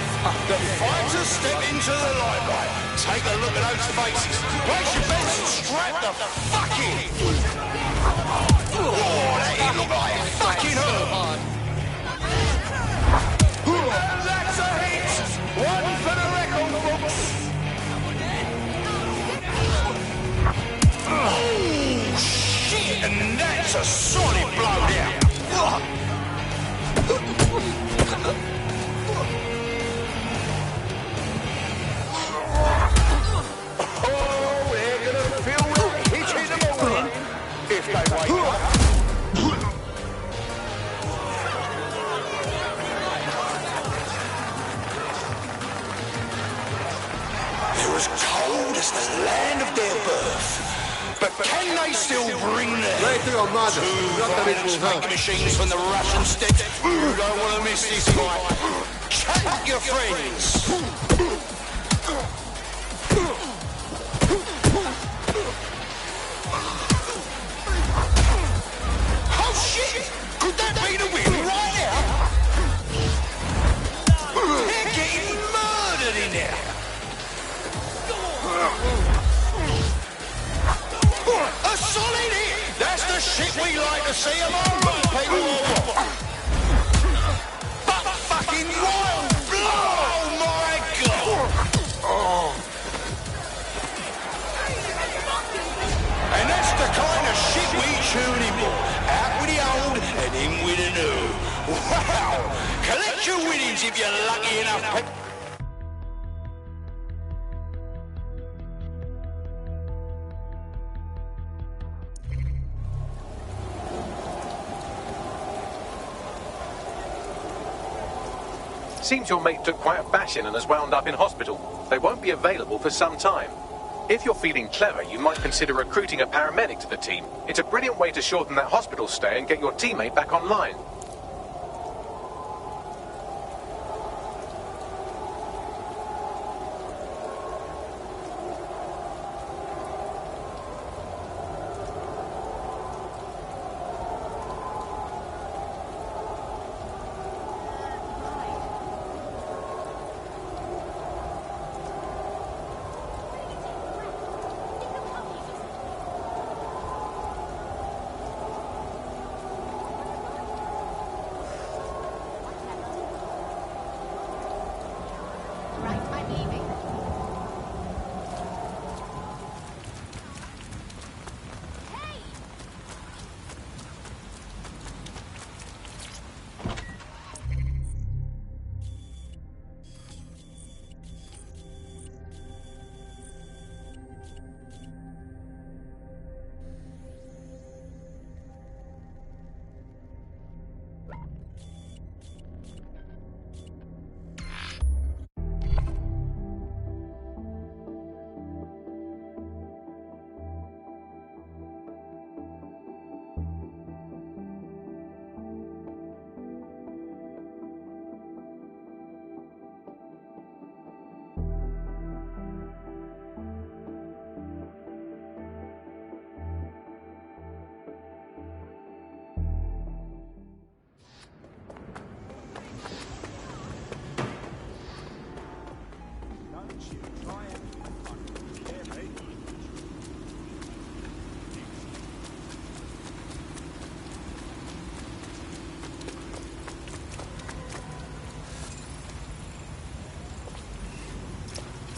The fighters step into the limelight. Take a look at those faces. Place your bets and strap the fuck in. Oh, that hit looked like it fucking hurt. And that's a hit. One for the record, folks. if they wake up. They're as cold as the land of their birth. But can they still bring their two violence machines from the Russian steppes? You don't want to miss this fight. Chat your friends. Oh shit! Could that be the win right now? They're getting murdered in there. A solid hit! That's the shit we like to see among people. But fucking wild blood! Oh my god! And that's the kind of shit we tune in for. Out with the old and in with the new. Wow! Collect your winnings if you're lucky enough. Seems your mate took quite a bashing and has wound up in hospital. They won't be available for some time. If you're feeling clever, you might consider recruiting a paramedic to the team. It's a brilliant way to shorten that hospital stay and get your teammate back online.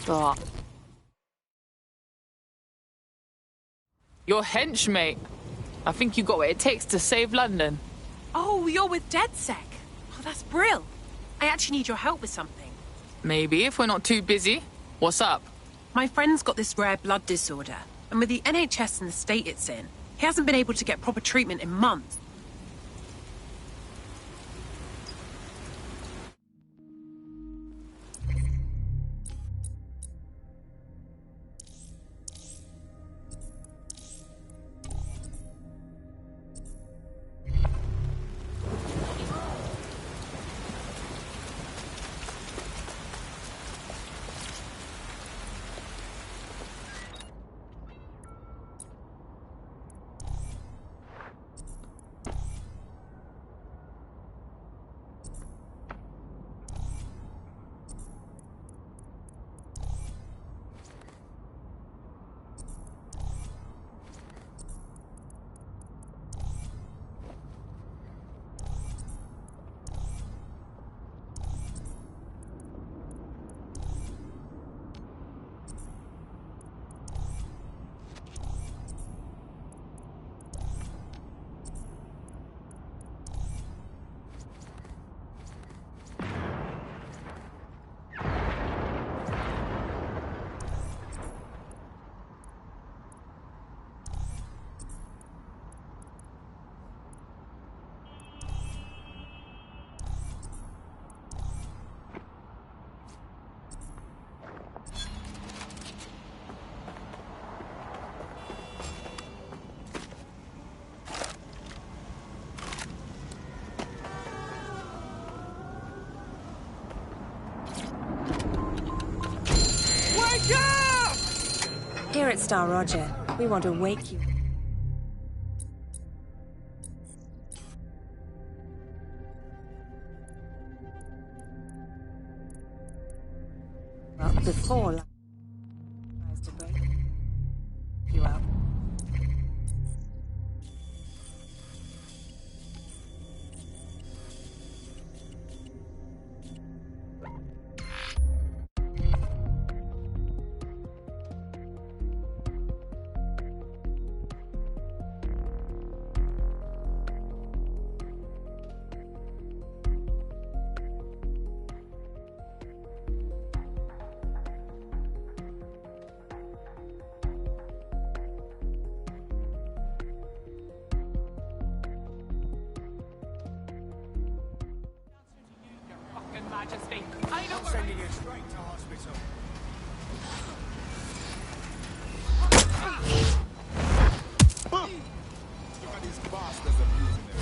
Stop. Your henchmate. I think you got what it takes to save London. Oh, you're with DedSec. Oh, that's brill. I actually need your help with something. Maybe, if we're not too busy. What's up? My friend's got this rare blood disorder, and with the NHS and the state it's in, he hasn't been able to get proper treatment in months. Star Roger. We want to wake you. Well, before tries to break you out. Majesty. I'm sending you straight to hospital. Look at these bastards abusing them.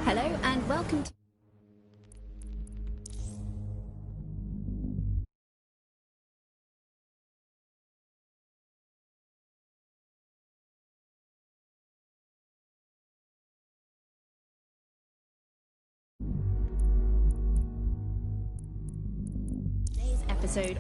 Hello and welcome to today's episode